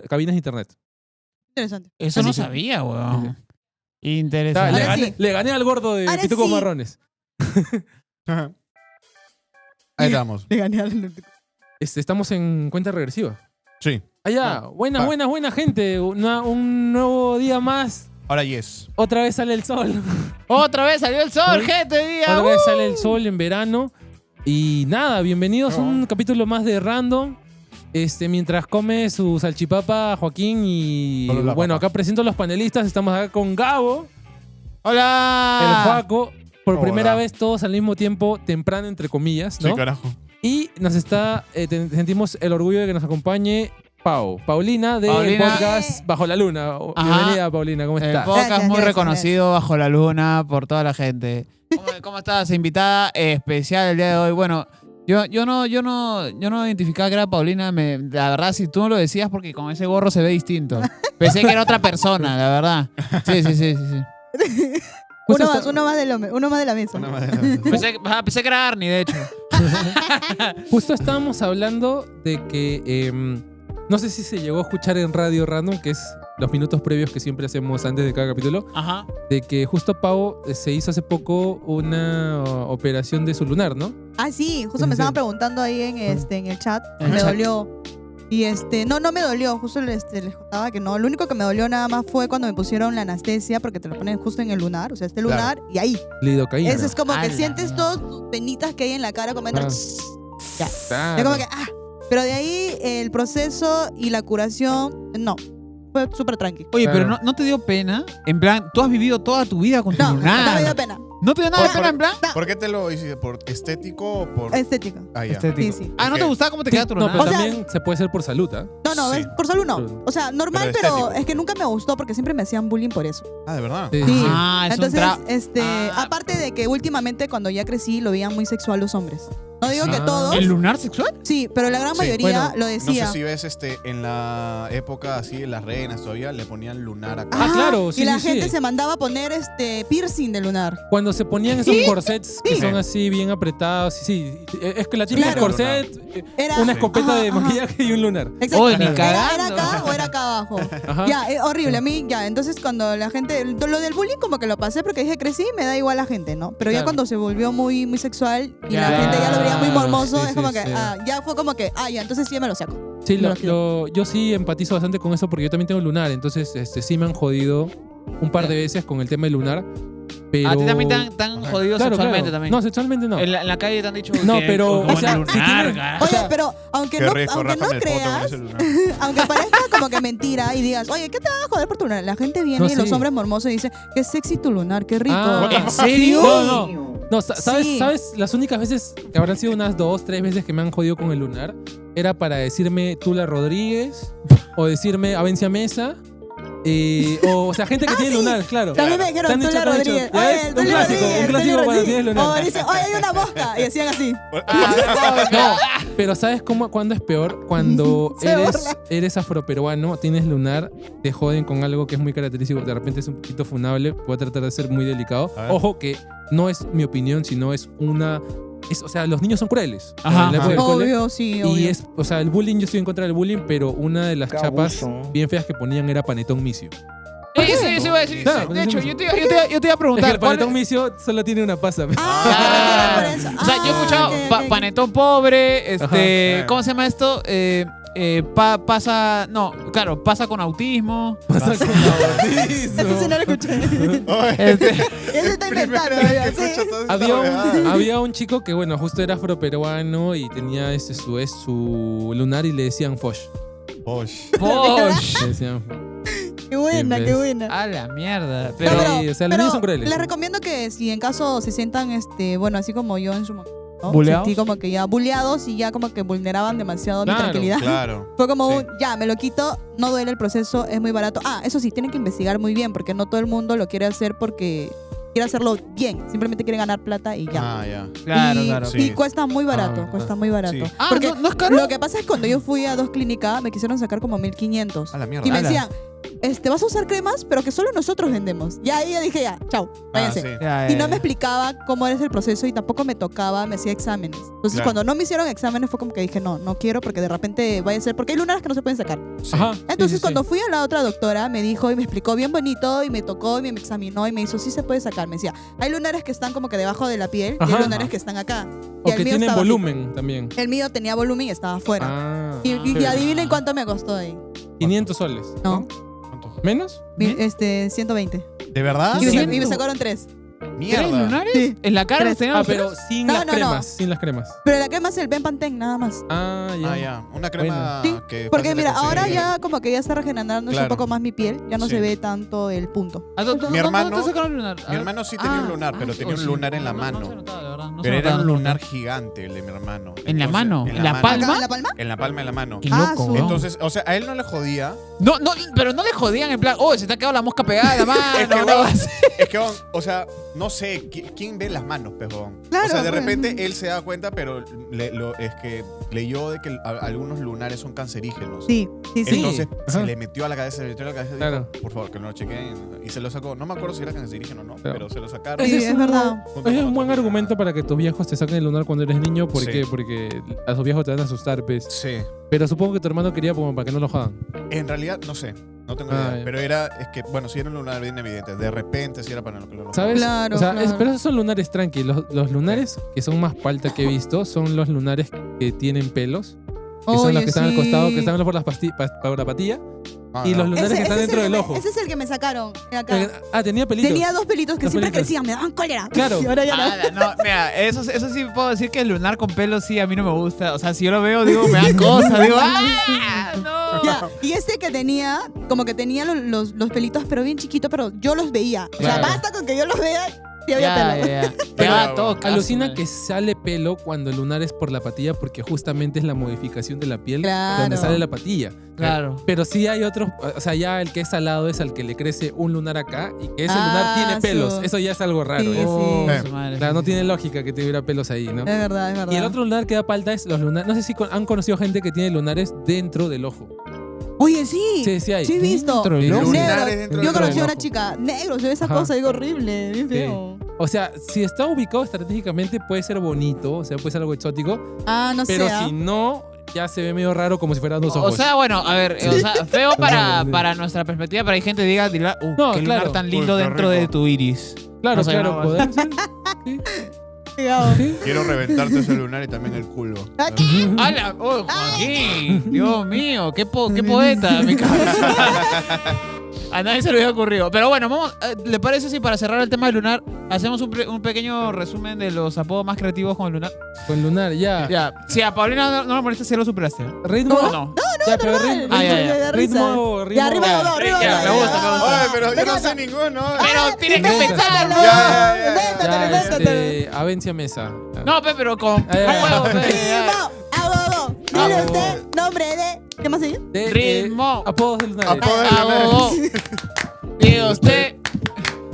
cabinas de internet. Interesante. Eso no sabía, weón. Interesante. Le gané al gordo de Ahora Pitucos sí. Marrones. Ahí estamos. Le gané al... Estamos en cuenta regresiva. Sí. Allá, buenas, gente. Un nuevo día más. Ahora yes. Otra vez sale el sol. Otra vez salió el sol, gente, hoy día. Otra vez sale el sol en verano. Y nada, bienvenidos a un capítulo más de Random. Mientras come su salchipapa Joaquín y Solo bueno, papa. acá presento a los panelistas. Estamos acá con Gabo, Hola. el Joaco. Por Hola. primera vez todos al mismo tiempo, temprano entre comillas, ¿no? Sí, carajo. Y nos está, sentimos el orgullo de que nos acompañe Paulina del Paulina. podcast Bajo la Luna. Ajá. Bienvenida, Paulina, ¿cómo El estás? podcast Gracias, muy gracias, reconocido bajo la luna por toda la gente. ¿Cómo estás? Invitada especial el día de hoy. Bueno, yo no identificaba que era Paulina. La verdad, si tú no lo decías, porque con ese gorro se ve distinto. Pensé que era otra persona, la verdad. Sí. Justo Uno más de la mesa. Una madera. Pensé que era Arnie, de hecho. Justo estábamos hablando de que no sé si se llegó a escuchar en Radio Random, que es los minutos previos que siempre hacemos antes de cada capítulo, Ajá. de que justo Pau se hizo hace poco una operación de su lunar, ¿no? Ah, sí, justo Sí, me sí. estaban preguntando ahí en el chat. En el Me chat. dolió. Y no me dolió. Justo les contaba que no. Lo único que me dolió nada más fue cuando me pusieron la anestesia, porque te lo ponen justo en el lunar, o sea, este lunar, y ahí. Lidocaína. Eso es como que Ala, sientes mierda. todas tus penitas que hay en la cara como entran. Ah. Ya. Claro. Es como que, Pero de ahí el proceso y la curación, no. Fue súper tranqui. Oye, Claro. pero ¿no te dio pena? En plan, tú has vivido toda tu vida con tu No, lunar. no me dio pena. ¿No te dio nada de Por- pena en plan? ¿Por qué te lo hiciste? ¿Por estético o por...? Estética. Ah, ya. Estético. Sí, sí. Ah, ¿no te Ok. gustaba cómo te Sí, queda tu no, lunar? pero O sea- también se puede hacer por salud, ¿ah? No, Sí. es por salud no. O sea, normal, Pero pero, estético. es que nunca me gustó porque siempre me hacían bullying por eso. Ah, ¿de verdad? Sí. Sí. Ah, es Entonces, Ah. aparte de que últimamente cuando ya crecí lo veían muy sexual los hombres. No digo que Ah. todos, ¿El lunar sexual? sí, pero la gran Sí. mayoría Bueno, lo No decía. sé si ves en la época así, en las reinas todavía, le ponían lunar acá. Ah, claro, sí, Y la sí, gente sí. se mandaba a poner piercing de lunar. Cuando se ponían esos corsets que Sí. son así bien apretados, sí, es que la típica Claro. corset, Era una escopeta ajá, de ajá. maquillaje y un lunar. Exacto. Oye, ni ¿Era cagando. acá o era acá abajo? Ajá. Ya, horrible. A mí, ya. Entonces, cuando la gente. Lo del bullying, como que lo pasé porque dije crecí, me da igual a la gente, ¿no? Pero ya Claro. cuando se volvió muy, muy sexual y la Ya. gente ya lo veía muy mormoso, Sí, es sí, como sí. que. Ya fue como que. Ya, entonces sí me lo saco. Sí, Me lo quito. yo sí empatizo bastante con eso porque yo también tengo lunar, entonces sí me han jodido un par de veces con el tema del lunar. Pero... A ti también te han jodido Claro, sexualmente claro. también. No, sexualmente no. En la calle te han dicho No, que pero, como o sea, el si lunar, tiene- ga- Oye, sea, pero aunque Qué no, rico, aunque no rájame el poto con creas, ese lunar. aunque parezca como que mentira y digas, oye, ¿qué te va a joder por tu lunar? La gente viene No, y los sí. hombres mormosos dicen, qué sexy tu lunar, qué rico. Ah, ¿En serio? No, ¿sabes, Sí. ¿sabes? Las únicas veces, que habrán sido unas 2, 3 veces que me han jodido con el lunar, era para decirme Tula Rodríguez, o decirme Avencia Mesa, o sea, gente que tiene lunar, claro. También me Te dijeron han dicho, Tula te han dicho, Rodríguez. ya Oye, ves, un Tula clásico Rodríguez, cuando Tula tienes lunar. O dicen, oye, hay una mosca. Y decían así. No, pero ¿sabes cuándo es peor? Cuando Se burla. eres afroperuano, tienes lunar, te joden con algo que es muy característico, de repente es un poquito funable, voy a tratar de ser muy delicado. A ver. Ojo que no es mi opinión, sino es o sea, los niños son crueles. Ajá, En la época del cole. Obvio, sí, obvio. Y o sea, el bullying, yo estoy en contra del bullying, pero una de las chapas bien feas que ponían era panetón misio. Sí, voy a decir. Claro, De hecho, sí, yo te iba a Es que preguntar. el panetón misio solo tiene una pasa. Ah, por eso. O sea, yo he escuchado ok, ok. panetón pobre, Ajá. ¿cómo se llama esto? Pasa con autismo. Pasa con Ese sí no lo escuché. Oye, Ese está inventando. que ya, escucha sí. todas esas huevadas. Había un chico que, bueno, justo era afroperuano y tenía su lunar y le decían Fosh. Osh. Posh. Le decían, Qué buena, Sí, qué ves. buena. A la mierda. No, Pero, Sí, o sea, los niños son crueles. Les recomiendo que si en caso se sientan, bueno, así como yo en su momento, ¿no? ¿Buleados? Sentí como que ya bulleados y ya como que vulneraban demasiado mi Claro, tranquilidad. Claro. Fue como Sí. ya, me lo quito, no duele el proceso, es muy barato. Ah, eso sí, tienen que investigar muy bien porque no todo el mundo lo quiere hacer porque quiere hacerlo bien. Simplemente quiere ganar plata y ya. Ah, ya. claro, y, claro. Sí. y cuesta muy barato, Ah, cuesta muy barato. Sí. Ah, Porque ¿no es caro? lo que pasa es que cuando yo fui a 2 clínicas me quisieron sacar como 1.500. A la mierda. Y me Ala. decían, vas a usar cremas, pero que solo nosotros vendemos. Y ahí ya dije, ya, chao, váyanse. sí. Ya, Y no me explicaba cómo era el proceso y tampoco me tocaba, me hacía exámenes. Entonces, Claro. cuando no me hicieron exámenes fue como que dije, no quiero porque de repente vaya a ser... Porque hay lunares que no se pueden sacar. Sí. Ajá. Entonces, sí. cuando fui a la otra doctora, me dijo y me explicó bien bonito y me tocó y me examinó y me hizo, sí se puede sacar. Me decía, hay lunares que están como que debajo de la piel y Ajá. hay lunares que están acá. O Y el que mío tienen estaba así. volumen también. El mío tenía volumen y estaba afuera. Ah, y chévere. adivinen cuánto me costó ahí. 500 soles. No, ¿Cuánto? ¿Menos? 120. ¿De verdad? Y Sí. me sacaron 3. ¿Tres Mierda. lunares? Sí. ¿En la cara Tres. los tenían Ah, los pero tres? sin No, las no, cremas. no. Sin las cremas. Pero la crema es el Bempanthen, nada más. Ah, ya. Ah, ya. Una crema Sí, que porque fácil de mira, ahora conseguir. ya como que ya está regenerándose Claro. un poco más mi piel, ya no Sí. se ve tanto el punto. Ah, ¿dónde- Mi dónde hermano- te sacaron el lunar? Mi hermano sí tenía un lunar, pero tenía un lunar en la mano. No se notaba, de verdad. No se Pero era notaba, un no se lunar notaba. gigante el de mi hermano. ¿En la mano? ¿En la mano. palma? ¿Acá en la palma? En la palma de la mano. Qué Ah, loco, su- weón. Entonces, o sea, a él no le jodía. No, pero no le jodían en plan, oh, se te ha quedado la mosca pegada en la mano. Es que, no, weón, así. es que, weón, o sea, no sé, ¿quién ve las manos, pejón? Claro, o sea, de pues. repente él se da cuenta, pero es que leyó de que algunos lunares son cancerígenos. Sí, sí, sí. Entonces Ajá. se le metió a la cabeza, y Claro. dijo, por favor, que no lo chequeen. Y se lo sacó. No me acuerdo si era cancerígeno o no, Claro. pero se lo sacaron. Sí, Ese es verdad. junto Es con un buen otro argumento para que tus viejos te saquen el lunar cuando eres niño. ¿Por Sí. qué? Porque a tus viejos te van a asustar, pues. Sí. Pero supongo que tu hermano quería como para que no lo jodan. En realidad, no sé. No tengo Ah, idea. ya. Pero es que, bueno, si era un lunar bien evidente. De repente, si era para lo que lo ¿Sabes? Claro, o sea, claro. pero esos son lunares tranquilos. Los lunares que son más palta que he visto son los lunares que tienen pelos. Que son los Oye, que están al sí. costado, que están por por la patilla. Ah, y no. los lunares que están es dentro el del que ojo. Ese es el que me sacaron acá. Ah, tenía pelitos. Tenía 2 pelitos que Dos siempre pelitos. crecían, me daban cólera. Claro. Y ahora ya no. Ah, no, mira, eso sí puedo decir que el lunar con pelo sí a mí no me gusta. O sea, si yo lo veo, digo, me da cosa. Digo, ¡ah! ¡No! Ya, y este que tenía, como que tenía los pelitos, pero bien chiquitos, pero yo los veía. O sea, Claro. basta con que yo los vea y había pelo. Ya. Pero, Ya, todo caso, Alucina madre. que sale pelo cuando el lunar es por la patilla porque justamente es la modificación de la piel Claro. donde sale la patilla. Claro. Pero sí hay otros, o sea, ya el que es salado es al que le crece un lunar acá y que ese lunar tiene pelos. su- Eso ya es algo raro. Sí, ¿ya? Oh, sí. su madre. O sea, no tiene lógica que tuviera pelos ahí, ¿no? Es verdad, es verdad. Y el otro lunar que da palta es los lunares. No sé si han conocido gente que tiene lunares dentro del ojo. Oye, sí. Sí, sí hay. Sí he visto. Dentro del Sí, ojo. lunares Negro. dentro Yo del conocí a ojo. una chica, negro, se ve esa Ajá. cosa, digo, horrible, bien Sí. feo. O sea, si está ubicado estratégicamente puede ser bonito, o sea, puede ser algo exótico, Ah, no pero sé. ¿ah? si no, ya se ve medio raro como si fueran dos O ojos. sea, bueno, a ver, o sea, feo para, Sí. para nuestra perspectiva, para que gente diga, No, qué lunar claro. tan lindo Uy, qué dentro rico. de tu iris. claro, no sé, claro, no, podría ser. Sí, Pegado. sí. Quiero reventarte ese lunar y también el culo. Ah, ¡Hala! ¡Oh, Joaquín! Dios mío, qué poeta, mi cabeza. A nadie se le había ocurrido. Pero bueno, vamos, ¿le parece si para cerrar el tema del lunar hacemos un pequeño resumen de los apodos más creativos con el lunar? Con lunar, ya. Ya, si a Paulina no lo molesta, si lo superaste. Ritmo. ¿O no? Ya, pero normal. Ah, ya, ya. Me da risa. ritmo. Ya, arriba Ya, dos, arriba ya, dos. me gusta, me gusta. Oye, pero yo no encanta. sé ninguno. Pero tienes que Invéntatelo. pensarlo. Ya. Invéntatelo. Avencia Mesa. Ya. No, pero con ya, ya. huevos, pe, ya. Ritmo, abogo. Dile Abogo. usted nombre de... ¿Qué más sigue? De, Ritmo. apodos de lunares. Apodos de lunares. Abogo. Diga usted,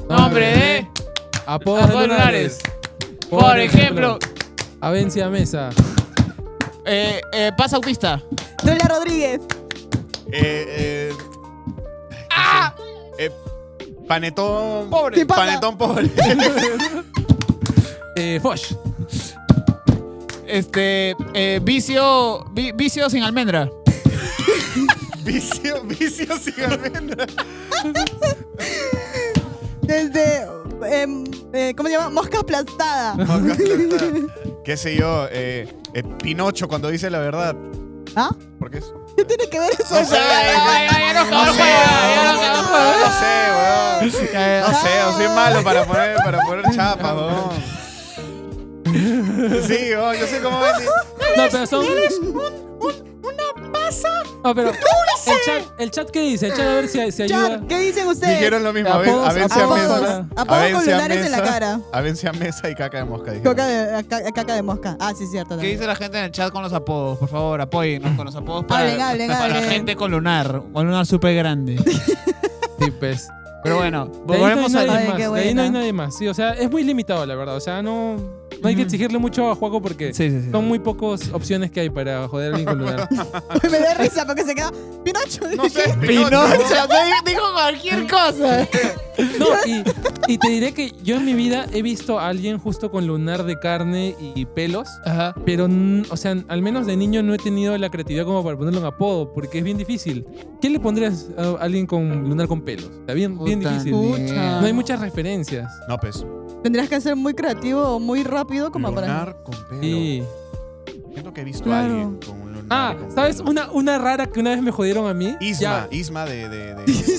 nombre de, Apodos de apodos lunares. por ejemplo, Avencia Mesa. Paz Autista. Doña Rodríguez. Panetón. Pobre. ¿Qué pasa? Panetón pobre. Foch. Vicio sin almendra. Vicio sin almendra. Desde... ¿cómo se llama? Mosca aplastada. ¿Qué sé yo? Pinocho cuando dice la verdad. ¿Ah? ¿Por qué eso? ¿Qué tiene que ver eso? No sé, Ya no acabó el juego, ya no acabó el juego. No sé, weón. No sé, yo soy malo para poner chapas, weón. Sí, weón, yo sé cómo ven. No, pero son. No, pero. El chat, ¿qué dice? El chat a ver si ayuda. Chat, ¿qué dicen ustedes? Dijeron lo mismo. Apodos, Avencia apodos. mesa. Apodos con lunares en la cara. Avencia mesa y caca de mosca. dijeron. Caca de mosca. Ah, sí, cierto. ¿Qué también. dice la gente en el chat con los apodos? Por favor, apóyennos con los apodos para, Hablen, para la hablen. gente con lunar súper grande. Sí, pues. Pero bueno, De ahí no hay volvemos nadie a... Ay, más. qué De ahí no hay buena. nadie más. Sí, o sea, es muy limitado, la verdad. O sea, no hay que exigirle mucho a Juaco porque Sí, sí, sí. son muy pocas opciones que hay para joder a alguien con lunar. Me da risa porque se queda Pinocho. No sé, Pinocho, dijo cualquier cosa. No, y te diré que yo en mi vida he visto a alguien justo con lunar de carne y pelos, Ajá. pero, o sea, al menos de niño no he tenido la creatividad como para ponerle un apodo, porque es bien difícil. ¿Qué le pondrías a alguien con lunar con pelos? Está bien Puta difícil. Pucha. No hay muchas referencias. No, pues. Tendrías que ser muy creativo o muy rápido como para... Lunar con pelo. Y... Siento que he visto Claro. a alguien con un lunar. Ah, con ¿sabes? pelo. Una rara que una vez me jodieron a mí. Isma Ya. de...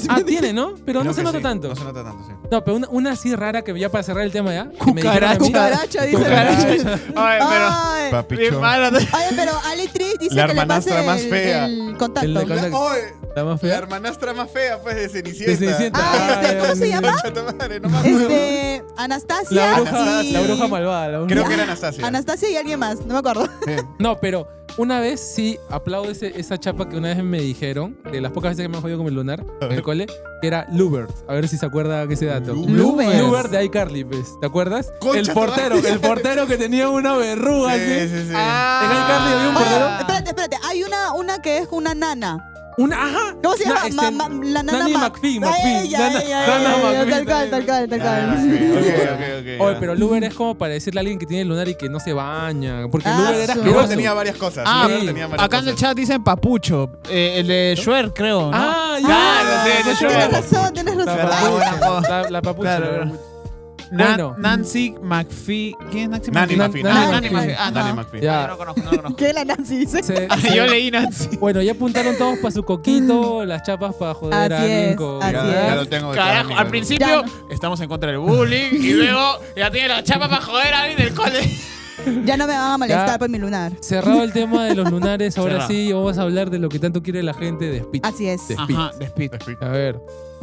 Ah, tiene, ¿no? Pero Creo no se que nota sí. tanto. No se nota tanto, sí. No, pero una así rara que ya para cerrar el tema ya. que me dijeron a mí- Cucaracha, dice. Cucaracha. Ay, pero... Ay, Papichón. Bien malo. ay, pero Ali Trish dice La que le pase hermanastra más fea. el contacto. El de contacto. Oye, La más la fea. hermanastra más fea, pues, de Cenicienta. De Cenicienta. Ah, ¿cómo se llama? Concha tu madre, no me acuerdo. Anastasia y... La bruja malvada. La bruja- Creo que era Anastasia. Anastasia y alguien más, no me acuerdo. Sí. No, pero una vez sí aplaudo esa chapa que una vez me dijeron, de las pocas veces que me han jodido con el lunar en el cole, que era Lubert. A ver si se acuerda de ese dato. Lubert. Lubert de iCarly, pues. ¿Te acuerdas? Concha El tu portero que tenía una verruga así. Sí, sí, sí. En iCarly había un Oye, portero. espérate, hay una que es una nana. Ajá. ¿Cómo se llama? La nana Nanny McPhee. Nana McPhee. Tal cual. Ah, ok. Oye, pero Lubert es como para decirle a alguien que tiene lunar y que no se baña. Porque Ah, Lubert era su- Luego asqueroso. tenía varias cosas. Ah, Luego sí. tenía varias Acá en el cosas. chat dicen Papucho. El de Schwer, creo, ¿no? Ah, ya. Claro, sí, el de Schwer. Tienes razón. La papucha. La papucha. Claro. Bueno. Nancy McPhee. ¿Quién es Nancy Nanny McPhee? McPhee. Nanny McPhee. Ah, Nanny no. McPhee. Ya. Yo no conozco. ¿Qué la Nancy dice? Yo leí Nancy. Bueno, ya apuntaron todos para su coquito, las chapas para joder Así a alguien es, con así Ya, lunar. ya lo tengo de Carajo, todas al mis- principio Ya. estamos en contra del bullying y luego ya tiene la chapa para joder a alguien del cole. Ya no me van a molestar Ya. por mi lunar. Cerrado el tema de los lunares, ahora Cerrado. sí vamos a hablar de lo que tanto quiere la gente de Speed. Así es. De Speed. Ajá, de Speed. A ver.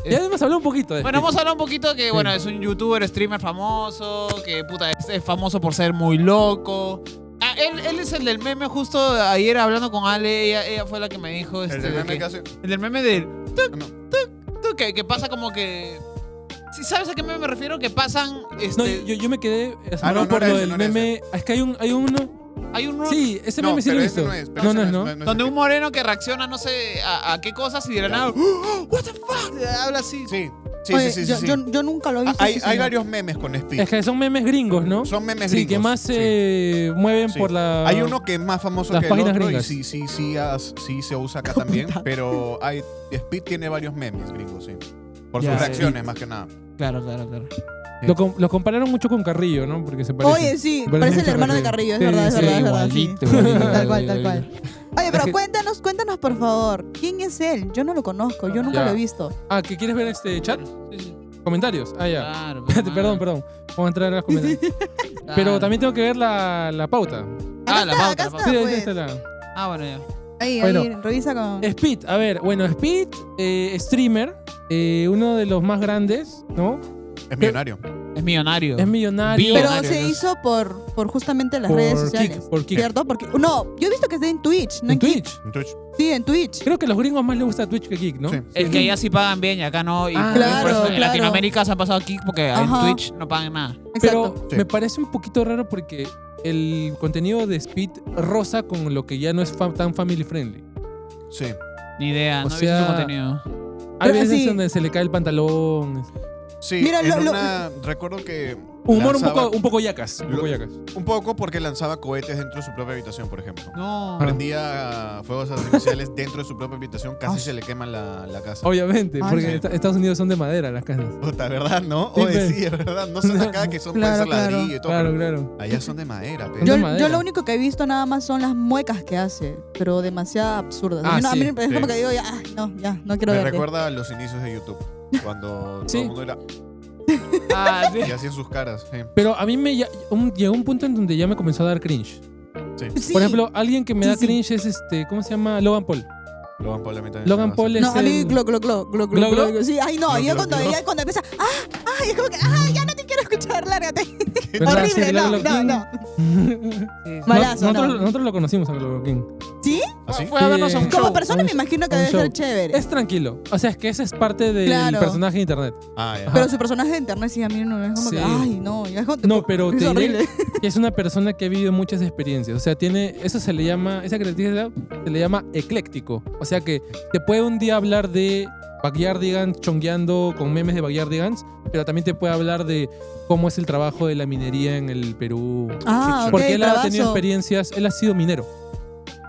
Ya hemos hablado un poquito de Bueno, Speed. vamos a hablar un poquito que, bueno, es un youtuber, streamer famoso, que puta, es famoso por ser muy loco. Ah, él es el del meme, justo ayer hablando con Ale, ella fue la que me dijo. El de del meme que- que hace. el del meme del... No. Que pasa como que... ¿Sí sabes a qué meme me refiero? Que pasan... No, yo me quedé asombrado no por era lo ese, del no era meme. Es que hay uno. hay uno Sí, ese No, meme sí lo pero he ese visto. no es, pero No, ese no, no es donde ese. un moreno que reacciona no sé a qué cosas y de la nada... "Oh, what the fuck", habla así. Sí, Oye, sí. yo nunca lo he visto. Hay ese señor. varios memes con Speed. Es que son memes gringos, ¿no? Son memes Sí, gringos. que más se mueven Sí. por la. Hay uno que es más famoso las que el páginas otro gringas. y sí se usa acá también, pero Speed tiene varios memes gringos, sí. Por Ya, sus sí. reacciones, más que nada. Claro. Lo compararon mucho con Carrillo, ¿no? Porque se parece. Oye, sí, se parece el mucho a hermano de Carrillo, es Sí, verdad, es sí, verdad, es verdad. sí. igualito. Tal cual. Oye, pero que- cuéntanos por favor, ¿quién es él? Yo no lo conozco, yo nunca Ya. lo he visto. Ah, ¿que quieres ver este chat? Sí. ¿Comentarios? Ah, ya. Claro, Espérate, perdón. Vamos a entrar a los comentarios. Pero también tengo que ver la pauta. Ah, la pauta, acá la está, pauta. Sí, ahí pues. está la. Ah, bueno, ya. Ahí, Bueno. revisa con... Speed, a ver, bueno, Speed, streamer, uno de los más grandes, ¿no? Es millonario. Es millonario. Es millonario. Pero millonario, se ¿no? hizo por justamente las por redes sociales. Kick, por Kick. ¿Cierto? Porque, no, yo he visto que está en Twitch, no En en Kick. Twitch. En Twitch. Sí, en Twitch. Creo que a los gringos más les gusta Twitch que Kick, ¿no? Sí. Es que allá sí pagan bien y acá no. Y Ah, por eso claro, en claro. Latinoamérica se han pasado aquí porque Ajá. en Twitch no pagan nada. Pero Exacto. Sí. me parece un poquito raro porque el contenido de Speed roza con lo que ya no es tan family friendly. Sí. Ni idea, O no he sea, visto su contenido. Hay Pero veces sí. donde se le cae el pantalón. Sí, Mira, en lo- una... Recuerdo que... Humor lanzaba- un poco yacas. Un poco Lo- yacas. Un poco porque lanzaba cohetes dentro de su propia habitación, por ejemplo. No. Prendía fuegos artificiales dentro de su propia habitación, casi se le quema la casa. Obviamente, Ah, porque sí. Estados Unidos son de madera las casas. Puta, ¿verdad? ¿No? Sí, Oye, pe. sí, es verdad. No son acá que son Claro, puede ser claro. ladrillo y todo. Claro, pero claro. Allá son de madera, pe. Yo- Yo, de madera. yo lo único que he visto nada más son las muecas que hace, pero demasiado absurdas. Ah, a mí, sí, es como sí. que digo, no quiero Me ver. recuerda a los inicios de YouTube. Cuando Sí. todo el mundo era... Ah, sí. Y hacían sus caras. Sí. Pero a mí llegó un punto en donde ya me comenzó a dar cringe. Sí. Por ejemplo, alguien que me Sí, da sí. cringe es ¿cómo se llama? Logan Paul. Logan Paul también está Logan Paul es No, a mí el- glo. ¿Glo? Sí, ay no, Glo, yo glo, cuando empieza, es como que, ya no te quiero escuchar, lárgate. ¿Verdad? Sí, Horrible, Glo, Glo King. no. Sí, sí. Malazo, nosotros, no. nosotros lo conocimos a Logan King. ¿Sí? ¿Así? Fue a vernos a un Como show. persona me imagino que un debe show. ser chévere. Es tranquilo. O sea, es que esa es parte del Claro. personaje de internet. Ah, ya. Pero su personaje de internet sí a mí no es como Sí. que, ay, no, ya es como, No, pero es te diré horrible. que es una persona que ha vivido muchas experiencias. O sea, tiene, eso se le llama, esa característica se le llama ecléctico. O sea que te puede un día hablar de Backyardigans chongueando con memes de Backyardigans, pero también te puede hablar de cómo es el trabajo de la minería en el Perú. Ah, ok, Porque él ha tenido bravazo. experiencias, él ha sido minero.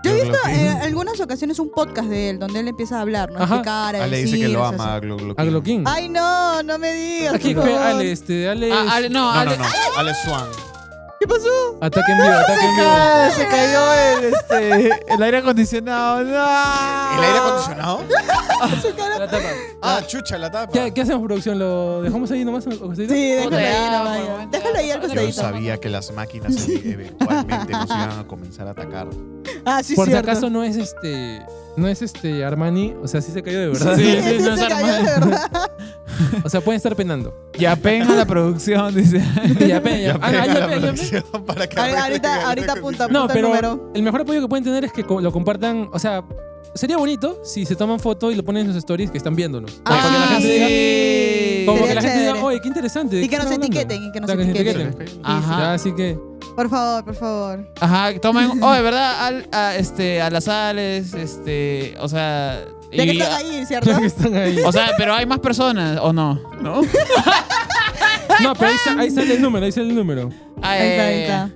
Yo he visto Glogloquín. en algunas ocasiones un podcast de él donde él empieza a hablar, ¿no? A Ajá. explicar, a Ah, le dice que decir, lo o sea, ama a A Glogloquín. Gloquín. Ay, no, no me digas. Aquí por fue favor. Ale, Ale. Ale, no, No, Ale. no, no. Alex Swan. ¿Qué pasó? Ataque en vivo, ataque en vivo. Se cayó el aire acondicionado. ¡No! ¿El aire acondicionado? La tapa. Ah, chucha, la tapa. ¿Qué hacemos, producción? ¿Lo dejamos ahí nomás? ¿Acostadito? Sí, déjalo ahí, ya, no por vaya. favor, Déjalo ahí al ya. Yo costadito. sabía que las máquinas eventualmente nos iban a comenzar a atacar. Ah, sí, Por si cierto. acaso no es Armani, o sea, sí se cayó de verdad. Sí, Sí, no se es cayó de Armani. verdad. O sea, pueden estar penando. Ya pega la producción, dice. Ya peña. Ya pega la ya peña. producción para que arregle el Ahorita aire apunta, No, apunta el pero número. el mejor apoyo que pueden tener es que lo compartan. O sea, sería bonito si se toman foto y lo ponen en sus stories que están viéndonos. Ah, para que la gente sí. diga, como que Sería la gente diga, chévere. oye, qué interesante. ¿de Y qué que nos están hablando? etiqueten, y que nos Claro, etiqueten. Ajá. Ya, así que. Por favor, por favor. Ajá, tomen. Oh, de verdad, a las Ales, o sea. Ya que y- están ahí, ¿cierto? Ya que están ahí. O sea, pero hay más personas, ¿o no? ¿No? No, pero ahí sale el número, ahí sale el número. Ahí está, ahí está.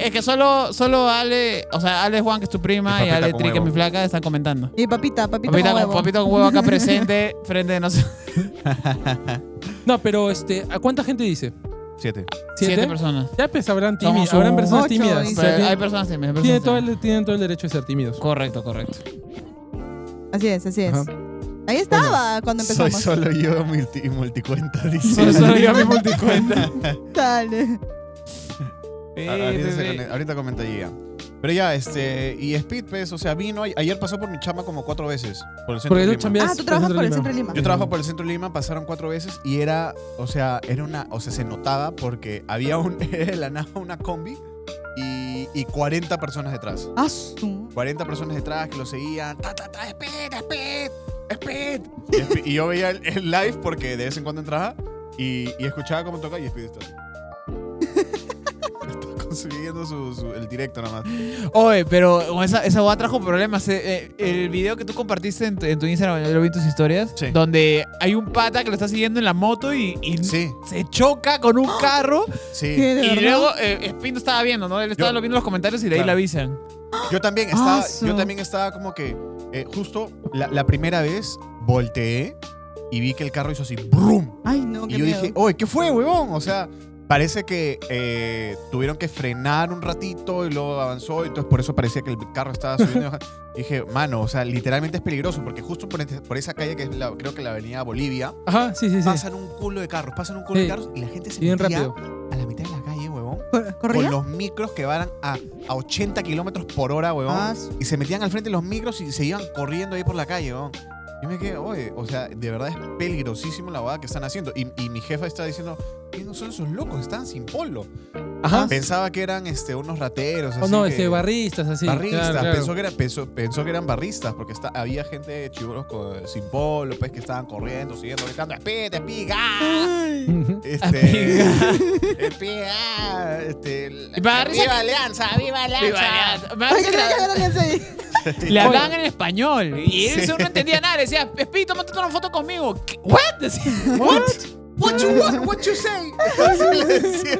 Es que solo Ale, o sea, Ale Juan, que es tu prima, Y y Papita Ale con Tri, que es huevo. mi flaca, están comentando. Y papita con huevo. Papita con huevo acá presente, frente de nosotros. No, pero ¿a cuánta gente dice? 7. 7 personas. Ya pues habrán Somos habrán un- personas 8, tímidas. dice. O sea, Pero hay personas tímidas. hay tienen personas tímidas. tienen todo el derecho de ser tímidos. Correcto. Así es, así es. Ajá. Ahí estaba cuando Soy empezamos. solo yo multicuenta, dice. Solo yo mi multicuenta. Dale. Ahorita comenta ya. Pero ya, y Speed, pues, o sea, vino, ayer pasó por mi chamba como 4 veces, por el centro Porque de tú Lima. chambeas Ah, tú trabajas por el Lima. centro de Lima. Yo trabajo por el centro de Lima, pasaron 4 veces y era se notaba porque había de la nada una combi y 40 personas detrás. Ah, su- 40 personas detrás que lo seguían. Speed. Y yo veía el live porque de vez en cuando entraba y escuchaba cómo toca y Speed está así. Está consiguiendo el directo nada más. Oye, pero con esa boda trajo problemas. El video que tú compartiste en tu Instagram, yo lo vi en tus historias, Sí. donde hay un pata que lo está siguiendo en la moto y Sí, se choca con un carro. sí. ¿Qué, de Y verdad? luego Spin lo estaba viendo, ¿no? Él estaba viendo los comentarios y de ahí Claro. le avisan. Yo también Ah, estaba como que justo la primera vez volteé y vi que el carro hizo así ¡brum! Ay, no, Y qué yo miedo. dije, oye, ¿qué fue, huevón? O sea, parece que tuvieron que frenar un ratito y luego avanzó, y entonces por eso parecía que el carro estaba subiendo y bajando. Y dije, mano, o sea, literalmente es peligroso porque justo por esa calle que es creo que la avenida Bolivia, Ajá, sí. pasan un culo de carros, Sí. y la gente se Bien metía rápido. a la mitad de la calle, huevón. ¿Corría? Con los micros que van a 80 kilómetros por hora, huevón. Ah, su- Y se metían al frente de los micros y se iban corriendo ahí por la calle, huevón. Yo me quedé, oye, o sea, de verdad es peligrosísimo la boda que están haciendo. Y mi jefa está diciendo, ¿quiénes son esos locos? Están sin polo. Ajá. Pensaba que eran unos rateros. O así no, que- barristas, así. barristas. Claro, claro. Pensó que eran barristas porque había gente chibolos sin polo, pues, que estaban corriendo, siguiendo, gritando, ¡Speed, ¡ah! Ay. Y para risa ¡Viva Alianza! ¡Viva Alianza! Me Ay, parece ¿qué que tal que hagan ahí? le hablaban en español y él Sí. no entendía nada. Le decía, Speed, tómate una foto conmigo. ¿Qué? ¿What? Decía, ¿what? What you say?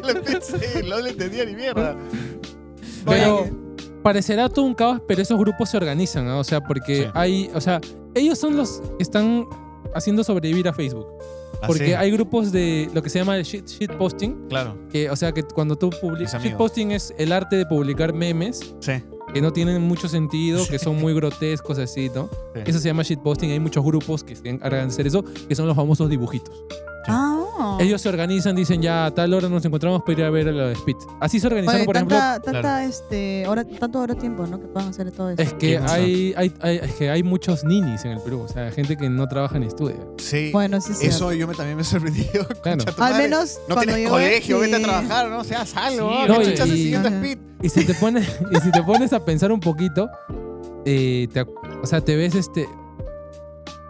Le decía, no le entendía ni mierda. Pero parecerá todo un caos, pero esos grupos se organizan, ¿no? O sea, porque Sí. ellos son los que están haciendo sobrevivir a Facebook. Porque hay grupos de lo que se llama el shitposting, Claro, que, o sea, que cuando tú publicas... amigos. Shitposting es el arte de publicar memes sí. que no tienen mucho sentido, que son muy grotescos, así, ¿no? Sí. Eso se llama shitposting. Hay muchos grupos que se encargan de hacer eso, que son los famosos dibujitos. Ah. Ellos se organizan, dicen ya a tal hora nos encontramos para ir a ver a la de Speed. Así se organizaron, Oye, por ejemplo. tanto hora tiempo, ¿no? Que puedan hacer todo eso. Es que ¿Qué cosa? es que hay muchos ninis en el Perú, o sea, gente que no trabaja ni estudia. Sí. Bueno, sí, sí. Eso también me sorprendió. Claro. Concha tu Al madre. menos No cuando tienes yo colegio, vete a sí. trabajar, no seas algo. Sí, ¿Qué no, chucha haces y- siguiendo Ajá. Speed? Y si te pones a pensar un poquito, o sea, te ves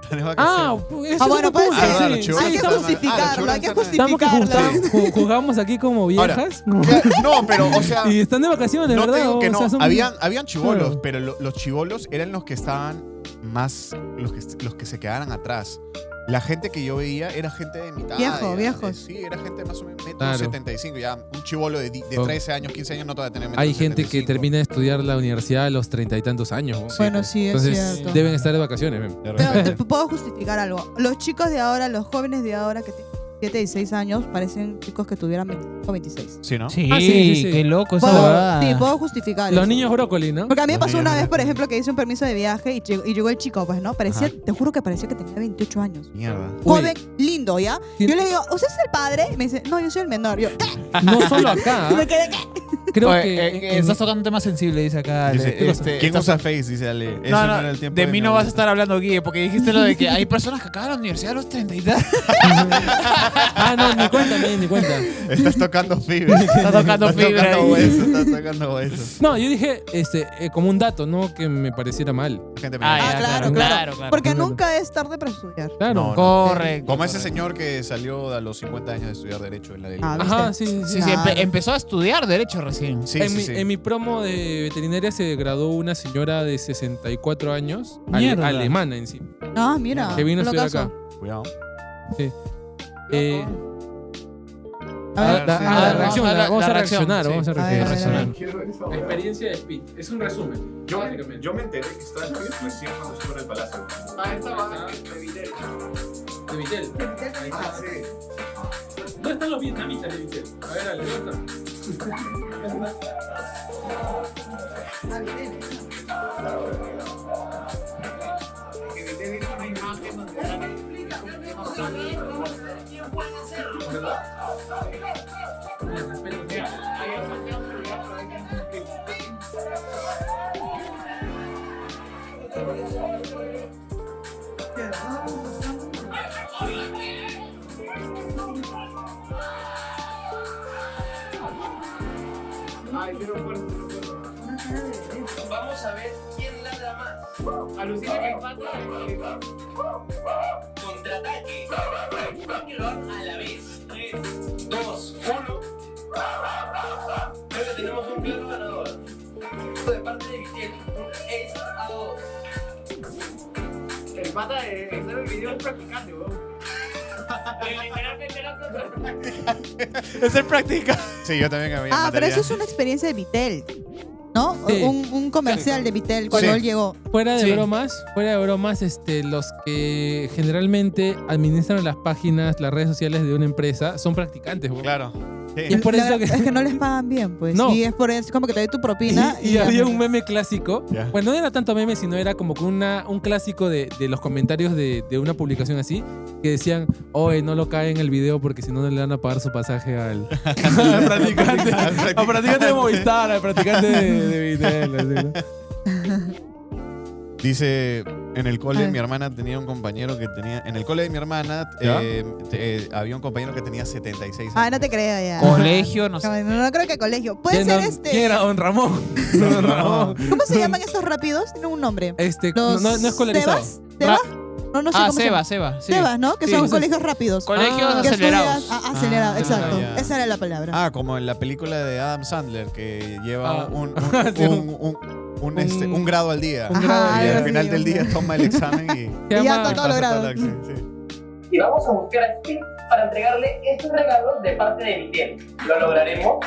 Tenemos que Ah, hacer- pues, ese Ah, es bueno, un puede punto, ser. Ah, sí, los chibolos Hay que están- justificarlo, hay que los chibolos Estamos que justificarlo. jugamos aquí como Ahora, viejas. No, pero, o sea, Y están de vacaciones, no ¿verdad? te digo que O no. sea, son- Habían chibolos, Claro. pero los chibolos eran los que estaban más. Los que se quedaran atrás. La gente que yo veía era gente de mitad. Viejos. Sí, era gente más o menos Claro. 1,75. Ya un chibolo de Oh. 13 años, 15 años no te va a tener Hay gente que 1,75. termina de estudiar la universidad a los 30 y tantos años. ¿no? Sí, Bueno, pues. sí, es Entonces cierto. deben estar de vacaciones. men. De Pero repente. te puedo justificar algo. Los chicos de ahora, los jóvenes de ahora que tienen 7 y 6 años, parecen chicos que tuvieran 25 o 26. Sí, ¿no? Sí, Ah, sí. qué loco esa Puedo, huevada. sí, puedo justificar Los eso. niños brócoli, ¿no? Porque a mí me Los pasó niños una vez, brócoli. por ejemplo, que hice un permiso de viaje y llegó el chico, pues, ¿no? Parecía, Ajá. te juro que parecía que tenía 28 años. Mierda. Uy. Joven, lindo, ¿ya? Sí. Yo le digo, ¿usted es el padre? Y me dice, no, yo soy el menor. Yo, ¿qué? No solo acá. Y me quedé, ¿qué? Creo Oye, que. estás tocando un tema sensible, dice acá. Dice, ¿quién estás- usa Face? Dice Ale. Eso No, no, no, era el tiempo de mí mi no vas a abuelo. estar hablando, Guille, porque dijiste lo de que hay personas que acaban la universidad a los 30 y tal. Ah, no, ni cuenta, ni cuenta. Estás tocando fibra. Estás tocando fibra tocando ahí. hueso, estás tocando hueso. No, yo dije como un dato, no que me pareciera mal. Gente, Ah, Ah, ya, claro, claro. Porque Claro. nunca es tarde para estudiar. Claro. No, no. Correcto. Como ese correcto. señor que salió a los 50 años de estudiar Derecho en la Ah, delicia. Ajá, sí, sí. Sí, sí, Claro. empezó a estudiar Derecho recién. Sí, en, sí, mi, sí. en mi promo de veterinaria se graduó una señora de 64 años, Mierda. alemana en sí, Ah, mira. que vino a no estudiar caso. acá. Cuidado. Eh, A ver, sí. vamos a reaccionar, sí. vamos a A ver, a ver, a reaccionar. ver. Quiero esa La hueá. experiencia de Speed, es un resumen. Yo me enteré que estaba aquí recién cuando estuve en el palacio. Ah, esta va de Vitel. De Vitel. Ahí está. ¿Dónde están los vietnamitas de Vitel? A ver, Ale, ¿dónde están? Vamos a ver quién ladra más. Alucina que empata. Contraataque. Que lo hagan a la vez. 3, 2, 1. Creo que tenemos un claro ganador. De parte de Vicente, es a 2. El pata de hacer el video es practicante, weón. Es el práctica. Sí, yo también había Ah, pero material. eso es una experiencia de Vitel, ¿no? Sí. Un comercial de Vitel cuando Sí. él llegó. Fuera de Sí. bromas, los que generalmente administran las páginas, las redes sociales de una empresa son practicantes. ¿no? Claro. Sí. Y es por eso que... Es que no les pagan bien, pues. No. Y es por eso, como que te doy tu propina. Y ya. había un meme clásico. Ya. Bueno, no era tanto meme, sino era como que un clásico de los comentarios de una publicación así, que decían, oye, no lo cae en el video porque si no, no le van a pagar su pasaje al practicante. Al practicante de Movistar, al practicante de Vitel. así, ¿no? Dice, en el A cole ver. mi hermana tenía un compañero que tenía... En el cole de mi hermana ¿Ya? había un compañero que tenía 76 años. Ah, no te creo ya. Colegio, no sé. No creo que colegio. Puede ¿Quién ser era- ¿Quién era Don Ramón? Don Ramón. ¿Cómo se llaman estos rápidos? Tienen un nombre. No, no es escolarizado. ¿Sebas? No, no sé Ah, cómo se llama. Seba, sí. Sebas, ¿no? Que Sí, son sí. colegios rápidos. Colegios Ah, Que acelerados. estudias- acelerado, Ah, exacto. ya. Esa era la palabra. Ah, como en la película de Adam Sandler, que lleva Ah. un, un grado al día. Un grado al y día. al final del día toma el examen y... Se Y ya llama- con todo pasa logrado. todo el examen, sí. Y vamos a buscar a Speed para entregarle estos regalos de parte de Miguel. ¿Lo lograremos?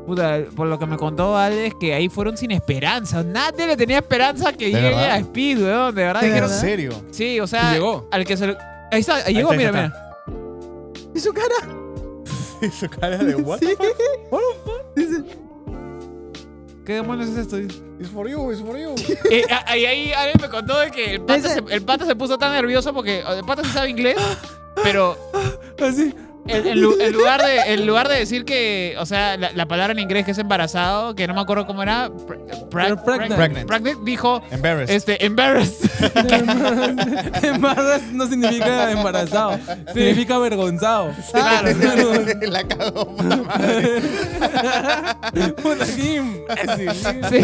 Puta, por lo que me contó Ale, es que ahí fueron sin esperanza. Nadie le tenía esperanza que ¿De llegue verdad? a Speed, weón. De verdad ¿De dijeron. ¿En verdad? serio? Sí, o sea. Y llegó. Al que se lo. Ahí está, ahí llegó, está, mira, ahí mira. ¿Y su cara? Su cara de what? Sí. ¿Qué demonios es esto? It's for you, it's for you. Ahí Ale me contó de que el pata se puso tan nervioso porque el pata sí sabe inglés, pero Así. En lugar de decir que, o sea, la palabra en inglés que es embarazado, que no me acuerdo cómo era, pregnant, dijo, Embarrassed. embarrassed. Embarrassed no significa embarazado, significa avergonzado. Claro. La cagó, puta madre. Puta, qué imbécil. Sí.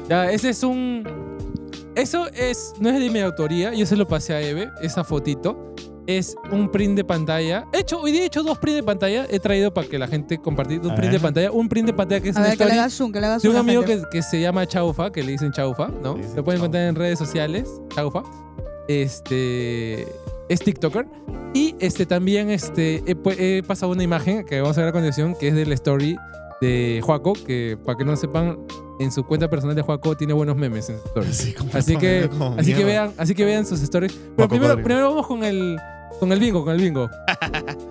Ya, ese es un... Eso no es de mi autoría, yo se lo pasé a Eve, esa fotito. Es un print de pantalla. Hoy día he hecho 2 prints de pantalla. He traído para que la gente compartir un print de pantalla. Un print de pantalla que es A una ver, que le story hagas zoom, que le hagas de zoom. un a la amigo gente. que se llama Chaufa, que le dicen Chaufa, ¿no? Le dicen Lo pueden Chaufa. encontrar en redes sociales, Chaufa. Es TikToker. Y también he pasado una imagen que vamos a ver a continuación, que es de la story de Joaco, que para que no sepan, en su cuenta personal de Joaco tiene buenos memes en su story. Sí, como Así que, como así que mierda. vean sus stories. Pero Joaco primero, Codri. primero vamos con el bingo.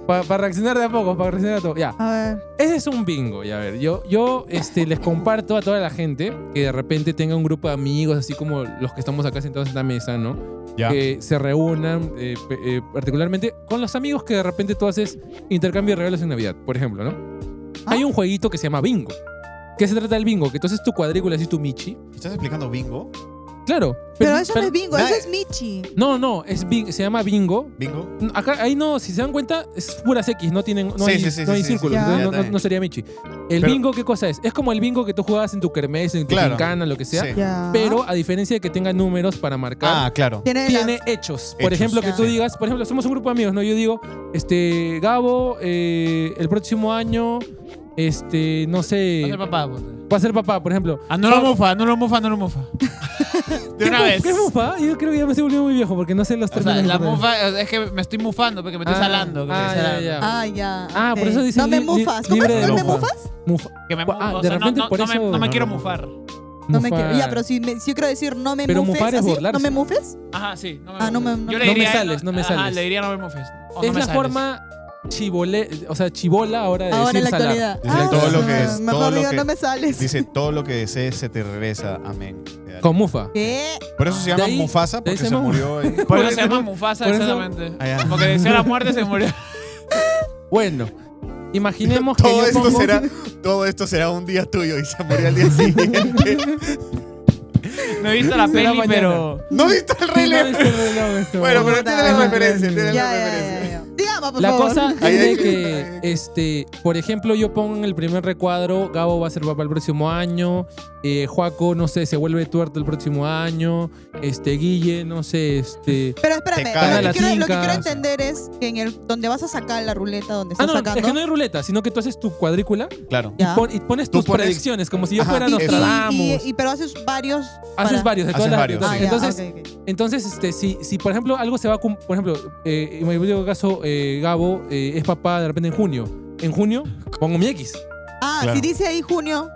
Para reaccionar de a poco, para reaccionar a todo. Ya. A ver. Ese es un bingo, ya a ver. Yo les comparto a toda la gente que de repente tenga un grupo de amigos, así como los que estamos acá sentados en la mesa, ¿no? Ya. Que se reúnan, particularmente con los amigos que de repente tú haces intercambio de regalos en Navidad, por ejemplo, ¿no? ¿Ah? Hay un jueguito que se llama bingo. ¿Qué se trata del bingo? Que tú haces tu cuadrícula, así tu michi. ¿Estás explicando bingo? Claro. Pero eso no es bingo, Nah, eso es Michi. No, se llama bingo. ¿Bingo? Acá, ahí no, si se dan cuenta, es puras X, no tienen, no Sí, hay, sí, sí, no hay sí, sí, círculos, sí. entonces Ya, no, está bien. no sería Michi. El Pero- bingo, ¿qué cosa es? Es como el bingo que tú jugabas en tu kermés, en tu Claro. gincana, lo que sea, Sí. Ya. pero a diferencia de que tenga números para marcar, Ah, claro. Tiene tiene las- hechos. Por Hechos. ejemplo, que Ya. tú digas, por ejemplo, somos un grupo de amigos, ¿no? Yo digo, Gabo, el próximo año, no sé, Pasa el papá, pues. va a ser papá, por ejemplo. Anulo mufa. De una vez. ¿Qué mufa? Yo creo que ya me estoy volviendo muy viejo porque no sé los O sea, términos. la en español. mufa es que me estoy mufando porque me estoy Ah, salando. Que me estoy ya, salando. ya. Ah, ya. Ah, por ok. eso dice No me li- mufas. li- ¿Cómo libre es? de ¿No me mufa. mufas? Mufa. Que me Ah, o de sea, repente no, por no me, eso- no me quiero No. mufar. No me Mufar. quiero. Ya, pero si yo quiero decir no me Pero mufes, mufar es así, burlarse. ¿no me mufes? Ajá, sí. No me Ah, no mufes. me- Yo no le me diría, sales, no me ajá, sales. le diría no me mufes. O Es no me la sales. forma chibola ahora de Ahora decir en la salar. actualidad. Dice todo lo que es, todo Mejor lo digo, que- no me sales. Dice, todo lo que desees se te regresa. Amén. Con mufa. ¿Qué? Por eso se llama De ahí- Mufasa, de ahí porque se se llama- murió ahí. Por Por eso se eso- llama Mufasa, por eso- exactamente. Ah, ya. Porque deseó la muerte se murió. Bueno, imaginemos que Todo yo esto, pongo... todo esto será un día tuyo y se murió al día siguiente. No he visto la Será peli, mañana. pero. ¿No viste el Rey León? Bueno, pero tiene la referencia, tiene la Ya, referencia. ya. Digamos, por La favor. cosa es Ahí de hay que, por ejemplo, yo pongo en el primer recuadro, Gabo va a ser papá el próximo año, Joaco, no sé, se vuelve tuerto el próximo año, Guille, no sé, Pero espérame, Te cae. lo que quiero Tinca. entender es que donde vas a sacar la ruleta, donde Ah, estás no, es sacando. que no hay ruleta, sino que tú haces tu cuadrícula Claro. Ya. y pones Tú tus pones- predicciones, como si yo Ajá, fuera y- Nostradamus. Pero haces varios. Haces para- varios de todas Haces las. varios, de Ah, todas- ya, entonces, ok, ok. entonces si por ejemplo algo se va a por ejemplo, en mi último caso, Gabo es papá de repente en junio. En junio pongo mi X. Ah, Claro. si dice ahí junio.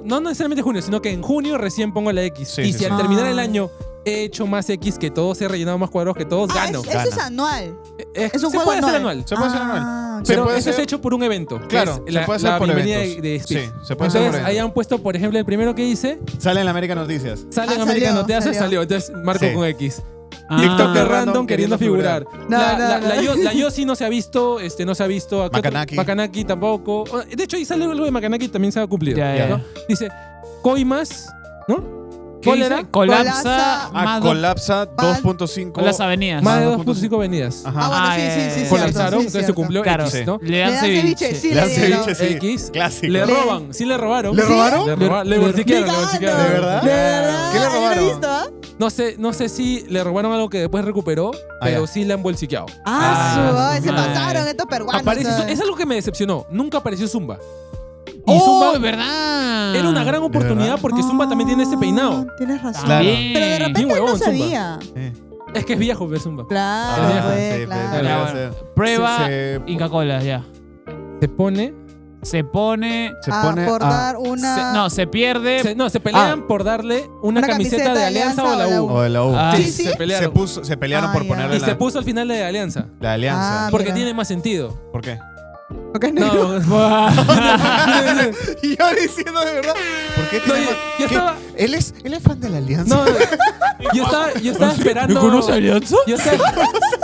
No necesariamente junio, sino que en junio recién pongo la X. Sí, y sí, si sí. al terminar Ah. el año he hecho más X que todos, he rellenado más cuadros que todos, gano. Eso es anual. Es es un se juego puede hacer anual. anual. Se puede hacer anual. Ah, Se Pero puede eso es hacer- hecho por un evento. que Claro, es se puede hacer la por bienvenida eventos. de Speak. Sí, se puede hacer por Entonces, ahí eventos. han puesto, por ejemplo, el primero que hice, Sale en la América Noticias. sale en Ah, American salió, Noteazo y salió. salió. Entonces marco Sí. con X. Ah. TikTok de random random queriendo figurar. No, La no. Yossi no se ha visto, no se ha visto. ¿A qué otro? Macanaki. Macanaki tampoco. De hecho, ahí sale algo de Macanaki, también se ha cumplido. Ya, ya. ¿no? Dice, Coimas, ¿no? ¿Qué ¿Cuál dice? era? Colapsa más Colapsa Más- 2.5. con las avenidas. Más de Más 2.5 avenidas. Ah, Ajá. bueno, Ah, sí, sí, sí. cierto. Colapsaron, sí, entonces se cierto. cumplió Claro, X, ¿no? le dan Le dan ceviche, ceviche. sí, Le dan le dieron. ceviche, sí. X. Clásico. Le roban, sí le robaron. ¿Le robaron? Le bolsiquearon, le bolsiquearon. ¿De verdad? ¿De verdad? ¿Qué le Ahí lo he robaron? visto, ¿ah? No sé si le robaron algo que después recuperó, pero ya. sí le han bolsiqueado. Ah, se madre. pasaron estos peruanos. Aparece, ¿sabes? es algo que me decepcionó. Nunca apareció Zumba. Y ¡Oh, Zumba es verdad! era una gran oportunidad verdad? porque Zumba también tiene ese peinado. Ah, tienes razón. Claro. También. Pero de repente Bien él huevón, no Zumba. sabía. Es que es viejo, ve Zumba. Claro, Ah, pues, sí, claro. pero Ya, va a bueno. ser- Prueba se- Inca Cola, ya. Se pone. Se pone. Se pone por a- dar una. Se pierde. Se pelean por darle una camiseta de Alianza o la U. O de la U. Ah, Sí, sí. Se pelearon. Se pelearon Ah, por ya. ponerle Y se puso al final de Alianza. la alianza. Ah, Porque mira. tiene más sentido. ¿Por qué? Porque es negro. No, Y yo diciendo de verdad. ¿Por qué No, tiene yo ¿Qué? estaba- ¿Él es fan de la alianza? no, Yo estaba esperando. ¿Me conoce Alianza? Yo estaba-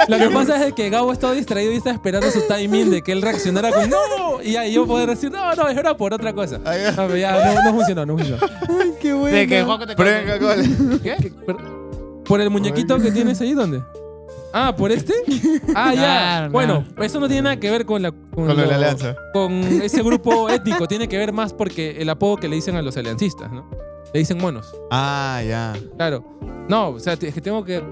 lo que pasa es de que Gabo estaba distraído y estaba esperando su timing de que él reaccionara con ¡no! Y ahí yo poder decir, no, era por otra cosa. Ah, ya. No, pero ya, no funcionó. Ay, qué bueno. De que Juanco te Prueben Coca-Cola. ¿Qué? ¿Por el muñequito que tienes ahí dónde? Ah, ¿por este? Ah, ya. Claro, Bueno, eso no tiene nada que ver con Con lo de la alianza. con ese grupo étnico. Tiene que ver más porque el apodo que le dicen a los aliancistas, ¿no? Le dicen monos. Ah, ya. Claro. No, o sea, es que tengo que.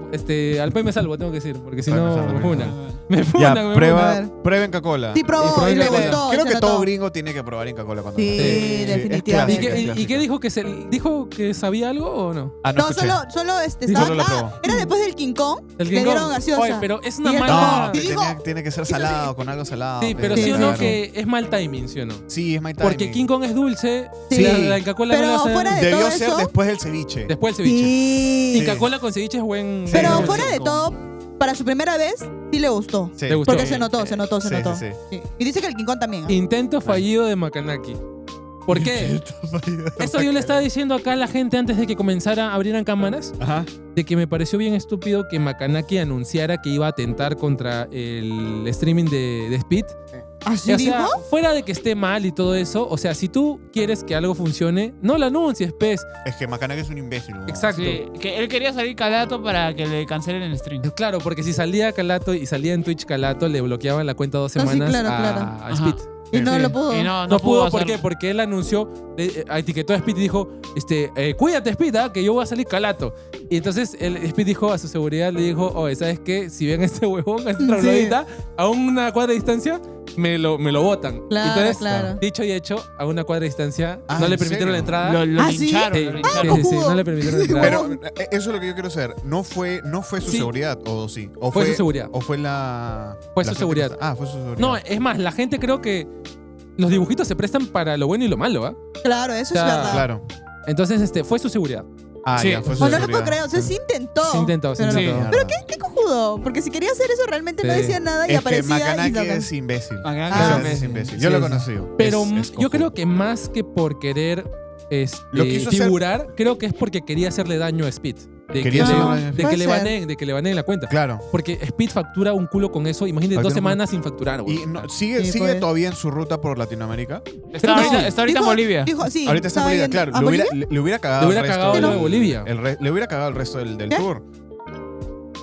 Al pay me salvo, tengo que decir. Porque si Al pay no, me salvo, me bien. funan. Me funan, Ya, me funan. prueba, prueben Coca-Cola. Sí, probó probé y le Coca-Cola. gustó. Creo se que notó. todo gringo tiene que probar Coca-Cola cuando Sí, nace. definitivamente. ¿Y Es qué, clásico. y qué dijo dijo que sabía algo o no? Ah, no, No, escuché. solo Sí, estaba. solo lo Ah, probó. era después del King Kong. El Le King dieron Kong. gaseosa. Oye, pero es una Y él- mala. No, Y dijo- tiene que ser salado, con algo salado. Sí, pero Sí, sí o sí, no sí. que es mal timing, ¿sí o no? Sí, es my timing. Porque King Kong es dulce, Sí. la Coca-Cola Pero no la hacen- fuera de Debió todo ser eso. después del ceviche. después el ceviche. Sí. Y Coca-Cola con ceviche es buen. Sí. Pero buen fuera de combo. todo, para su primera vez, sí le gustó. Sí. ¿Te gustó? Porque se notó. Sí, sí, sí. Sí. Y dice que el King Kong también. ¿ah? Intento fallido de Makanaki. ¿Por qué? Eso yo le estaba diciendo acá a la gente antes de que comenzara, abrieran cámaras, Ajá. de que me pareció bien estúpido que Makanaki anunciara que iba a atentar contra el streaming de Speed. ¿Así O sea, dijo? fuera de que esté mal y todo eso, o sea, si tú quieres que algo funcione, no lo anuncies, pez. Es que Macanaki es un imbécil. ¿no? Exacto. Sí, que él quería salir Calato para que le cancelen el stream. Claro, porque si salía Calato y salía en Twitch Calato, le bloqueaban la cuenta 2 No, sí, semanas claro, a, claro. a Ajá. Speed. Y no Sí. lo pudo. Y No pudo, ¿por hacerlo. qué? Porque él anunció, etiquetó a Speed y dijo, cuídate Speed, que yo voy a salir Calato. Y entonces el Speed dijo a su seguridad, le dijo, oye, ¿sabes qué? Si ven a este huevón, a esta troglodita, a una cuadra de distancia, me lo botan. Claro, Entonces, claro. dicho y hecho, a una cuadra de distancia, Ah, no le ¿en permitieron serio? la entrada. Lo ¿Ah, sí? lincharon, Sí, lo sí, lincharon. sí, no le permitieron la entrada. Pero eso es lo que yo quiero saber. ¿No fue su Sí. seguridad o sí? ¿O Fue su seguridad. ¿O fue la. Fue la su gente seguridad. que está- Ah, fue su seguridad. No, es más, la gente creo que los dibujitos se prestan para lo bueno y lo malo, ¿ah? Claro, eso Ya, es verdad. Claro. Entonces, fue su seguridad. Ah, Sí. ya, fue su O no lo seguridad. puedo creer. O sea, sí intentó. Se intentó, se Pero no- Sí. intentó. Pero qué cojudo. Porque si quería hacer eso, realmente no Sí. decía nada y Es que aparecía. y Macanaki lo- es imbécil. Macanaki Ah. Es imbécil. Sí, Yo lo he sí. conocido. Pero Es yo cojudo. creo que más que por querer Lo quiso hacer- figurar, creo que es porque quería hacerle daño a Speed. De Quería que, hacerle le, daño a de Speed. que le Puede baneen, de que le baneen la cuenta. Claro. Porque Speed factura un culo con eso. Imagínate, Factura 2 un semanas sin facturar, güey. Y no- sigue Sí, sigue pues. todavía en su ruta por Latinoamérica. Está ahorita, sí. está ahorita en Dijo- Bolivia. Dijo, sí. Ahorita está en estaba Bolivia, yendo- claro. ¿A Bolivia? Le hubiera cagado Le hubiera el resto cagado del- lo de Bolivia. le hubiera cagado el resto del ¿Qué? tour.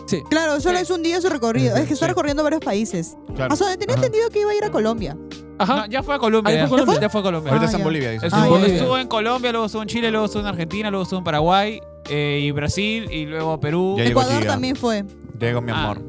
Sí. Claro, solo Sí. es un día su recorrido. Sí, Es que está sí. recorriendo varios países. Claro. O sea, tenía Ajá. entendido que iba a ir a Colombia. Ajá. No, ya fue a Colombia. Ahí fue ya. Colombia. Ya fue a Colombia. Ahorita Ah, está en ya. Bolivia, dice. Estuvo, Ah, Bolivia. estuvo en Colombia, luego estuvo en Chile, luego estuvo en Argentina, luego estuvo en Paraguay y Brasil y luego a Perú. Ya llegó Ecuador Giga. también fue. Ya llegó mi Ah. amor.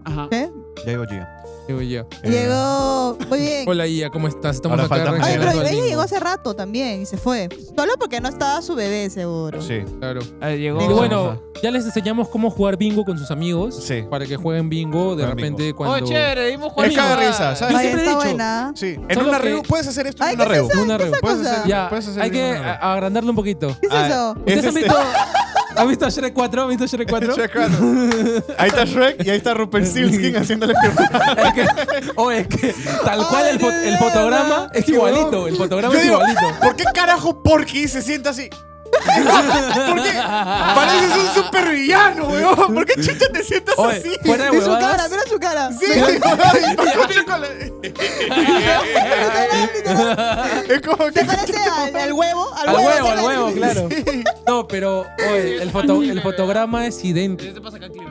Ajá. ¿Eh? Ya llegó Giga. Digo yo. Llegó. Muy bien. Hola, Ia, ¿cómo estás? Estamos Ahora acá falta Ay, reaccionando pero al ella bingo. llegó hace rato también y se fue. Solo porque no estaba su bebé, seguro. Sí. Claro. Llegó. Y Ajá. bueno, ya les enseñamos cómo jugar bingo con sus amigos. Sí. Para que jueguen bingo de Jueguen repente bingo. cuando. Oh, chévere, dimos Es Juan caga risa, ¿sabes? Yo Vaya, siempre he está dicho- buena. Sí. En Solo una que- reu puedes hacer esto Ay, en una ¿qué es reu. esa? Una ¿Qué es reu. esa Puedes cosa? hacer- Ya, puedes hacer hay que una reu. agrandarlo un poquito. ¿Qué es Ah, eso? ¿Ustedes han este- visto, ¿Han visto Shrek 4? ¿Han visto Shrek 4? Shrek 4. Ahí está Shrek y ahí está Rumpelstiltskin haciéndole Es que, es que tal cual Ay, el qué fotograma mierda. es igualito. El fotograma Yo es digo, igualito. ¿por qué carajo Porky se sienta así? ¿Por qué? Pareces un supervillano, weón. ¿Por qué chucha te sientas Oye, así? fuera de Mira su cara, huevadas. mira su cara. Sí, ay, ¿por qué con Es como que ¿Te parece al huevo? Al huevo, ¿te al huevo, parece? claro. No, pero oye, el fotograma es idéntico. ¿Qué te pasa acá, Clive?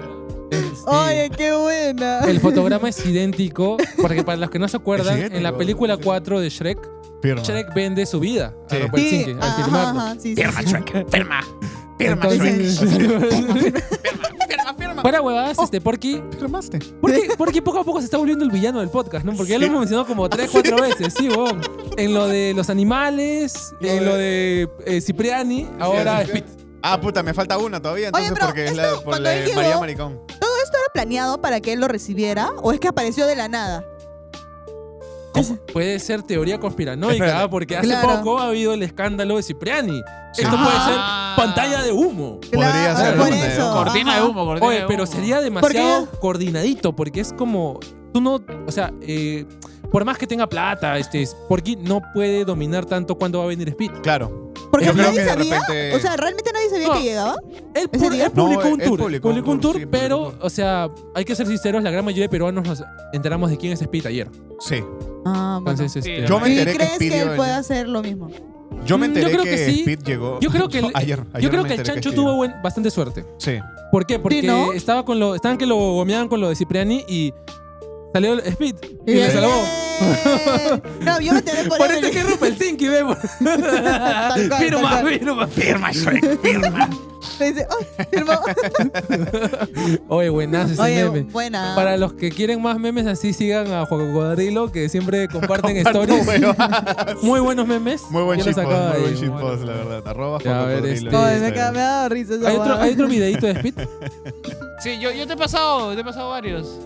Sí. Oye, qué buena. El fotograma es idéntico, porque para los que no se acuerdan, Es idéntico. en la película 4 de Shrek, Firma. Shrek vende su vida Sí. a Rumpelstiltskin al ajá, filmarlo. ajá, sí, sí, Firma, sí. Shrek. Firma. Firma, Entonces, Firma, firma. fuera huevadas, Porky, Firmaste. Porky poco a poco se está volviendo el villano del podcast, ¿no? Porque ya lo hemos mencionado como 3, 4 veces, sí, weón. En lo de los animales, en lo de Cipriani, ahora Speed. Ah, puta, me falta una todavía, entonces pero porque es esto, la por cuando la él de llegó- María Maricón. ¿Esto era planeado para que él lo recibiera o es que apareció de la nada? Puede ser teoría conspiranoica, Espérate. ¿ah? Porque hace Claro. poco ha habido el escándalo de Cipriani. Sí. Esto puede ser Ah. pantalla de humo. Podría ser, por ¿no? eso. Cortina de ajá. humo, cortina Oye, de pero humo. sería demasiado coordinadito, porque es como. Tú no. O sea, por más que tenga plata, Porky no puede dominar tanto cuándo va a venir Speed. Claro. Porque Yo creo nadie que de sabía. repente- O sea, ¿realmente nadie sabía No. que llegaba? Él, ¿Ese día? él publicó No, un él tour. publicó un tour, sí, pero, publicó un tour. o sea, hay que ser sinceros, la gran mayoría de peruanos nos enteramos de quién es Speed ayer. Sí. Ah, bueno. Entonces, Sí, este, Yo me ¿Y enteré que crees Speed que él iba a puede venir. hacer lo mismo? Yo me Yo enteré creo que que sí. Speed llegó. Yo creo que el- ayer yo creo me que el enteré Chancho Speed tuvo iba. bastante suerte. Sí. ¿Por qué? Porque Sí, ¿no? estaban que lo gomeaban con lo de Cipriani y salió el Speed y le salvó. No, yo me enteré por Por él. eso que rompe el zinc y vemos. cual, Firma, tal cual. firma. Firma, Shrek, firma. Me dice, ¡ay, firmó! Oye, buenazo ese Oye, meme. buena. Para los que quieren más memes así, sigan a Juan Cocodrilo, que siempre comparten Comparto stories. huevadas. Muy buenos memes. Muy buen Yo los shitpost, sacaba muy buen ahí, shitpost, la verdad. Arroba Ya, a Juan ver, Cocodrilo este- en Oye, me Instagram. ha dado risa esa ¿Hay huevada. otro videito de Speed? Sí, yo te he pasado varios.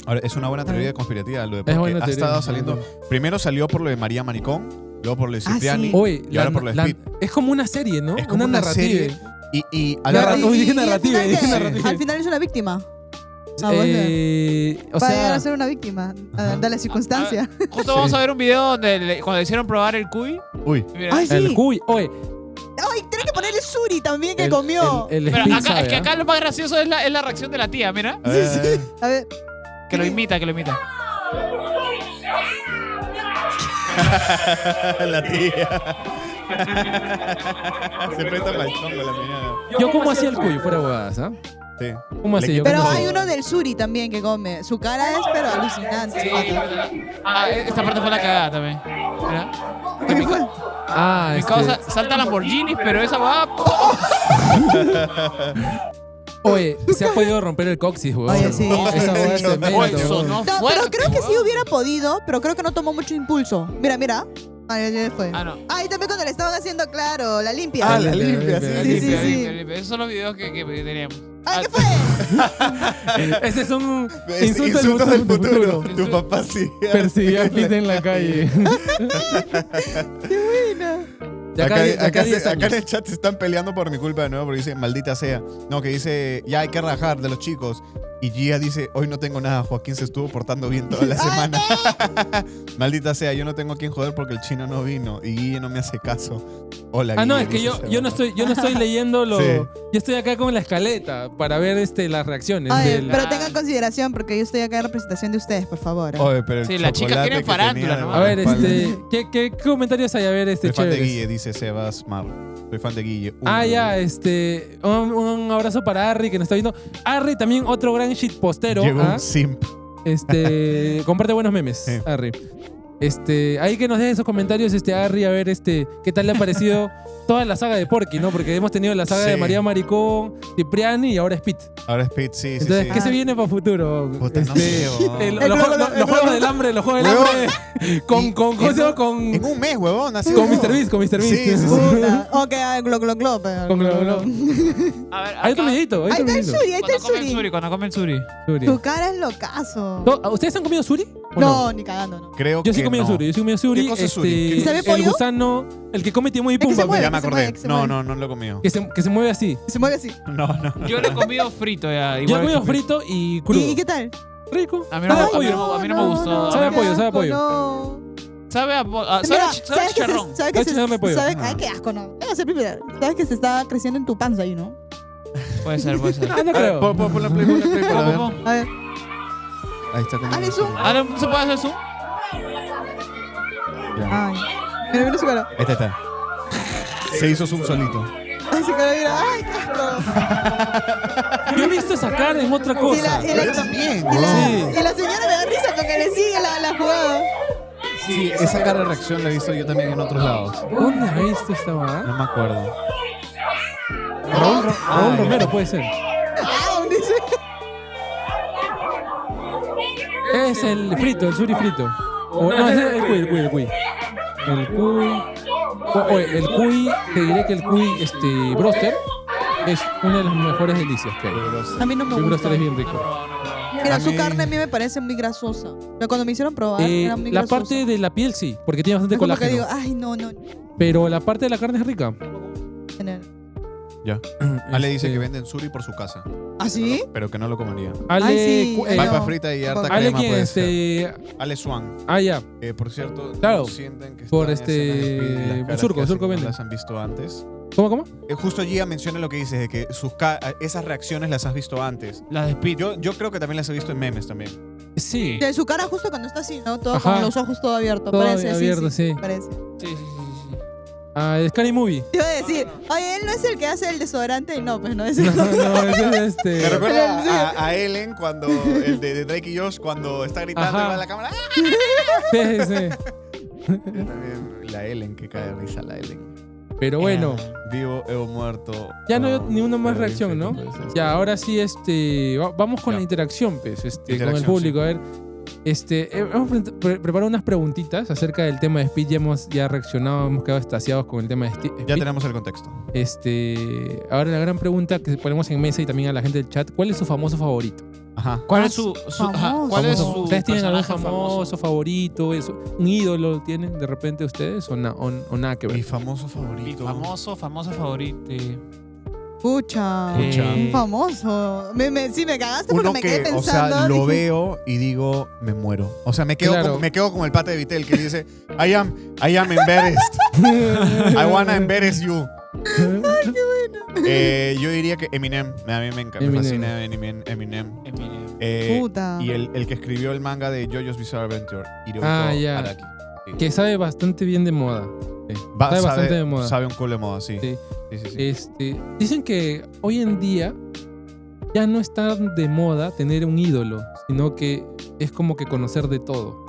Ahora, es una buena teoría conspirativa lo de porque buena ha teoría. estado saliendo. Primero salió por lo de María Maricón, luego por lo de Ah, Cipriani. sí. Oye, Y ahora por lo de Speed. es como una serie, ¿no? Es como una narrativa. serie. Y Narra- agarra- Uy, dije al narrativa, final dije que- narrativa. Al final es una víctima. O Va a llegar sea, a ser una víctima, Ajá. de la circunstancia. Justo vamos a ver un video donde cuando le hicieron probar el cuy. Uy, Mira. Ay, sí. el cuy. Oye, Ay, tenés que ponerle Suri también que el- comió. el Pero Speed acá, sabe, es que ¿ah? acá lo más gracioso es la reacción de la tía, mira. A ver, Que lo imita, que lo imita. la tía. Se presta para el chongo la mañana. Yo como hacía el cuy, fuera huevadas, ¿ah? Sí. ¿Cómo Le hacía yo? quita- pero ¿Cómo hay hacía? uno del Suri también que come. Su cara es pero alucinante. Esta parte fue la cagada también. Mira. ¿Qué fue? Ah, Mi este, causa salta Lamborghini, pero esa va. Oye, se ha podido romper el coxis, weón. Oye, sí. Esa hueá es cemento, Oye, weón. sonó No, pero fuerte, creo que sí weón. hubiera podido, pero creo que no tomó mucho impulso. Mira, mira. Ay, ya fue. Ah, no. Ah, y también cuando le estaban haciendo, claro, la limpia. Ah, la limpia, Sí, sí. sí, Limpia, sí. limpia, limpia. Esos son los videos que teníamos. Ay, ¿qué fue? Ese es un Es insulto del futuro. Tu papá sí. Persiguió a Speed en la calle. De Acá, de acá 10 acá en años. el chat se están peleando por mi culpa de nuevo porque dice, maldita sea. No, que dice, ya hay que rajar de los chicos. Y Gia dice, hoy no tengo nada, Joaquín se estuvo portando bien toda la semana. Maldita sea, yo no tengo a quien joder porque el chino no vino y Guille no me hace caso. Hola, Ah, no, Guille, es que dice yo no estoy leyendo lo. Sí. Yo estoy acá con la escaleta para ver las reacciones. Ay, de la- pero tengan consideración porque yo estoy acá en representación de ustedes, por favor. Oye, pero el Sí, las chicas chocolate quieren que farándula, tenía ¿no? A ver, debajo de la espalda. ¿qué comentarios hay? A ver, Soy fan de chéveres. Guille, dice Sebas Mar. Soy fan de Guille. Ah, ya, un abrazo para Harry que nos está viendo. Harry también otro gran shitpostero. Llegó ¿ah? un simp. Comparte buenos memes, Sí. Harry. Ahí que nos deje esos comentarios, Harry, a ver, qué tal le ha parecido toda la saga de Porky, ¿no? Porque hemos tenido la saga Sí. de María Maricón, Cipriani y ahora Speed. Ahora Speed, sí, Entonces, sí. ¿qué se viene para futuro? Puta, no sé, weón. Los juegos del hambre, los juegos del Huevón. hambre. ¿Cómo se llama? Con En un mes, huevón. Así Con huevón. Mr. Beast, con Mr. Beast. Sí, sí, sí. Puta. Ok, Glock, Glock, Glock. Con Glock, Glock. A ver, Hay otro acá, videito, hay Ahí otro está el videito. Suri, ahí está cuando el come el Suri. suri, cuando come el suri. Suri. Tu cara es locazo. ¿Ustedes han comido suri? ¿O No, ni cagando, no. Creo Yo sí he que comido no. suri, yo sí he comido suri. ¿Qué cosa es suri? ¿Qué ¿Y sabe El pollo? gusano, el que come tiempo y que se pumba. mueve. Ya me que se acordé. mueve, que se No, mueve. no lo he comido. Que se mueve así. Se mueve así. No, no. Yo lo he comido frito ya. Yo he igual comido que frito y crudo. ¿Y qué tal? Rico. A mí no me- Sabe a a mí pollo. no- a mí no me gustó. Sabe a qué pollo, sabe a asco, pollo. No. Sabe a sabe Mira, a ¿sabes que chicharrón. ¿sabes que Sabe chicharrón de pollo. ¿sabes? Ajá. Ay, qué asco, no. Venga, sé primero. Sabes que se está creciendo en tu panza ahí, ¿no? Puede ser, puede ser. Ah, no A ver, creo. pon la play, pon la play para ver. A ver. Ahí está comiendo. Dale zoom. Ah, ¿no se puede hacer zoom? Ya. Ay. Mira su cara. Ahí está. Se hizo zoom solito. Ay, su cara, mira. Ay, qué asco. Yo he visto esa cara en otra Y cosa. Yo también, y weón. Sí. la señora me da risa porque le sigue la jugada. Sí, esa cara de reacción la he visto yo también en otros lados. ¿Dónde has visto esta va? No me acuerdo. Raúl Romero puede ser. Ah, dice. Es el frito, el suri frito. O, no, ese es el cuy, el cuy, el cuy. El cuy. Oye, el cuy, te diré que el cuy, broster, es una de las mejores delicias que hay. A mí no me El gusta. broster es bien rico. Mira, A su mí- carne a mí me parece muy grasosa. Pero cuando me hicieron probar, era muy La grasosa. parte de la piel sí, porque tiene bastante Es como que colágeno. digo, ay, no. Pero la parte de la carne es rica. Tener. Ya. Ale dice que venden suri por su casa. ¿Ah, sí? Pero que no lo comería. Ale, Ay, sí, cu- no. Papa frita y harta Ale crema quién, puede ser. este, Ale Swan. ya, Por cierto, Claro, ¿no sienten que por están en escena de Speed y las caras Surco que hacen vende. no las han visto antes? ¿cómo? Justo Gia menciona lo que dices, de que esas reacciones las has visto antes. Las de Speed. Yo creo que también las he visto en memes también. Sí, De su cara justo cuando está así, ¿no? Todo Ajá. con los ojos todo abierto. Todo Parece, abierto, sí. Parece. Sí, sí, sí, sí. Scary Movie. Te iba a decir, oye, él no es el que hace el desodorante y no, pues no es No, el no, ese es Me este. recuerda a Ellen cuando, el de Drake y Josh, cuando está gritando Ajá. y va a la cámara. ¡Ah! Sí, sí. Yo también, la Ellen, que cae de risa, la Ellen. Pero bueno, Vivo, Evo muerto. ya no hay ni una más pero reacción, ¿no? infecto, pues, Ya, ahora sí, vamos con Ya. la interacción, pues, con el Interacción, público. A ver, hemos preparado unas preguntitas acerca del tema de Speed. Ya hemos reaccionado, hemos quedado extasiados con el tema de Speed. Ya tenemos el contexto. Ahora la gran pregunta que ponemos en mesa y también a la gente del chat, ¿cuál es su famoso favorito? Ajá. ¿Cuál Ah, es su famoso. cuál es Famoso. su ¿Ustedes tienen algún personaje famoso favorito? ¿Un ídolo tienen de repente ustedes o nada que Mi ver? famoso Mi favorito. famoso favorito. Pucha. Pucha. Un famoso. Sí, me cagaste porque Uno me quedé que, o pensando. sea, lo dije, veo y digo, me muero. O sea, me quedo, Claro. me quedo como el pata de Vitel que dice, I am embarrassed. I wanna embarrass you. Yo diría que Eminem. A mí me encanta, me Eminem. fascina Eminem. Eminem. Puta. Y el que escribió el manga de JoJo's Bizarre Adventure, Hirohito Ya. Araki. Sí. Que sabe bastante bien de moda. Sí. Sabe bastante de moda. Sabe un culo de moda, sí. Sí. Sí, sí, sí. Dicen que hoy en día ya no está de moda tener un ídolo, sino que es como que conocer de todo.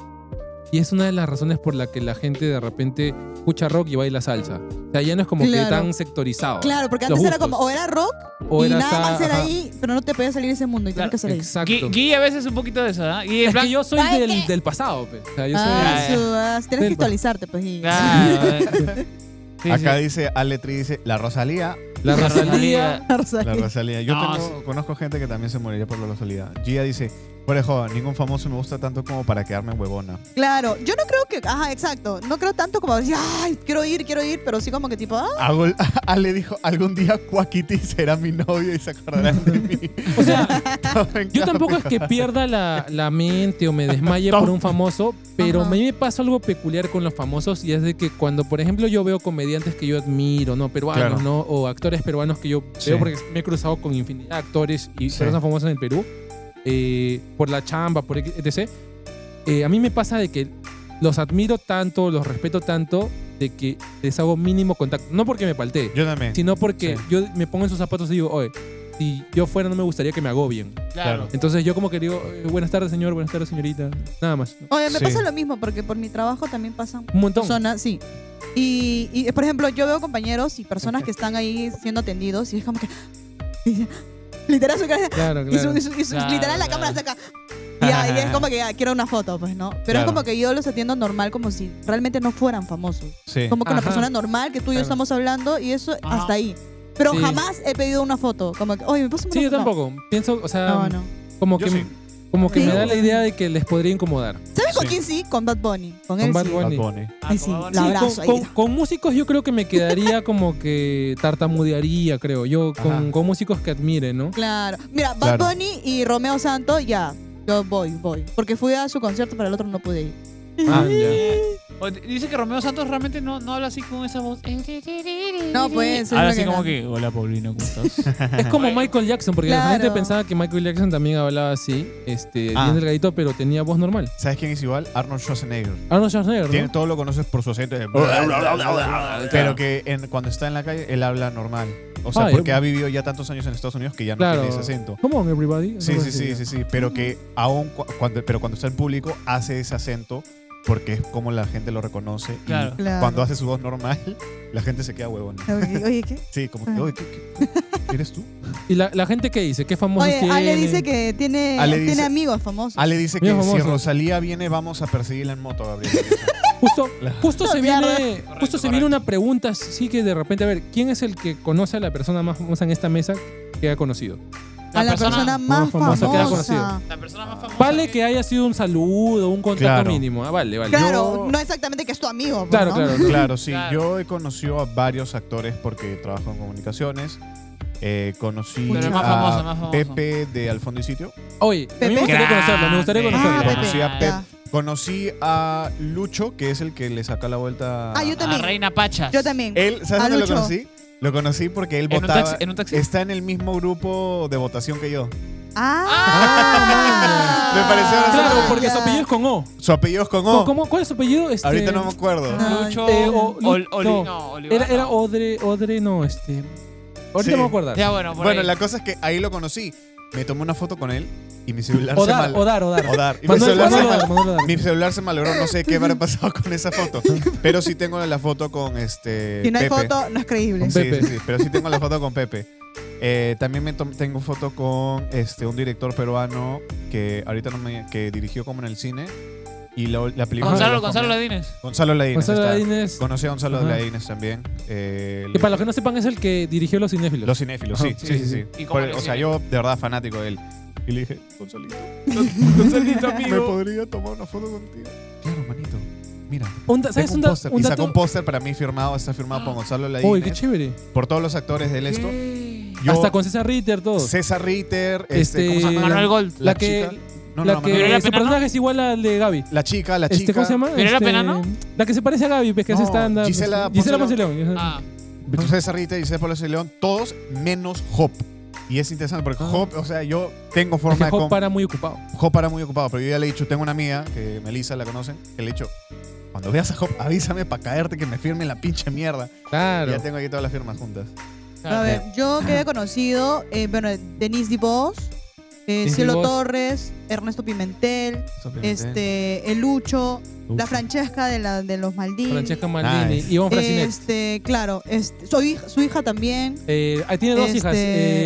Y es una de las razones por la que la gente de repente escucha rock y baila salsa. O sea, ya no es como que Claro. tan sectorizado. Claro, porque Los antes era gustos. como, o era rock O y era nada más era ajá. ahí, pero no te podía salir ese mundo y tenías Claro, que salir. Exacto. Gui a veces un poquito de eso, ¿ah? Gui en Es plan. que yo soy Ay, del pasado, pues. O sea, yo soy Ah, Tienes que Del- actualizarte, pues. Y... Claro, sí, Acá sí. dice, Aletri dice, la Rosalía. la La Rosalía. La Rosalía. Yo No, conozco gente que también se moriría por la Rosalía. Gia dice, por eso, ningún famoso me gusta tanto como para quedarme huevona. Claro, yo no creo que, ajá, exacto, no creo tanto como decir, ay, quiero ir, pero sí como que tipo, Ale dijo, algún día Cuaquiti será mi novio y se acordarán de mí. O sea, Estaba en yo tampoco es cambio. que pierda la mente o me desmaye por un famoso, pero Ajá. a mí me pasa algo peculiar con los famosos y es de que cuando, por ejemplo, yo veo comediantes que yo admiro, ¿no? Peruanos, Claro. ¿no? O actores peruanos que yo Sí. veo porque me he cruzado con infinidad de actores y Sí. personas famosas en el Perú, por la chamba, por etc. A mí me pasa de que los admiro tanto, los respeto tanto, de que les hago mínimo contacto. No porque me paltee, Yo también. sino porque Sí. yo me pongo en sus zapatos y digo, oye, si yo fuera no me gustaría que me agobien. Claro. Entonces yo como que digo, buenas tardes señor, buenas tardes señorita, nada más. oye, me Sí. pasa lo mismo, porque por mi trabajo también pasan Un montón. personas, sí. Y, por ejemplo, yo veo compañeros y personas que están ahí siendo atendidos y es como que, y- literal su cara, Claro, y claro. literal la Claro. cámara saca. Y es como que quiero una foto, pues, ¿no? Pero es Claro. como que yo los atiendo normal, como si realmente no fueran famosos. Sí. Como que una Ajá. persona normal que tú y yo Claro. estamos hablando y eso Ajá. hasta ahí. Pero Sí. jamás he pedido una foto. Como que, oye, ¿me pasas una Sí, yo foto? tampoco. Pienso, o sea, No, no. como Yo que, sí. como que Sí. me da la idea de que les podría incomodar. ¿Sabes con Sí. quién sí? Con Bad Bunny. Con Con él Bad sí. Bunny. Bad Bunny. Ay, sí, como- la Sí, abrazo con, ahí. con músicos yo creo que me quedaría como que tartamudearía, creo. Yo Ajá. con músicos que admire, ¿no? Claro. Mira, Bad Claro. Bunny y Romeo Santos, ya. Yo voy. Porque fui a su concierto, pero el otro no pude ir. Ah, ya. Dice que Romeo Santos realmente no habla así con esa voz. No, pues. Habla es así lo como que que, hola Paulina, ¿cómo estás? Es como Michael Jackson, porque la gente Claro. pensaba que Michael Jackson también hablaba así, Ah. bien delgadito, pero tenía voz normal. ¿Sabes quién es igual? Arnold Schwarzenegger. Arnold Schwarzenegger, ¿no? Tiene, todo lo conoces por su acento. Pero que cuando está en la calle, él habla normal. O sea, Ah, porque ha vivido ya tantos años en Estados Unidos que ya no Claro. tiene ese acento. Come on, everybody. Sí, sí, sí, sí, sí. Pero que aún cuando está en público hace ese acento porque es como la gente lo reconoce. Y Claro. Claro. cuando hace su voz normal, la gente se queda huevona. Oye, ¿qué? Sí, como que, Ah. oye, ¿qué eres tú? ¿Y la gente qué dice? ¿Qué famosos Oye, tiene? Ale dice que tiene Ale dice- amigos famosos. Ale dice que Mira, si famoso. Rosalía viene, vamos a perseguirla en moto, Gabriel. Justo se Mierda. viene, justo se viene una pregunta, sí que de repente, a ver, ¿quién es el que conoce a la persona más famosa en esta mesa que ha conocido? A la persona más famosa que haya famosa. La persona más famosa. Vale que haya sido un saludo, un contacto Claro. mínimo. Vale. Claro, no exactamente que es tu amigo. pues, Claro, ¿no? claro. Claro, sí. Claro. Yo he conocido a varios actores porque trabajo en comunicaciones. Conocí Pero es más a famoso, más famoso. Pepe de Al Fondo y Sitio. Oye, a mí me Pepe. gustaría conocerlo, me gustaría Grande. conocerlo. Conocí a Ah, Pep. ya. Conocí a Lucho, que es el que le saca la vuelta. Ah, yo A también. Reina Pachas. Yo también. Él, ¿sabes A dónde lo Lucho. conocí? Lo conocí porque él ¿En un votaba. taxi? ¿En un taxi? Está en el mismo grupo de votación que yo. Ah, Me pareció Claro, gracioso. porque ya. su apellido es con O. Su apellido es con O. ¿Cuál es su apellido? Ahorita no me acuerdo. No. Lucho. no. Olivar, Era no. Odre, no, Ahorita Sí. me acuerdo. Ya, bueno, por Bueno, ahí. la cosa es que ahí lo conocí. Me tomé una foto con él y mi celular se Odar. Odar. Y mi Manuel celular, se Odar, Manuel Odar. mi celular se malogró, no sé qué habrá pasado con esa foto. Pero sí tengo la foto con Si no hay Pepe. foto, no es creíble. Con Sí, Pepe. sí, sí, pero sí tengo la foto con Pepe. También tengo foto con un director peruano que ahorita que dirigió como en el cine. Y la película. Gonzalo Ladines. Gonzalo Ladines. Gonzalo está. Ladines, Conocí a Gonzalo Ajá. Ladines también. que para los que no sepan es el que dirigió Los Cinéfilos. Los cinéfilos, Ajá. sí, sí, sí. ¿Y cómo le O sea, hicieron? yo de verdad fanático de él. Y le dije, Gonzalito, Gonzalito, ¿me amigo. podría tomar una foto contigo? Claro, manito. Mira. ¿Sabes Tengo un, un da- póster. un Y sacó dato? un póster para mí firmado. Está firmado por Gonzalo Ladines. Uy, qué chévere. Por todos los actores del esto. Yo, Hasta con César Ritter, todos. César Ritter, Este, ¿cómo se llama? Manuel Gold. La que, chica. No, la no, que Manuel. Mirela su Penano. personaje es igual al de Gaby. La chica, la chica. ¿Cómo se llama? ¿Mirela Penano? La que se parece a Gaby, pues, que hace No, stand-up. Gisela Gisela Ponce Ponce León. Ah, César Ritter y César Pablo León, todos menos Hop. Y es interesante porque Hop, o sea, yo tengo Es forma que de... Hop para muy ocupado. Hop era muy ocupado, pero yo ya le he dicho, tengo una amiga, que Melissa la conocen, que le he dicho, cuando veas a Hop, avísame para caerte que me firmen la pinche mierda. Y Claro. ya tengo aquí todas las firmas juntas. A ver, yo que he conocido, bueno, Denise Dibos, Cielo Dibos. Torres, Ernesto Pimentel, el Lucho, la Francesca de los Maldini. Francesca Maldini. Nice. Ivonne Francinet. Claro, su hija también. Tiene dos hijas.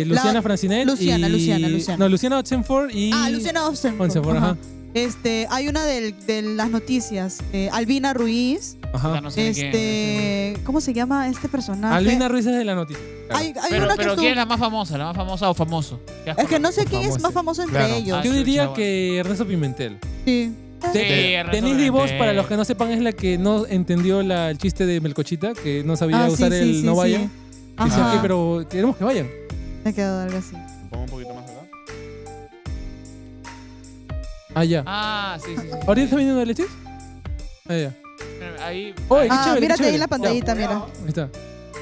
Luciana la- Francinet Luciana, y... Luciana. No, Luciana Otzenford y... Luciana Ostenford. Otzenford, ajá. Hay una de las noticias, Albina Ruiz. Ajá. no sé de quién. ¿Cómo se llama este personaje? Albina Ruiz es de la noticia. Hay Pero, una que pero estuvo- ¿quién es la más famosa? ¿La más famosa o famoso? Es que no sé quién es Famosa. más famoso entre Claro. ellos. Yo Ah, diría chucha, que Ernesto Pimentel. Sí. Ernesto Denise Dibos, Pimentel. para los que no sepan, es la que no entendió el chiste de Melcochita, que no sabía Ah, sí, usar sí, el sí, no sí. vayan. Dice, Ajá. ok, pero queremos que vayan. Me ha quedado algo así. Pongo un poquito más acá. Ah, ya. Ah, sí, sí, sí. ¿Ahorita está viniendo de leches? Ah, ya. Ahí. Oye, qué Ah, chévere, qué mírate ahí chévere. la pantallita, Ya, mira. ahí está.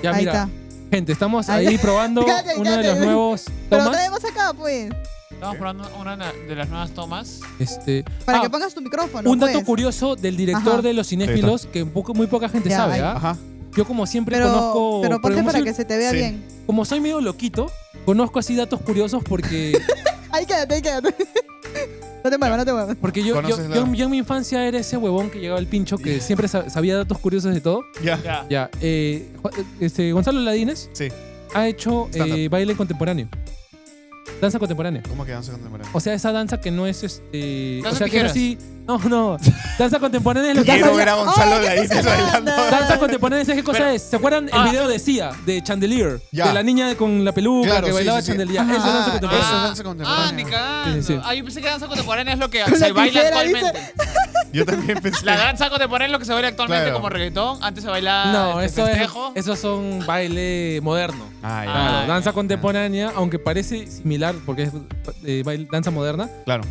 Ya, Ahí mira. está. Gente, estamos Ahí ahí está. probando Cállate, uno de los cállate. nuevos Pero tomas. traemos acá, pues. Estamos probando una de las nuevas tomas. Para Ah, que pongas tu micrófono. un dato pues. curioso del director Ajá. de Los Cinéfilos, que muy poca gente Ya, sabe, ahí. ¿ah? Ajá. Yo como siempre Pero, conozco... pero porque ponte como para soy- que se te vea Sí. bien. Como soy medio loquito, conozco así datos curiosos porque... Ahí quédate, ahí quédate. No te muevas, no te muevas. Porque yo en mi infancia era ese huevón que llegaba al pincho que siempre sabía datos curiosos de todo. Ya. Ya. Ya, Gonzalo Ladines Sí. ha hecho Stand-up. baile contemporáneo. Danza contemporánea. ¿Cómo que danza contemporánea? O sea, esa danza que no es Danza o sea, que tijeras. es así. No. Danza contemporánea es lo que Quiero ver a Gonzalo Ay, ¿qué Ladines estás bailando. hablando? Danza contemporánea, ¿sabes qué cosa Pero- es? ¿Se acuerdan el Ah. video de Sia, de Chandelier? Ya. De la niña con la peluca Claro, que sí, bailaba sí, sí. Chandelier. Ajá. Esa es danza Ah, contemporánea. eso es danza contemporánea. Ah, ni cagando. Sí, sí. Ah, yo pensé que danza contemporánea es lo que Con se la baila tijera, actualmente. Yo también pensé. La danza contemporánea es lo que se baila actualmente Claro. como reggaetón. Antes se bailaba No, festejo. eso son baile moderno. Ah, ya. Claro, Ah, danza ya. contemporánea, aunque parece similar porque es danza moderna, Claro.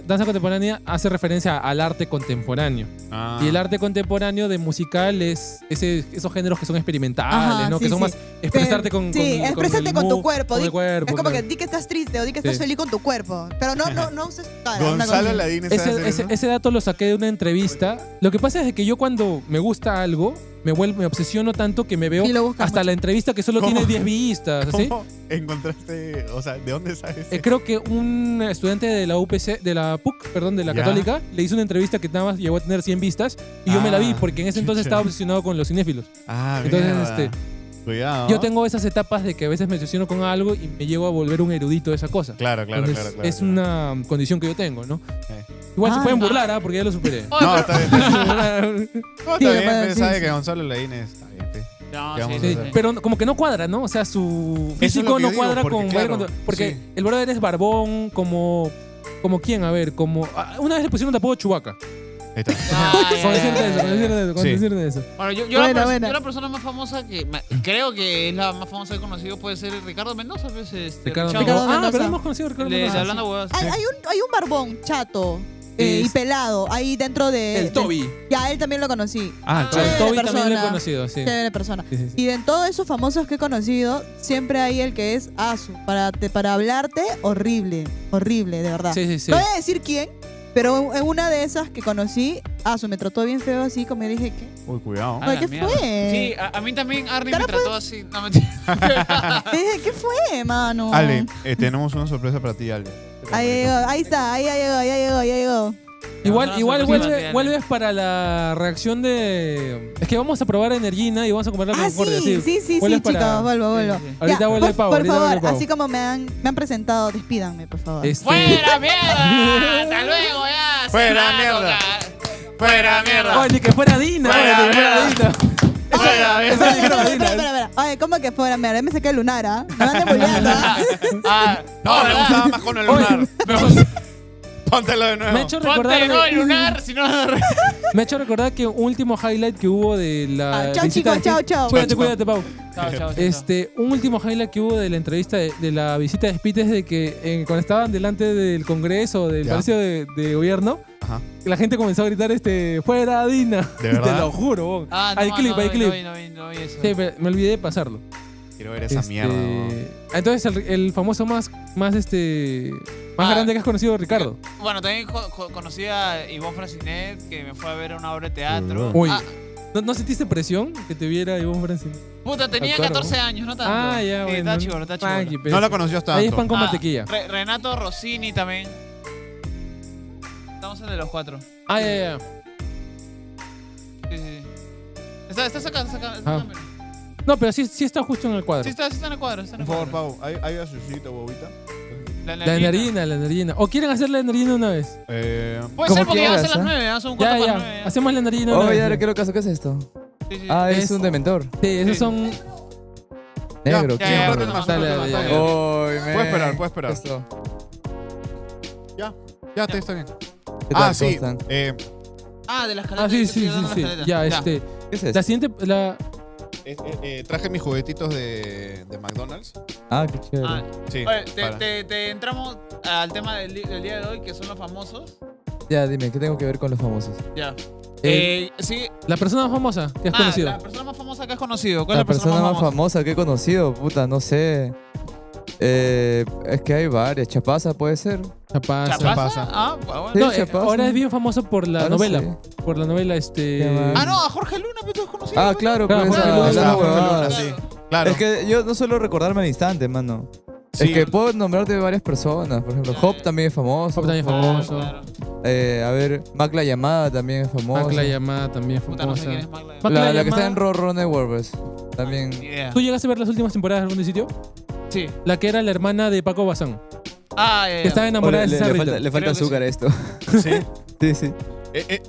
danza contemporánea hace referencia al arte contemporáneo. Ah. Y el arte contemporáneo de musical es esos géneros que son experimentales, Ajá, ¿no? sí, que son sí. más expresarte con Sí, exprésate con tu cuerpo. Con Di- el cuerpo. Es como claro. que di que estás triste o di que estás Sí. feliz con tu cuerpo. Pero no uses cara. una cosa Gonzalo así. Ladines sabe hacer eso. Ese dato lo saqué de una entrevista. Lo que pasa es que yo cuando me gusta algo, me obsesiono tanto que me veo Y lo buscas hasta mucho. la entrevista que solo ¿Cómo? tiene 10 vistas, ¿sí? ¿Cómo encontraste? O sea, ¿de dónde sabes? Creo que un estudiante de la UPC, de la PUC, perdón, de la Ya. Católica, le hizo una entrevista que nada más llegó a tener 100 vistas y yo me la vi Ah, porque en ese entonces chucha. estaba obsesionado con los cinéfilos. Ah, Entonces, mierda. Cuidado. yo tengo esas etapas de que a veces me obsesiono con algo y me llego a volver un erudito de esa cosa. Claro, claro, Entonces, claro. es una condición que yo tengo, ¿no? Eh. Igual se Ah, pueden no. burlar, ¿ah? Porque ya lo superé. Oye, No, pero- está bien. No, está Sí, bien, bueno, pero sí, sabe sí. que Gonzalo Ladines está bien. pe. No, ¿Qué vamos a Sí, hacer? pero como que no cuadra, ¿no? O sea, su Eso es físico lo que no yo digo, cuadra porque, con claro, porque sí. el brother es barbón, como quién, a ver, como una vez le pusieron de apodo Chewbacca. Ahí está. Con decirte eso, con decirte eso, con Sí. decirte eso. Bueno, yo Buena. la persona más famosa creo que es la más famosa que he conocido puede ser Ricardo Mendoza, pues, Ricardo Chavo. Mendoza. Mendoza. Ah, pero Mendoza. hemos conocido a Ricardo De Mendoza. hablando huevadas. Hay un barbón chato y Es- pelado ahí dentro de... El Toby. Ya, él también lo conocí. Ah, El Chévere Toby también lo he persona. conocido, sí. Chévere persona. Sí, sí, sí. Y de todos esos famosos que he conocido, siempre hay el que es Asu. Para hablarte, horrible. Horrible, de verdad. Sí, sí, sí. No voy a decir quién, pero en una de esas que conocí, Asu me trató bien feo así, como yo dije, ¿qué? Uy, cuidado. A Oye, la ¿qué mierda. fue? Sí, a mí también Arnie me Ahora trató así. No, mentira. Le dije, ¿qué fue, mano? Ale, tenemos una sorpresa para ti, Ale. Ahí llegó, ahí está, ahí ya llegó. Igual Sorpresa, vuelves para la reacción de... Es que vamos a probar Energina y vamos a comer la Ah, Concordia. sí, Vuelves para- chicos, vuelvo. Sí, sí. Ahorita Ya, vuelve Pau, Por ahorita favor, vuelve Pau. así como me han presentado, despídanme, por favor. ¡Fuera, mierda! ¡Hasta luego, ya! Fuera, cerrado, mierda. ca- ¡Fuera, mierda! Oye, que fuera Dina. Fuera, oye, que fuera Dina. Espera. Oye, ¿cómo que fuera? Mira, me saqué el lunar, ¿ah? Me van devolviendo, ¿ah? Ah, No, me ¿verdad? gustaba más con el Oye, lunar. Póntelo de nuevo. Me ha hecho recordar, Ponte, no, el lunar, si no... me ha hecho recordar que un último highlight que hubo de la Ah, chao, visita chicos, de- chao. Cuídate, Pau. Chao, chao, chao. Un último highlight que hubo de la entrevista de la visita de Spit es de que cuando estaban delante del Congreso, del Ya. Palacio de Gobierno, Ajá. que la gente comenzó a gritar ¡fuera Dina! ¿De verdad? Te lo juro, bon. Ah, no, hay clip, no, hay clip. No vi eso. Sí, pero me olvidé de pasarlo. Quiero ver esa mierda. ¿no? Entonces el famoso más Ah. grande que has conocido, Ricardo. Bueno, también conocí a Ivonne Frasinet, que me fue a ver a una obra de teatro. Uy. Ah, ¿No sentiste presión que te viera Ivonne Francine? puta, tenía Acuerdo. 14 años, no tanto. Ah, ya, Sí, bueno. está chivolo, está Tranqui, chivolo. pero No la conoció hasta ahí es tanto. pan con Ah, mantequilla. Renato Rossini también. Estamos en de los cuatro. Ah, ya. Sí, sí. Está acá, está acá. Ah. No, pero sí está justo en el cuadro. Sí, está en el cuadro. Está en Por el favor, cuadro. Pau, ¿hay azucita, huevita? La La narina. ¿O quieren hacer la narina una vez? Puede Como ser porque ya va a ser quieras, las ¿eh? 9, son un Ya, cuarto para ya. las 9. Hacemos la narina una Oh, vez. ya le quiero caso. ¿Qué es esto? Sí, sí. Ah, Es- es un dementor. Sí, esos Sí. son... Negro. Ya, ¿qué? ya, un rato más, Dale, un rato más, dale, todavía. Oy, man. Puede esperar. Esto. Ya, está bien. ¿Qué tal, Ah, sí. cómo están? Ah, de la escaleta. Ah, sí, yo sí, estoy dando sí. la escaleta. Ya, ¿Qué es esto? La siguiente... Traje mis juguetitos de McDonald's. Ah, qué chévere. Ah, Sí. oye, para- te entramos al tema del día de hoy, que son los famosos. Ya, dime, ¿qué tengo que ver con los famosos? Ya. Eh, Sí. La persona más famosa que has conocido. La persona más famosa que has conocido. ¿Cuál La es la persona más famosa? famosa que he conocido, puta, no sé. Es que hay varias. Chapaza puede ser. Chapaza. Chapaza. Ah, bueno. Sí, No, Chapaza. ahora es bien famoso por la Ahora novela. sí. Por la novela, ¿Qué más? Ah, no, a Jorge Luna, pero tú has conocido. Ah, ¿no? claro, Claro, pues. Jorge ah, Luna, hablando Jorge Luna, huevadas. sí. Claro. Es que yo no suelo recordarme al instante, mano. Sí. Es que puedo nombrarte varias personas. Por ejemplo, Hop también es famoso. Hop también es Claro, famoso. claro. A ver, Mac la llamada también es famoso. Mac la llamada también Puta, no sé quién famosa. es Magla. Mac La, la la que está llamada. en Raw Networks. También. Ni idea. ¿Tú llegaste a ver las últimas temporadas de algún sitio? Sí. La que era la hermana de Paco Bazán. Ah, ya, Que ya. estaba enamorada Oye, de César Ritter. le falta Creo que azúcar a esto. Sí. Sí, sí.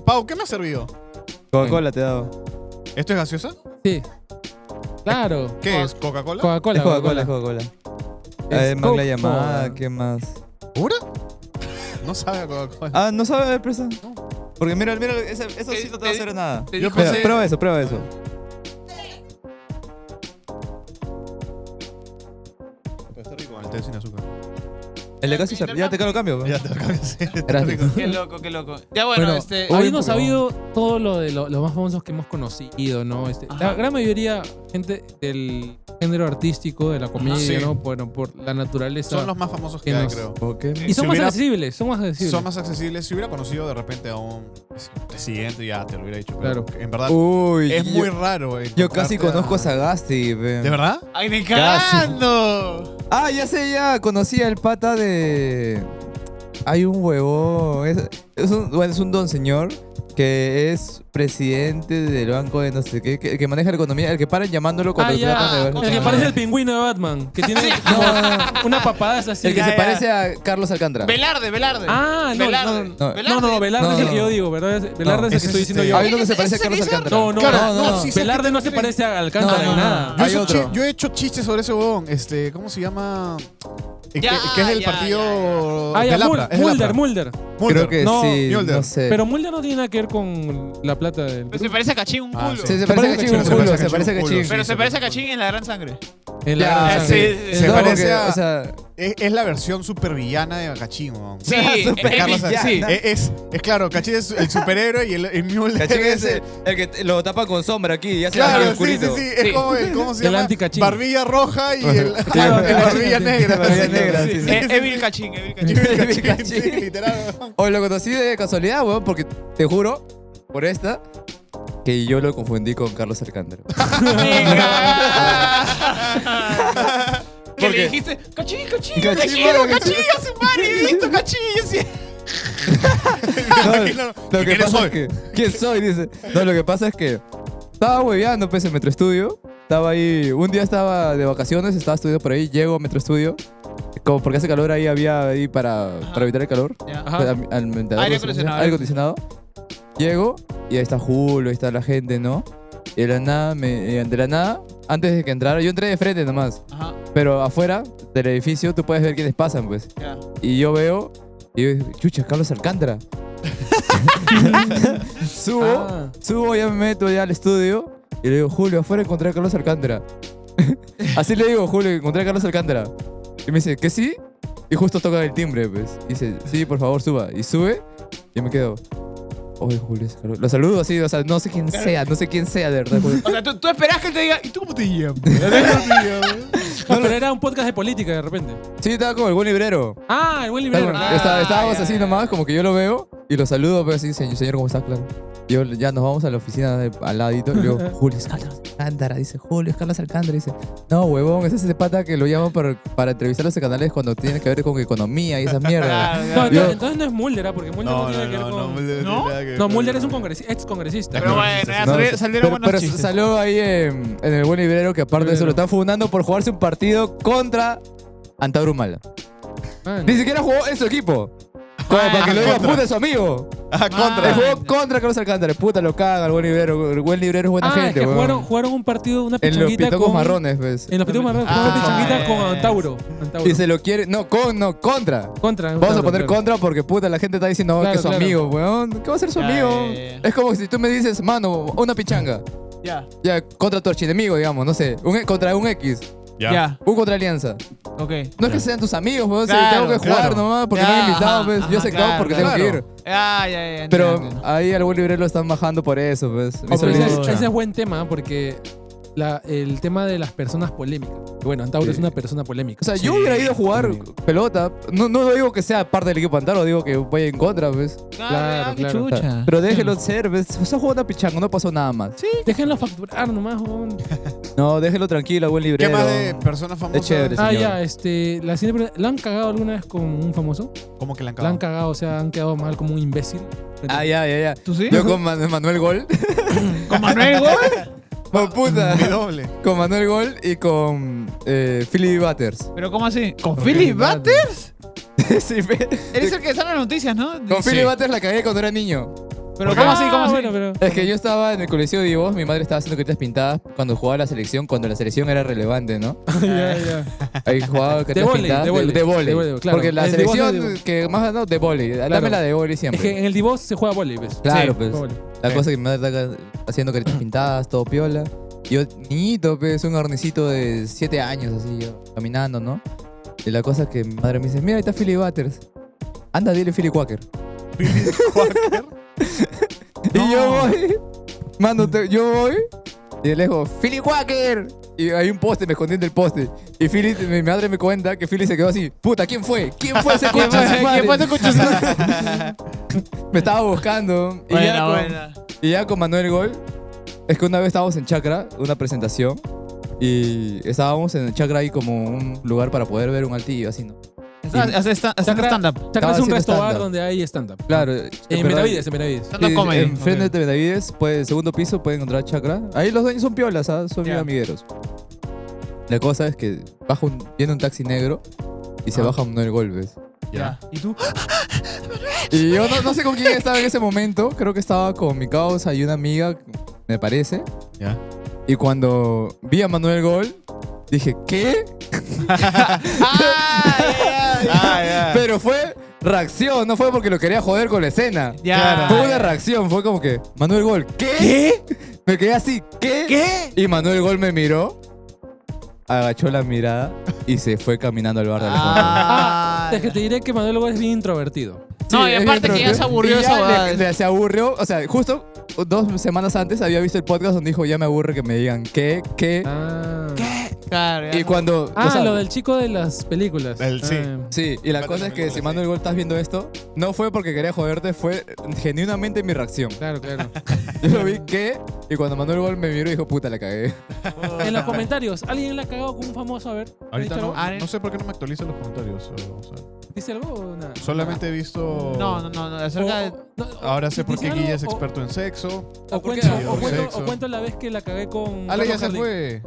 Pau, ¿qué me ha servido? Coca-Cola te he dado. ¿Esto es gaseosa? Sí. Claro. ¿Qué es? ¿Coca-Cola? Coca-Cola. Es Coca-Cola, es Coca-Cola. Es Mac la Coca-Cola. llamada, ¿qué más? ¿Pura? No sabe a Coca-Cola. Ah, no sabe, a ver, presta. Porque mira, eso sí no te va a hacer nada. Te Yo dijo- pensé- Prueba eso, prueba eso. Pero está rico, el té sin azúcar. El de casi ya te lo cambio. Ya te lo cambié, sí. Está Gracias. rico. Qué loco, qué loco. Ya bueno, Bueno, este. habiendo Uy, sabido todo lo de los más famosos que hemos conocido, ¿no? La Ajá. gran mayoría, gente del género artístico, de la comedia, Sí. ¿no? Bueno, por la naturaleza. Son los más famosos que Que hay, nos- creo. Ok. Y son Si más hubiera- accesibles, son más accesibles. Son más accesibles. Si hubiera conocido de repente a un presidente, ya te lo hubiera dicho. Pero Claro. en verdad Uy, es muy yo, raro. yo casi encontrarte conozco a Sagasti. ve. ¿De verdad? ¡Ay, me Casi. cagando! Ah, ya sé, ya. Conocí al pata de. Hay un huevo. Es un don señor que es presidente del banco de no sé qué, que maneja la economía, el que paran llamándolo cuando se ya. tratan de ¿cómo ver. El que parece el pingüino de Batman, que tiene una papada así. El que Ya, se ya. parece a Carlos Alcántara. Velarde. Ah, no, Velarde. No. Velarde es el que yo digo, ¿verdad? Velarde es el que estoy diciendo yo. Hay uno que se parece a Carlos Alcántara. No, Claro, sí sé Velarde que no se tiene- parece a Alcántara No, en nada. Yo, Hay otro. yo he hecho chistes sobre ese huevón. ¿Cómo se llama? Ya, que es el ya, partido Ah, ya, del APRA. es del APRA. Mulder. Creo que No, sí, Mulder. no sé. Pero Mulder no tiene nada que ver con la plata del. Pero se parece a Cachín un Ah, culo. sí. Sí, se parece a Cachín un Se culo, parece a se parece a Cachín un Cachín. Pero se parece a Cachín en la gran sangre. En la Ya, gran sangre. sí. Se No, parece porque, a- o sea, Es la versión supervillana de Cachín, weón. Sí, Carlos sí. Alcántara. Es claro, Cachín es el superhéroe y el Mulder Cachín es es el que lo tapa con sombra aquí y hace Claro, el sí, oscurito. sí. Es como el, ¿cómo se El llama? anti-Cachín. Barbilla roja y el, Claro, el barbilla negra. Barbilla negra, sí, sí. Evil Cachín. Cachín, Cachín. sí, literal. O lo conocí de casualidad, weón, porque te juro, por esta, que yo lo confundí con Carlos Alcántara. Que ¿Por le qué? dijiste, Cachín, Cachín, te quiero, mano, Cachín, a su madre, he visto Cachín. Yo sí. Lo que ¿Quién pasa soy? es que... ¿Quién soy? Dice. No, lo que pasa es que estaba hueveando, pues, en Metro Estudio. Estaba ahí... Un día estaba de vacaciones, estaba estudiando por ahí. Llego a Metro Estudio. Como porque hace calor ahí, había ahí para evitar el calor. Ya. Ajá. Al ventilador, Aire no sé, acondicionado. aire acondicionado. Llego y ahí está Julio, ahí está la gente, ¿no? Y de la nada, de la nada, antes de que entrara, yo entré de frente nomás. Ajá, Pero afuera del edificio tú puedes ver quiénes pasan, pues. ya. Y yo veo, y yo digo, chucha, Carlos Alcántara. Ah. Subo, ya me meto ya al estudio y le digo, Julio, afuera encontré a Carlos Alcántara. Así le digo, Julio, encontré a Carlos Alcántara. Y me dice, ¿que sí? Y justo toca el timbre, pues. Y dice, sí, por favor, suba. Y sube y me quedo, oye, Julio, es Carlos. Lo saludo así, o sea, no sé quién sea, de verdad, Julio. O sea, tú esperás que él te diga, ¿y tú cómo te llamas? No, pero era un podcast de política de repente. Sí, estaba como el buen librero. Ah, el buen librero. Estábamos ya, así ya. nomás, como que yo lo veo y lo saludo, pues así, señor, ¿cómo está? Claro. Y yo, ya nos vamos a la oficina al ladito y le digo, Julio, es Carlos Alcántara. Dice, Julio, es Carlos Alcántara. Dice, no, huevón, ese pata que lo llaman para entrevistarlos en canales cuando tiene que ver con economía y esas mierdas. No, Yo- entonces no es Mulder, ¿ah? Porque Mulder no, tiene que ver con. Mulder ¿No? tiene nada que ver No, con- Mulder es un ex congresista. Pero bueno, ya No, salieron buenos pero chistes. salió ahí en el buen librero que aparte de eso lo están fundando por jugarse un partido contra Antauro Humala. Ah, Ni siquiera jugó en su equipo. Como para que lo diga, puta, es su amigo. Ah, El contra. jugó contra Carlos Alcántara. Puta, lo caga el buen librero. El buen librero es buena es gente, que weón. jugaron un partido, una En los pichanguita pitocos con. marrones, pues. En los pitocos marrones, jugaron una pichanguita ya, con ya. Antauro. Y se lo quiere. No, contra. Contra. Vamos a Antauro, poner claro. contra porque puta, la gente está diciendo Claro, que es su claro. amigo, weón. ¿Qué va a ser su Ya, amigo? ya. Es como si tú me dices, mano, una pichanga. Ya, Ya, contra tu archienemigo, digamos, no sé. Contra un X. ya, Un contra Alianza. ok. No es que sean tus amigos, weón. Claro, tengo que jugar claro. nomás porque Ya, me han invitado, ajá, pues. ajá, Yo aceptado claro, porque claro. tengo que ir. Ya. Pero entiendo. ahí al buen librero lo están bajando por eso, pues. Oh, pero Hizo- ese es buen tema porque el tema de las personas polémicas. Bueno, Antauro Sí. es una persona polémica. O sea, yo hubiera ido a jugar pelota. No digo que sea parte del equipo Antaro, digo que voy en contra, ¿ves? Claro, qué claro. chucha. Pero déjelo ser, ¿ves? O sea, jugó una pichanga, no pasó nada más. Déjenlo facturar nomás, weón. No, déjelo tranquilo, buen ¿Qué librero. más de personas famosas? Es chévere, Ah, señor. ya, ¿la siguiente ¿la han cagado alguna vez con un famoso? ¿Cómo que la han La han cagado? cagado, o sea, han quedado mal como un imbécil. Ah, ya. ¿Tú sí? Yo con Manuel Gol. ¿Con Manuel Gol? Por puta. Mi doble. Con Manuel Gol y con Philly Butters. ¿Pero cómo así? ¿Con Philip Butters? Sí, fe- Eres el que sale en las noticias, ¿no? con Sí. Philly Butters la cagué cuando era niño. ¿Pero cómo así? ¿Cómo así? Bueno, pero... Es que yo estaba en el colegio de Divos, mi madre estaba haciendo caritas pintadas cuando jugaba la selección, cuando la selección era relevante, ¿no? ya. Ahí jugaba caritas vóley, pintadas de vóley. de vóley. De vóley, claro. Porque la El Divos es selección de- que más ganó de vóley. Dame la de vóley siempre. Es que en el Divos se juega vóley, ¿ves? Claro, Sí, pues. vóley. La cosa que mi madre está haciendo caritas pintadas, todo piola. Y yo, niñito, pues, un hornecito de 7 años, así, yo, caminando, ¿no? Y la cosa que mi madre me dice, mira, ahí está Philly Butters. Anda, dile Philly Quaker. Y yo voy, mano, yo voy, y de lejos, Philly Quaker. Y hay un poste, me escondí del poste. Y Philly, mi madre me cuenta que Philly se quedó así, puta, ¿quién fue? ¿Quién fue ese ¿Quién concha de su madre? fue ese concha de su madre? Me estaba buscando. Y ya con- Buena. Y ya con Manuel Gol, es que una vez estábamos en Chacra, una presentación, y estábamos en el Chacra ahí como un lugar para poder ver un altillo, así, ¿no? Hace stand-up. Chacra es un haciendo resto bar stand-up. donde hay stand-up. Claro. En Benavides, en Benavides. Stand-up Sí, comedy. en frente Ok. de Benavides, pues, segundo piso, pueden encontrar Chakra. Ahí los dueños son piolas, ¿sabes? Son Ya. bien amigueros. La cosa es que viene un taxi negro y se baja Manuel Golpes. Ya. ¿Y tú? Y yo no sé con quién estaba en ese momento. Creo que estaba con mi causa y una amiga, me parece. Ya. Y cuando vi a Manuel Gol, dije, ¿qué? Ya. Pero fue reacción, no fue porque lo quería joder con la escena. Ya. Fue una reacción, fue como que, Manuel Gol, ¿qué? Me quedé así, ¿qué? Y Manuel Gol me miró, agachó la mirada y se fue caminando al bar del fondo. Es que te diré que Manuel Gómez es bien introvertido. No, y es aparte bien que ya se aburrió y esa huevada. se aburrió, o sea, justo 2 semanas antes había visto el podcast donde dijo, ya me aburre que me digan, ¿qué? Claro, ya. Y cuando... o sea, Lo del chico de las películas. Sí. Sí, y la cosa es que si Manuel Gol estás viendo esto, no fue porque quería joderte, fue genuinamente mi reacción. Claro, claro. Yo lo vi, ¿qué? Y cuando Manuel Gol me miró, dijo, puta, la cagué. En los comentarios, ¿alguien le ha cagado con un famoso? A ver, ¿ha Ahorita dicho no, algo? no sé por qué no me actualizan los comentarios. Vamos a ver. ¿Dice algo o nada? Solamente he visto... No, acerca de... Ahora sé por ¿dice qué Guille es algo? experto en sexo. O ¿por qué? cuento, ¿Por qué? o cuento la vez que la cagué con... Ale ya Carlos se Carlin. fue.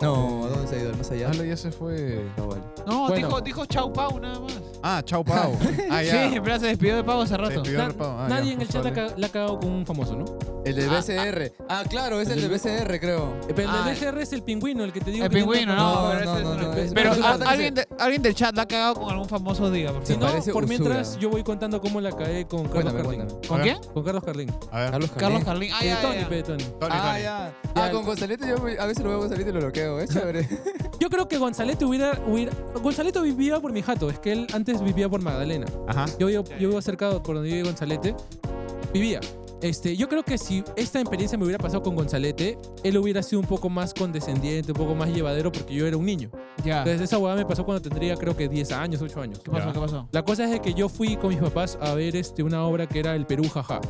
No, ¿a dónde se ha ido? ¿Más allá? Ale ya se fue. No, vale. No, Bueno. dijo chau Pau nada más. Ah, chao Pau. Ah, ya. Sí, pero se despidió de Pau hace Se rato. despidió de Pau. Ah, ya, Nadie en el justo chat Ale. la ha cagado con un famoso, ¿no? El de BCR. Ah, claro, es el de BCR, creo. Pero Ah, el de BCR es el pingüino, el que te digo. El que pingüino, tiene- no, No, pero no, ese no, es- no, es- Pero es un pata que alguien del chat la ha cagado con algún famoso, diga, por Si favor. no, parece por mientras usura. yo voy contando cómo la cagué con Carlos Cuéntame, Carlin. cuéntame. ¿Con A quién? Con Carlos Carlin. A ver. Carlos Carlos Carlin. Carlin. Ah, ya, Tony, ya. pe, Tony. Tony, Ah, Tony. ya. Ya. Ah, con Gonzalete yo a veces lo veo a Gonzalete y lo bloqueo. Es chévere. Yo creo que Gonzalete Gonzalete vivía por mi jato. Es que él antes vivía por Magdalena. Ajá. Yo vivo cerca por donde vive Gonzalete. Vivía. Yo creo que si esta experiencia me hubiera pasado con Gonzalete, él hubiera sido un poco más condescendiente, un poco más llevadero porque yo era un niño. Ya. Entonces esa huevada me pasó cuando tendría creo que 10 años, 8 años. ¿Qué pasó? Ya. ¿Qué pasó? La cosa es de que yo fui con mis papás a ver una obra que era El Perú Jaja.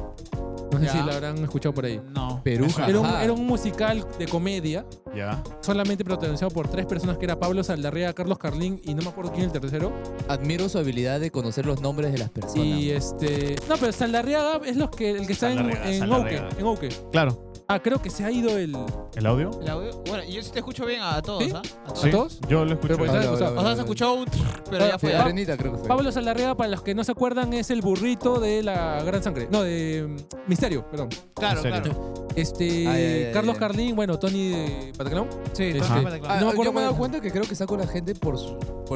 No sé Ya. si la habrán escuchado por ahí. No. Perú. Era un musical de comedia, Ya. solamente protagonizado por 3 personas, que era Pablo Saldarriaga, Carlos Carlín y no me acuerdo quién el tercero. Admiro su habilidad de conocer los nombres de las personas. Y no, pero Saldarriaga es el que está Saldarriaga, en Saldarriaga. Ouque. Claro. Ah, creo que se ha ido el... ¿El audio? El audio. Bueno, yo sí te escucho bien a todos, ¿Sí? ¿ah? A todos. Sí. todos? Yo lo escucho. Pero por bien. eso- Habla, O sea, se escuchó un... Pero ya fue. Sí, ¿ah? Arenita creo que fue. Pablo Saldarriaga, para los que no se acuerdan, es el burrito de la Gran Sangre. No, de Misterio, perdón. Claro, En serio. claro. Carlos ya. Carlín, bueno, Tony de Pataclón. Sí, Ajá. todo claro. Ah, No me acuerdo yo me he dado cuál- cuenta que creo que saco a la gente por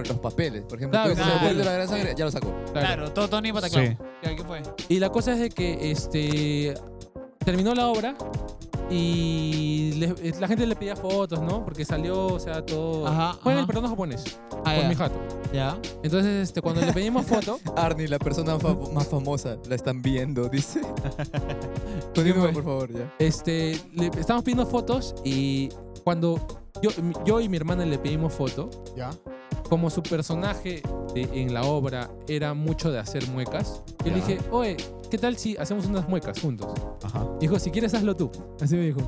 los papeles. Por ejemplo, Claro, tú dices, claro. "El papel de la gran sangre", ya lo saco. Claro, todo Tony Pataclón. Sí. Ya, ¿qué fue? Y la cosa es de que terminó la obra y la gente le pedía fotos, ¿no? Porque salió, o sea, todo... Ajá, Fue en ajá. el perdón japonés, Ah, por ya. mi jato. Ya. Entonces, cuando le pedimos foto, Arnie, la persona más famosa, la están viendo, dice. Continúa, por favor, ya. le estábamos pidiendo fotos y cuando yo y mi hermana le pedimos foto, Ya. como su personaje en la obra era mucho de hacer muecas, yo le Ya. dije, oye, ¿qué tal si hacemos unas muecas juntos? Ajá. Dijo, si quieres hazlo tú. Así me dijo.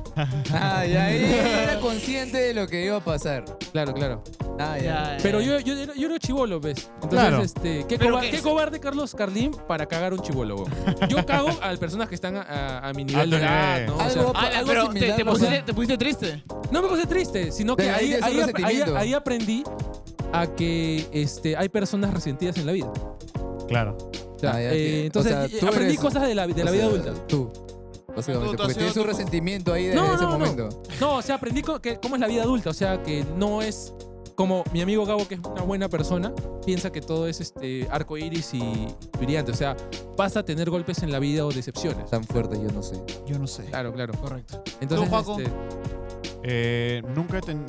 Ah, ya, ella era consciente de lo que iba a pasar. Claro, claro. Ah, Ya, Pero yo era chivolo, ¿ves? Entonces, Claro. ¿qué, Pero qué cobarde Carlos Carlín para cagar un chivolo, weón? Yo cago a las personas que están a mi nivel de tu edad, nivel. ¿no? O sea, Algo- Ah, algo pero similar te pasa. pusiste triste. no me puse triste, sino que De ahí es un resentimiento. ahí aprendí a que hay personas resentidas en la vida. Claro. O sea, Ah, ya, que- entonces o sea, tú aprendí eres- cosas de la O vida sea, adulta. Tú. Básicamente, Tú has porque sido tienes un tú- resentimiento ahí de No, ese no, no. momento. No, o sea, aprendí cómo es la vida adulta. O sea, que no es como mi amigo Gabo, que es una buena persona, piensa que todo es arco iris y brillante. O sea, vas a tener golpes en la vida o decepciones. Tan fuerte, yo no sé. Yo no sé. Claro, claro. Correcto. Entonces, Juaco?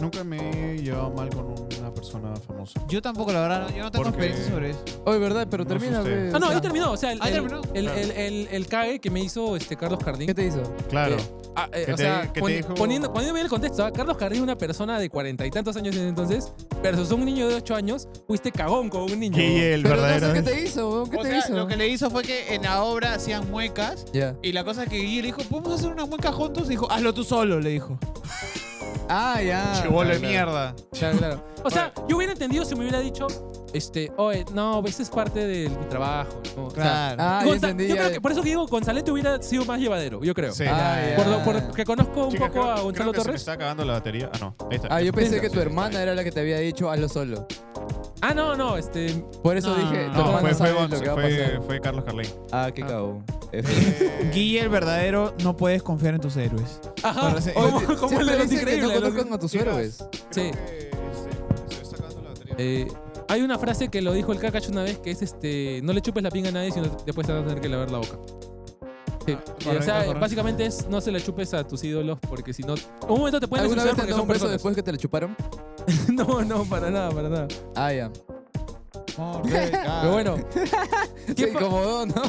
Nunca me he llevado mal con una persona famosa. Yo tampoco, la verdad, yo no tengo Porque- experiencia sobre eso. Oye, ¿verdad? Pero No termina. asusté. ve, Ah, no, o sea, ahí terminó. O sea, Ahí terminó. el CAE que me hizo Carlos Cardín. ¿Qué te hizo? Claro. O te- sea, que te dijo- poniendo bien el contexto, Carlos Cardín es una persona de 40 y tantos años en ese entonces, versus un niño de 8 años, fuiste cagón con un niño. Y el Pero verdadero. no sé qué te hizo, weón, ¿qué O te sea, hizo? lo que le hizo fue que en la obra hacían muecas Ya. y la cosa es que Guille le dijo, ¿podemos hacer una mueca juntos? Y dijo, hazlo tú solo, le dijo. Ah, ya. Chibolo de Claro, mierda. Claro, claro. O sea, yo hubiera entendido si me hubiera dicho, oye, no, ese es parte de mi trabajo, ¿no? O sea, Claro. Ah, ya Gonza- entendí. yo ya. creo que, por eso que digo, Gonzalete hubiera sido más llevadero, yo creo. Sí. Ah, ya. Porque conozco un Chica, poco a Gonzalo creo que se me Torres. está acabando la batería. Ah, no. Ahí está. Ah, yo pensé que Sí, tu sí, hermana ahí. era la que te había dicho hazlo solo. Ah, no, Por eso No, dije, no, tu No, hermana fue, sabe lo que va a pasar. fue Carlos Carley. Ah, qué cago. Guille, el verdadero, no puedes confiar en tus héroes. Ajá. Parece- ¿Cómo el Siempre de los dicen que no increíbles? conozcan a tus héroes. Sí. Se está acabando la batería. Hay una frase que lo dijo el Kakashi una vez que es no le chupes la pinga a nadie, sino después te vas a tener que lavar la boca. Sí. correcto, o sea, correcto. básicamente es no se le chupes a tus ídolos porque si no. Un momento te pueden ¿Alguna vez decepcionar te porque han dado son un beso personas. después que te lo chuparon? No, para nada, para nada. Ah, ya. Pero bueno, Qué incómodo, ¿no?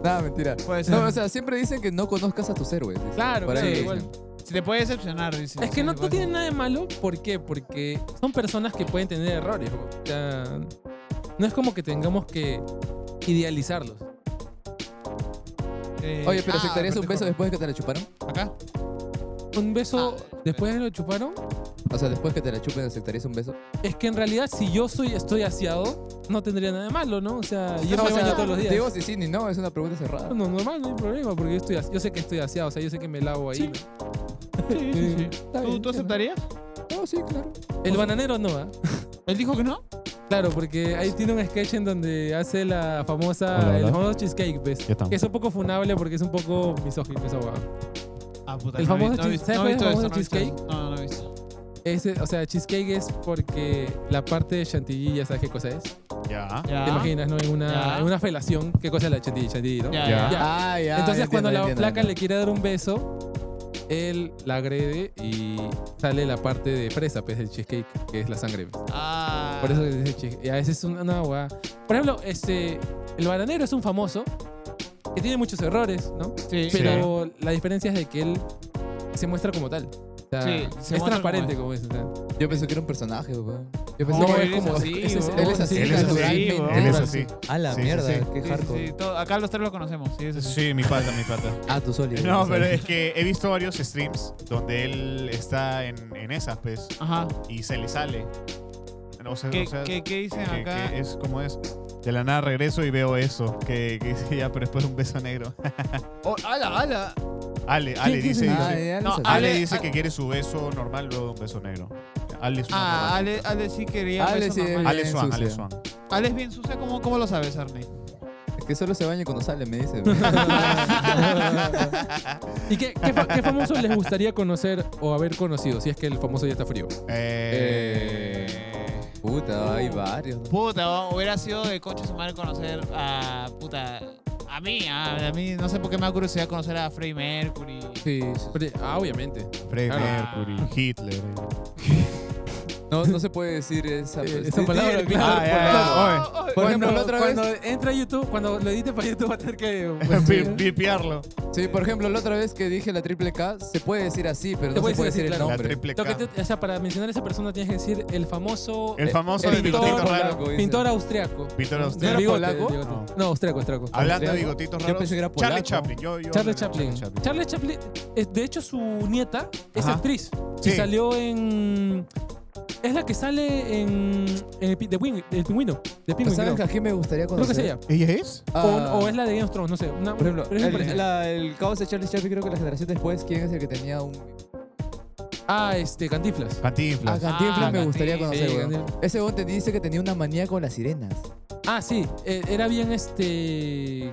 Nada, mentira. Puede ser. No, o sea, siempre dicen que no conozcas a tus héroes. dicen. claro, Por claro, ahí igual. dicen. Si te puede decepcionar, dice. Es que no tiene nada de malo. ¿Por qué? Porque son personas que pueden tener errores. O sea, no es como que tengamos que idealizarlos. Oye, pero ¿aceptarías un beso después de que te la chuparon? ¿Acá? Un beso después de lo chuparon. O sea, después que te la chupen, ¿aceptarías un beso? Es que en realidad si yo estoy aseado, no tendría nada de malo, ¿no? O sea, yo No, me o baño sea, todos los días. Digo si sí ni no, es una pregunta cerrada. No, normal, no hay problema, porque yo sé que estoy aseado, o sea, yo sé que me lavo ahí. Sí. ¿no? Sí. Está ¿Tú, bien, ¿Tú aceptarías? No, sí, claro. El bananero no, ¿ah? ¿Él dijo que no? Claro, porque ahí tiene un sketch en donde hace la famosa, Hola, el hola. famoso cheesecake, ¿ves? Ya estamos. Que es un poco funable porque es un poco misógino esa hueá. Ah, puta. El famoso no he visto- ¿sabes no he cuál es visto el famoso eso, no he visto cheesecake? eso. No, no he visto. O sea, cheesecake es porque la parte de chantilly, ¿ya sabes qué cosa es? Ya. Ya. ¿Te imaginas, no? En Ya. una felación, ¿qué cosa es la chantilly, ¿no? Ya, Ya. ya. Ah, ya. Entonces ya cuando entiendo, la ya flaca entiendo. le quiere dar un beso, él la agrede y sale la parte de fresa, pues, del cheesecake, que es la sangre. pues. Ah. Por eso dice cheesecake. Y a veces es una hueá. Por ejemplo, el bananero es un famoso que tiene muchos errores, ¿no? Sí. Pero la diferencia es de que él se muestra como tal. O sea, Sí, se es muestra transparente como como es. O sea. Yo pensé que era un personaje, weón. Yo pensé No, que él era es como... así, él es weón. así, Él es así, naturalmente. weón. Él es así. A la Sí, sí, mierda, sí. qué Sí, hardcore. sí, acá los tres lo conocemos. Sí, es así. Sí, mi pata, mi pata. Ah, tú solo. No, pero es que he visto varios streams donde él está en esas, pues, Ajá. y se le sale. O sea, ¿Qué, o sea, qué dicen que acá? es como es. De la nada regreso y veo eso. Que dice ya, pero después un beso negro. Oh, ala. Ale ¿Quién dice, dice? Ah, dice- ya No, lo sabía. Ale Ale- dice Ale- que quiere su beso normal luego de un beso negro. Ale es una Ah, romántica. Ale sí quería Ale beso sí, normal. Ale bien Swan, sucia. Ale Swan. Ale es bien sucia. ¿Cómo lo sabes, Arne? Es que solo se baña cuando sale, me dice. ¿Y qué famoso les gustaría conocer o haber conocido? Si es que el famoso ya está frío. Puta, hay varios. ¿no? Puta, hubiera sido de concha su madre conocer a. Puta. A mí, no sé por qué me da curiosidad conocer a Freddie Mercury. Sí, sí. Obviamente. Freddie Claro. Mercury, Hitler. No se puede decir esa, Esa palabra, di- claro. Ah, Por ejemplo, la otra vez. Cuando entra a YouTube, cuando lo edite para YouTube va a tener que... Vipiarlo. Sí, por ejemplo, la otra vez que dije la triple K, se puede decir así, pero Se no puede se puede decir decir así, el claro. La nombre. triple Lo que K. o sea, para mencionar a esa persona tienes que decir el famoso... El famoso el de pintor bigotito raro. polaco, dice. Pintor austriaco. Pintor Del austriaco. bigote, ¿Polaco? del bigote. No. No, austriaco. Hablando de ¿Austriaco? bigotitos Yo raros. pensé que era Charlie polaco. Chaplin. Yo Charlie Chaplin. Charlie Chaplin, de hecho, su nieta es Ajá. actriz. Sí. Y salió en... Es la que sale en el Pingüino. De Penguin, ¿Sabes creo. a quién me gustaría Creo que conocer? es ella. ¿Ella es? Ah, O es la de Game of Thrones, no sé. Por ejemplo, pero es muy parecida. el caos de Charlie Chaplin, creo que la generación después, ¿quién es el que tenía un... Cantinflas. Cantinflas. Cantinflas me gustaría Cantinflas. conocer, Sí, weón. Cantinflas. Ese weón te dice que tenía una manía con las sirenas. Sí. Era bien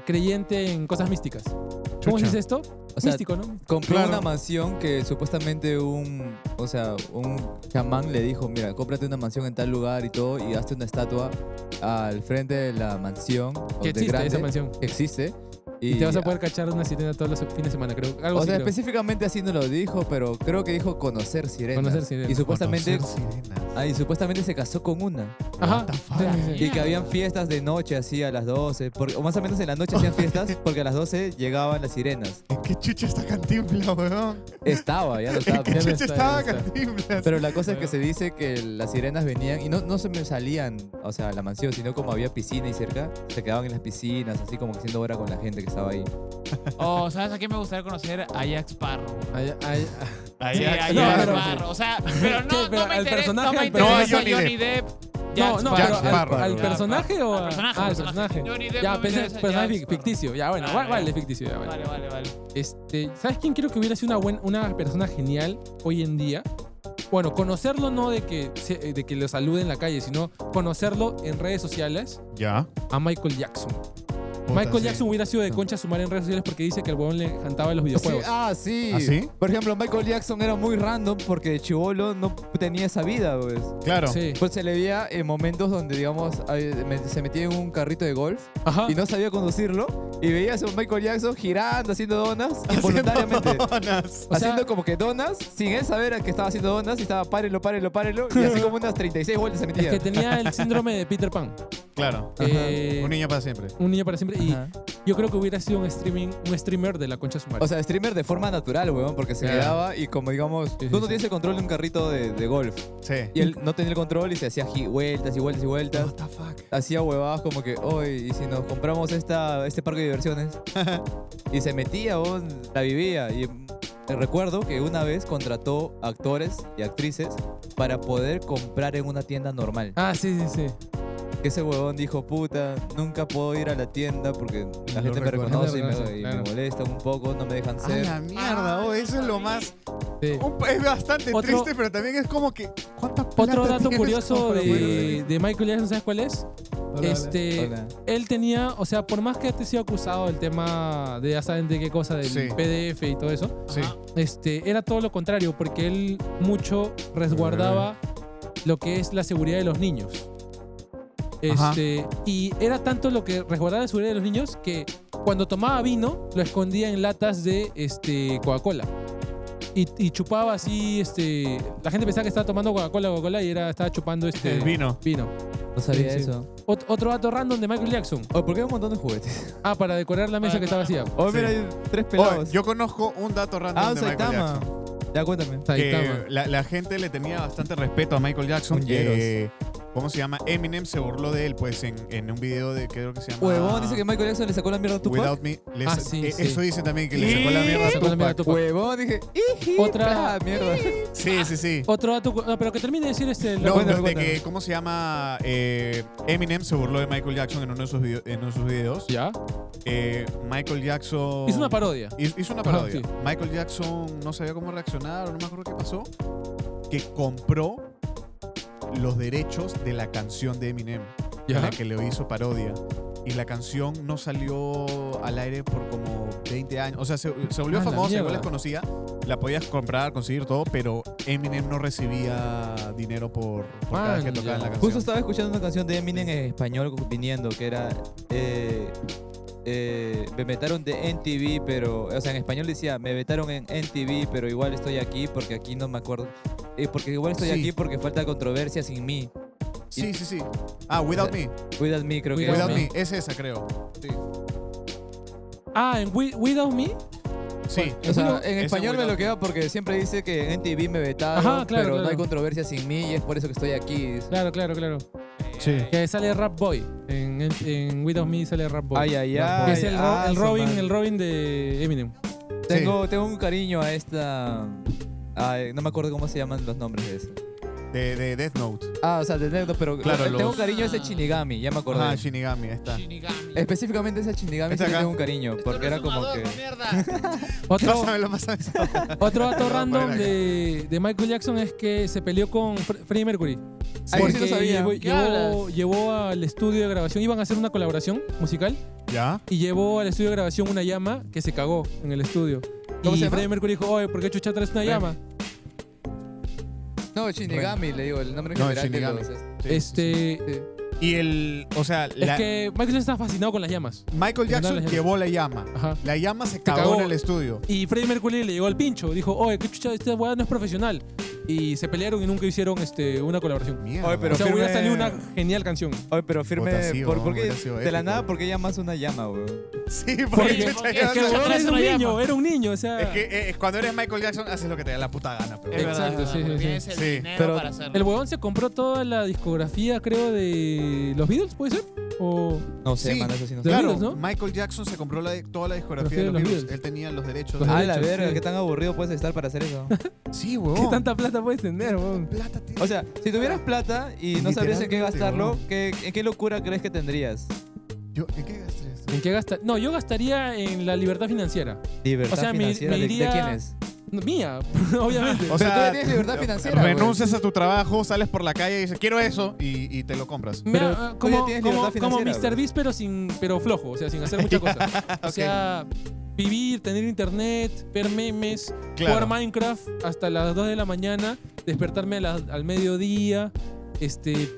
creyente en cosas místicas. ¿Cómo se Chucha. dice esto? O sea, Místico, ¿no? compró Claro. una mansión que supuestamente un chamán le dijo, mira, cómprate una mansión en tal lugar y todo, y hazte una estatua al frente de la mansión. Que de existe grande, esa mansión. que existe. Y te vas a poder cachar una sirena todos los fines de semana, creo. Algo O así, sea, creo. específicamente así no lo dijo, pero creo que dijo conocer sirenas. Conocer sirenas. Y supuestamente, Conocer sirenas. y supuestamente se casó con una. Ajá. What the fuck? Sí, sí, sí. Y que habían fiestas de noche así a las 12, o más o menos en la noche hacían fiestas porque a las 12 llegaban las sirenas. ¿En qué chucha está Cantinflas, weón? Estaba, ya lo estaba. ¿En qué Ya no chucha está, estaba ya no está. Cantinflas? Pero la cosa es que se dice que las sirenas venían y no se me salían, o sea, a la mansión, sino como había piscina y cerca, se quedaban en las piscinas, así como que haciendo hora con la gente que estaba ahí. Oh, ¿sabes a quién me gustaría conocer? A Jack Sparrow. Ahí, Sí, a ahí, no, Jack pero- Sparrow. O sea, pero ¿Qué? no Pero me al interesa, personaje, no me al interesa personaje. Johnny Depp. No, no, Jack pero Sparrow. al personaje o Al a. personaje, Ah, al personaje. personaje. Johnny Depp Ya, no me pensé interesa, personaje Jack ficticio. Ya, bueno, Vale, vale, ficticio. Ya, vale. Vale. ¿Sabes quién creo que hubiera sido una persona genial hoy en día? Bueno, conocerlo no de que lo salude en la calle, sino conocerlo en redes sociales Ya. a Michael Jackson. Puta, Michael sí. Jackson hubiera sido de concha sumar en redes sociales porque dice que el huevón le cantaba en los Sí, videojuegos. sí. ¿Ah, sí? Por ejemplo, Michael Jackson era muy random porque de chibolo no tenía esa vida, pues. Claro. Sí. Pues se le veía en momentos donde, digamos, se metía en un carrito de golf Ajá. y no sabía conducirlo y veías a un Michael Jackson girando, haciendo donas involuntariamente. Donas. O sea- haciendo como que donas, sin él saber que estaba haciendo donas y estaba párelo, y así como unas 36 vueltas se Es metía. que tenía el síndrome de Peter Pan. Claro. Eh, Un niño para siempre. un niño para siempre. Y Ajá. yo creo que hubiera sido un streamer de la concha sumar. O sea, streamer de forma natural, weón, porque se Ya. quedaba y como digamos, sí, tú no sí. tienes el control de un carrito de golf. Sí. Y él no tenía el control y se hacía vueltas y vueltas y vueltas. What the fuck? Hacía huevadas como que, hoy, y si nos compramos este parque de diversiones. Y se metía, weón, la vivía. Y recuerdo que una vez contrató actores y actrices para poder comprar en una tienda normal. Ah, sí. Que ese huevón dijo, puta, nunca puedo ir a la tienda porque la Lo gente me reconoce y reconoce, me claro. molestan un poco, no me dejan A ser. la mierda, oh, eso es lo más. Sí. Es bastante Otro- triste, pero también es como que. ¿Cuánta plata Otro dato tienes curioso como para poder- de Michael Jackson, ¿sabes cuál es? Hola. Él tenía, o sea, por más que te sido acusado del tema de ya saben de qué cosa, del Sí. PDF y todo eso, Sí. era todo lo contrario, porque él mucho resguardaba lo que es la seguridad de los niños. Ajá. Y era tanto lo que resguardaba la seguridad de los niños que cuando tomaba vino lo escondía en latas de Coca-Cola. Y chupaba así, la gente pensaba que estaba tomando Coca-Cola y estaba chupando El vino. No sabía Sí, sí. eso. Otro dato random de Michael Jackson. Oye, ¿por qué hay un montón de juguetes? Ah, para decorar la mesa que está vacía. Oye, Sí. mira, hay 3 Oh, pelados. yo conozco un dato random Un de Michael Saitama. Jackson. Ya, cuéntame. Saitama. Que la gente le tenía bastante respeto a Michael Jackson. Un Yeros. ¿Cómo se llama? Eminem se burló de él, pues, en un video de creo que se llama. Huevón dice que Michael Jackson le sacó la mierda a Tupac. Without Me. Sí, sí. Eso dice también que le sacó la mierda a Sacó la mierda a Tupac. Tupac. Huevón, dije. Otra- mierda. Sí. Otro dato, no, pero que termine de decir No, Cuéntame, de cuéntame. que, ¿cómo se llama? Eminem se burló de Michael Jackson en uno de sus, videos. ¿Ya? Michael Jackson... Hizo una parodia. Hizo una parodia. Ajá, sí. Michael Jackson no sabía cómo reaccionar, o no me acuerdo qué pasó. Que compró los derechos de la canción de Eminem, ¿Ya? a la que le hizo parodia. Y la canción no salió al aire por como 20 años. O sea, se volvió Ah, la famosa, igual mierda. les conocía. La podías comprar, conseguir todo, pero Eminem no recibía dinero por cada vez que Man, tocaba ya. la canción. Justo estaba escuchando una canción de Eminem en español viniendo, que era me vetaron de NTV, pero, o sea, en español decía, me vetaron en NTV, pero igual estoy aquí porque aquí no me acuerdo. Porque igual estoy Sí. aquí porque falta controversia sin mí. Sí. Ah, Without Me. Without me, creo que Without es. Without Me. Es esa, creo. Sí. Ah, en Without Me. Sí. O sea, Without- en ese español me Without lo queda porque siempre dice que en NTV me vetaron, Ajá, claro, pero no claro. hay controversia sin mí y es por eso que estoy aquí. Claro. Sí. Que sale Rap Boy. En Without Me sale Rap Boy. Ay, ay, Que ay. es el su Robin, madre. el Robin de Eminem. Tengo un cariño a esta... Ay, no me acuerdo cómo se llaman los nombres de eso. De Death Note. Ah, o sea, de Negro, pero Claro, tengo los- un cariño a ese Shinigami, ya me acordé. Ah, Shinigami, ahí está. Específicamente ese Shinigami sí Está le acá. tengo un cariño, porque era como que... Otro Pásamelo. dato Lo random voy a poner de Michael Jackson es que se peleó con Freddie Mercury. Ahí sí lo sabía. Llevó al estudio de grabación, iban a hacer una colaboración musical ¿Ya? y llevó al estudio de grabación una llama que se cagó en el estudio. ¿Cómo Y se llama? Freddie Mercury dijo, oye, ¿por qué chucha traes una llama? No, Shinigami, le digo, el nombre No, general de Shinigami. los... Sí. Y o sea, Es que Michael Jackson estaba fascinado con las llamas. Michael Jackson Las llamas. llevó la llama. Ajá. La llama se cagó cagó. en el estudio. Y Freddie Mercury le llegó al pincho. Dijo, oye, qué chucha, esta weá no es profesional. Y se pelearon y nunca hicieron una colaboración. Mierda. Oye, pero O sea, hubiera firme- salido una genial canción. Oye, pero firme... Puta, sí, ¿Por weón, qué hubiera sido de la épico. nada, por qué llamas una llama, weón? Sí, Porque chucha, es ya que el no- weón traes era un una niño, llama. era un niño, o sea. Es que cuando eres Michael Jackson haces lo que te da la puta gana. Pero Exacto, sí, sí, sí. Tienes el Sí. dinero Pero para hacerlo. El huevón se compró toda la discografía, creo, de los Beatles, ¿puede ser? O... No sé, Sí, mano, eso sí no sé. Los Claro, Beatles, ¿no? Michael Jackson se compró toda la discografía de de los los Beatles. Beatles. Él tenía los derechos. Los Ah, de... la derechos, verga, sí. qué tan aburrido puedes estar para hacer eso. Sí, ¿Qué huevón. tanta plata puedes tener, weón? plata tiene? O sea, si tuvieras plata y no sabrías en qué Literalmente, gastarlo, weón. ¿en qué locura crees que tendrías? ¿En qué gasté esto? ¿En qué gasta? No, yo gastaría en la libertad financiera. Libertad O sea, me financiera, ¿de iría- quién es? No, mía, obviamente. O Pero sea, tú ya tienes libertad financiera, güey. renuncias a tu trabajo, sales por la calle y dices, quiero eso, y te lo compras. pero tú ya como, tienes como, libertad como financiera, Mr. Beast, pero flojo, o sea, sin hacer muchas cosas. O sea, vivir, tener internet, ver memes, Claro. jugar Minecraft hasta las 2 de la mañana, despertarme al mediodía,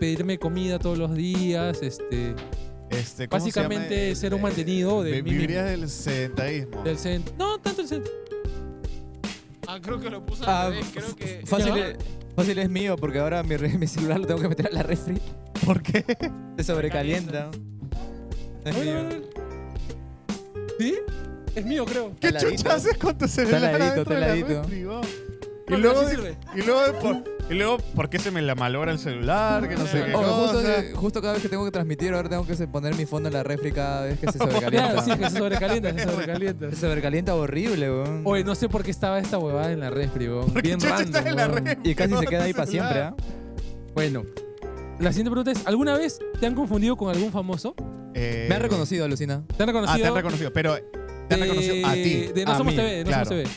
pedirme comida todos los días, ¿Cómo se básicamente llama? ser un mantenido de mí mismo. Vivirías del sedentarismo. Del centro. No, tanto el centro. Ah, creo que lo puso Ah, al revés. Creo que. Fácil, ¿Ya? fácil es mío, porque ahora mi celular lo tengo que meter a la refri. ¿Por qué? Se sobrecalienta. Es A ver, a mío. ver, a ver. ¿Sí? Es mío, creo. ¿Qué Heladito. chucha haces con tu celular heladito, adentro de la heladito. refri, weón? Y Bueno, luego, así sirve. y luego, ¿por qué se me la malogra el celular? Que no sé qué Oh, cosa. justo cada vez que tengo que transmitir, ahora tengo que poner mi fondo en la refri cada vez que se sobrecalienta. Claro, sí, que se sobrecalienta, se sobrecalienta. Se sobrecalienta horrible, weón. Oye, no sé por qué estaba esta huevada en la refri, weón. ¿Por qué Bien chucha random, estás en la weón. refri? Y casi se weón, queda ahí tu para siempre, celular? ¿ah? Bueno, la siguiente pregunta es, ¿alguna vez te han confundido con algún famoso? Me han reconocido, alucina. ¿Te han reconocido? Ah, te han reconocido, pero te han reconocido a ti. De No a Somos mí, TV, de No claro. Somos TV.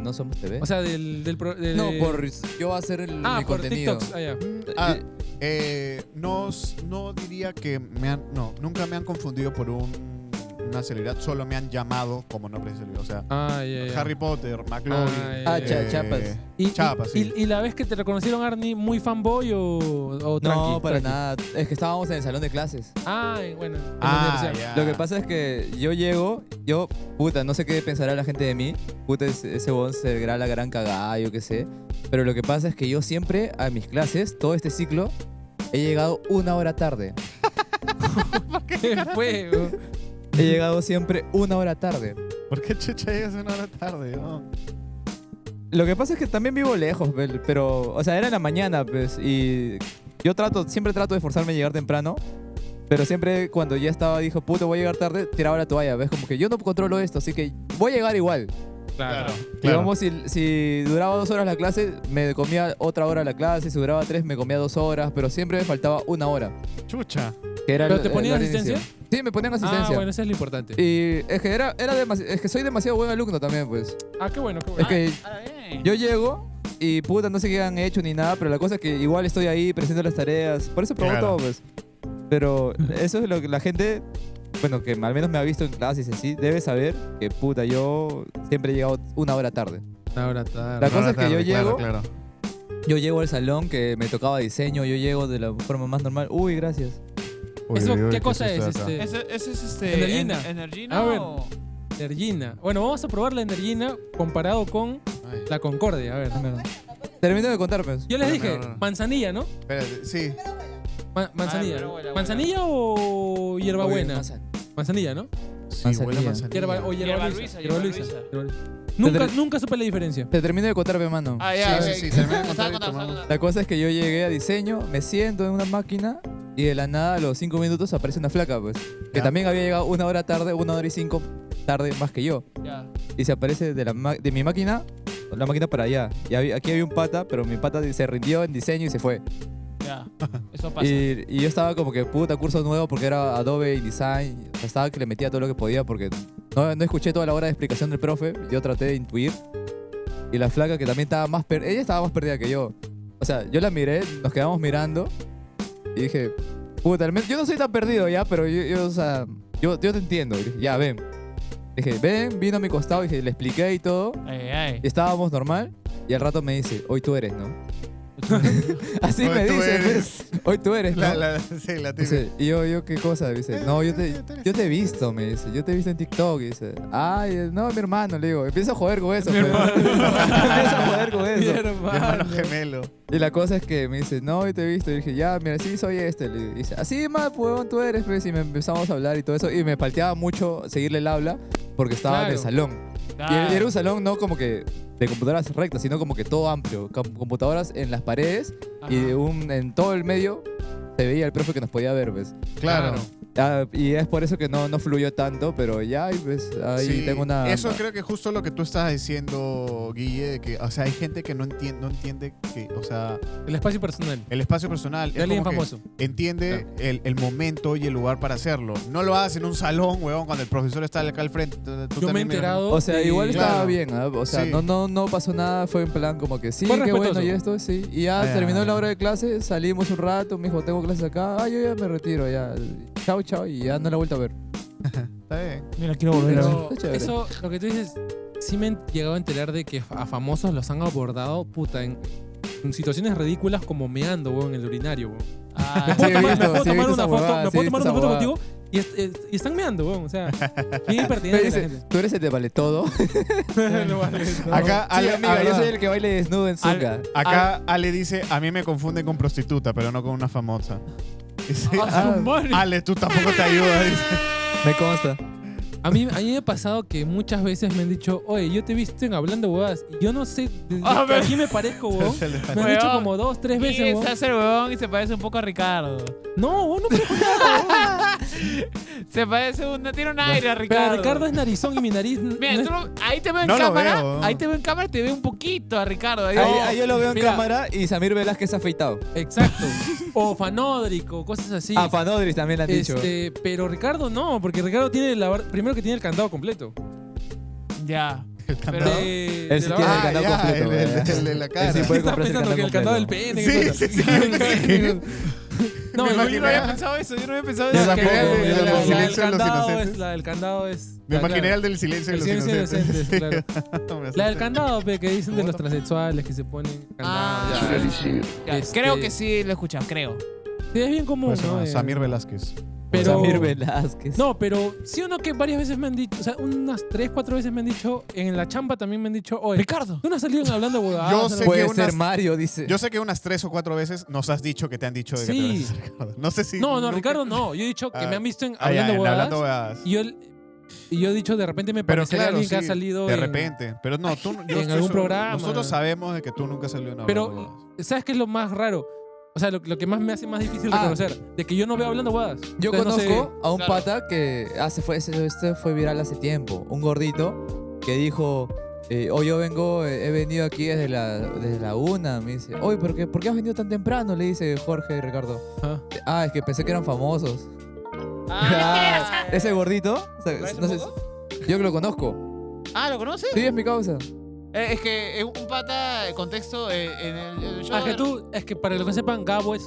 No Somos TV. O sea, de- no, por yo hacer mi por contenido. TikToks. Ah, ya. No diría que nunca me han confundido por una celebridad, solo me han llamado como nombre de celebridad. O sea, Ah, ya, ya. Harry Potter, McLovin. Ah, ¿Y, Chapas, sí. y la vez que te reconocieron, Arnie, muy fanboy o tranqui? No, para tranqui? nada. Es que estábamos en el salón de clases. Ah, bueno. en la Ah, universidad. ya. Lo que pasa es que yo llego, puta, no sé qué pensará la gente de mí. Puta, ese huevón se verá la gran cagada, yo qué sé. Pero lo que pasa es que yo siempre, a mis clases, todo este ciclo, he llegado 1 hora tarde. ¿Qué fue, weón? He llegado siempre 1 hora tarde. ¿Por qué chucha llegas 1 hora tarde? No? Lo que pasa es que también vivo lejos, pero, o sea, era en la mañana, pues, y yo siempre trato de esforzarme a llegar temprano, pero siempre cuando ya dijo, puta, voy a llegar tarde, tiraba la toalla, ¿ves? Como que yo no controlo esto, así que voy a llegar igual. Claro. Digamos, si duraba 2 horas la clase, me comía otra hora la clase, si duraba 3, me comía 2 horas, pero siempre me faltaba 1 hora. Chucha. Que era ¿Pero te ponían el inicio. asistencia? Sí, me ponían asistencia. Ah, bueno, eso es lo importante. Y es que es que soy demasiado buen alumno también, pues. Ah, qué bueno, qué Es bueno. que Ahora bien. yo llego y puta, no sé qué han hecho ni nada, pero la cosa es que igual estoy ahí, presento las tareas. Por eso pregunto, Claro. pues. Pero eso es lo que la gente, bueno, que al menos me ha visto en clases y así, debe saber que puta, yo siempre he llegado 1 hora tarde. Ahora tarde. La cosa es que yo Claro, llego, claro. yo llego al salón que me tocaba diseño, yo llego de la forma más normal. Uy, gracias. ¿Eso qué cosa es? susto acá. Ese es Energina. Energina A ver. o- Energina. Bueno, vamos a probar la Energina comparado con Ay, la Concordia. A ver. Termino de contar, pues. Yo les dije, No. manzanilla, ¿no? espérate, sí. Manzanilla. pero huele a ¿Manzanilla o hierbabuena? Manzanilla, ¿no? Sí, huele a Manzanilla. manzanilla. O Hierba Luisa. Luisa. Nunca supe la diferencia. Te termino de contar, mi mano. Ah, ya. Sí, ok. sí, sí, termina de Estaba contar y contando, tomamos. estaba La cosa es que yo llegué a diseño, me siento en una máquina y de la nada a los 5 minutos aparece una flaca, pues. Que Ya. también había llegado 1 hora tarde, 1 hora y 5 tarde más que yo. contando. Y se aparece de mi máquina, la máquina para allá. Y aquí había un pata, pero mi pata se rindió en diseño y se fue. Ya, ya. Eso pasa. Y yo estaba como que, puta, curso nuevo porque era Adobe InDesign. O sea, estaba que le metía todo lo que podía porque no escuché toda la hora de explicación del profe. Yo traté de intuir. Y la flaca que también estaba más ella estaba más perdida que yo. O sea, yo la miré, nos quedamos mirando y dije, puta, al menos yo no soy tan perdido ya, pero o sea, yo te entiendo. Y dije, ya, ven. Dije, ven, vino a mi costado, dije, le expliqué y todo. Ay, ay. Y estábamos normal. Y al rato me dice, hoy tú eres, ¿no? Así Hoy me tú dice, eres. pues, hoy tú eres, ¿no? Sí, la Dice, típica. y yo, ¿qué cosa? Dice, no, yo te he visto, me dice, yo te he visto en TikTok. Y dice, ay, no, mi hermano, le digo, empieza a joder con eso. pues. Empieza a joder con Mi eso. Mi hermano gemelo. Y la cosa es que me dice, no, yo te he visto. Y dije, ya, mira, sí, soy este. Le dice, así más, pues, tú eres, pues. Y me empezamos a hablar y todo eso. Y me falteaba mucho seguirle el habla porque estaba en el Claro. salón. Y Claro. era un salón no como que de computadoras rectas, sino como que todo amplio. Computadoras en las paredes y Ajá. en todo el medio se veía el profe que nos podía ver, ¿ves? Claro. Y es por eso que no fluyó tanto, pero ya pues, ahí Sí, tengo una... eso creo que justo lo que tú estabas diciendo, Guille, de que, o sea, hay gente que no entiende que, o sea, El espacio personal. el espacio personal De es alguien como que famoso. entiende el momento y el lugar para hacerlo. No lo hagas en un salón, huevón, cuando el profesor está acá al frente. Tú Yo me he también enterado. O sea, igual de- estaba Claro. bien, ¿ah? O sea, Sí. no pasó nada, fue en plan como que sí, Fue qué bueno, respetuoso. y esto, sí. Y ya Ah, ya, terminó ya. la hora de clase, salimos un rato, me dijo, tengo clases acá, yo ya me retiro, ya. Chao, chao, y ya no la he vuelto a ver. Está bien. Mira, quiero volver a ver. Pero Está chévere. eso, lo que tú dices, sí me he llegado a enterar de que a famosos los han abordado, puta, en situaciones ridículas como meando, weón, en el urinario, weón. Ah, Sí, he visto, ¿Me puedo sí he tomar visto una esa foto? huevada, ¿Me sí he puedo tomar visto una foto esa contigo? Y están meando, weón. O sea, bien Me impertinente la dice, gente. tú eres el de vale todo. No vale, no. Acá, Sí, Ale, amiga, yo verdad, soy el que baile desnudo en Zunga. acá Ale dice, a mí me confunden con prostituta, pero no con una famosa. Dice, Ah, su madre. Ale, tú tampoco te ayudas. Dice. Me consta. A mí me ha pasado que muchas veces me han dicho, oye, yo te he visto en hablando huevadas. Y yo no sé Ah, a quién me parezco, weón. Me han Weón. dicho como 2, 3 Y veces, se weón. hace el huevón y se parece un poco a Ricardo. No, vos no parezco nada, weón. Se parece tiene un aire a Ricardo. Pero Ricardo es narizón y mi nariz Mira, no es- tú ahí te veo en No lo cámara. veo. Ahí te veo en cámara y te veo un poquito a Ricardo. Ahí, Ahí yo lo veo en mira. cámara y Samir Velázquez afeitado. Exacto. O fanódrico, cosas así. Ah, Fanodris también le han dicho. Pero Ricardo no, porque Ricardo tiene primero que tiene el candado completo. Ya. El Pero- candado. De Él sí la tiene el barra. candado ya, completo. el de la cara. Él sí puede Estás comprarse pensando que el candado del completo. pene. ¿qué Sí, cosa? sí, No, Me yo imaginé- Yo no había pensado eso, yo no había pensado Me eso. imaginé que el del la del silencio de los candado inocentes. es la del candado es. Me imaginé el del silencio de El los silencio de los inocentes. inocentes, claro. Me La del asusté. candado, pe, que dicen de los transexuales que se ponen candado. Ah, ya. Ya, Este- Creo que sí lo he escuchado, creo. Sí, es bien común, Pues, ¿no? Samir Velázquez. Pero, Samir Velázquez. no, pero sí o no que varias veces me han dicho, o sea, unas 3, 4 veces me han dicho, en la chamba también me han dicho, oye, Ricardo. tú no has salido hablando huevadas. Yo ¿no? sé Puede que ser unas- Mario, dice. Yo sé que unas 3 o 4 veces nos has dicho que te han dicho de que Sí. te pareces a Ricardo. No sé si. No, nunca- Ricardo no. Yo he dicho que Ah, me han visto Ah, ya, hablando en huevadas. hablando huevadas. Y yo he dicho, de repente me Pero parecería claro, alguien que ha sí, salido de en- repente. Pero no, tú yo en estoy algún seguro- programa. Nosotros sabemos de que tú nunca has salido en hablando huevadas. Pero, ¿sabes qué es lo más raro? O sea, lo que más me hace más difícil Ah. reconocer, de que yo no veo hablando huevadas. Yo Entonces, no sé- conozco a un Claro. pata que este fue viral hace tiempo. Un gordito que dijo, hoy yo he venido aquí desde la 1. Me dice, oye, ¿por qué has venido tan temprano? Le dice Jorge y Ricardo. Ajá. Ah, es que pensé que eran famosos. Ah, Ese gordito, o sea, ¿Parece no un sé, poco? yo que lo conozco. Ah, ¿lo conoces? Sí, es mi causa. Es que un pata, contexto, en el show. Ah, que tú, es que para los que sepan, Gabo es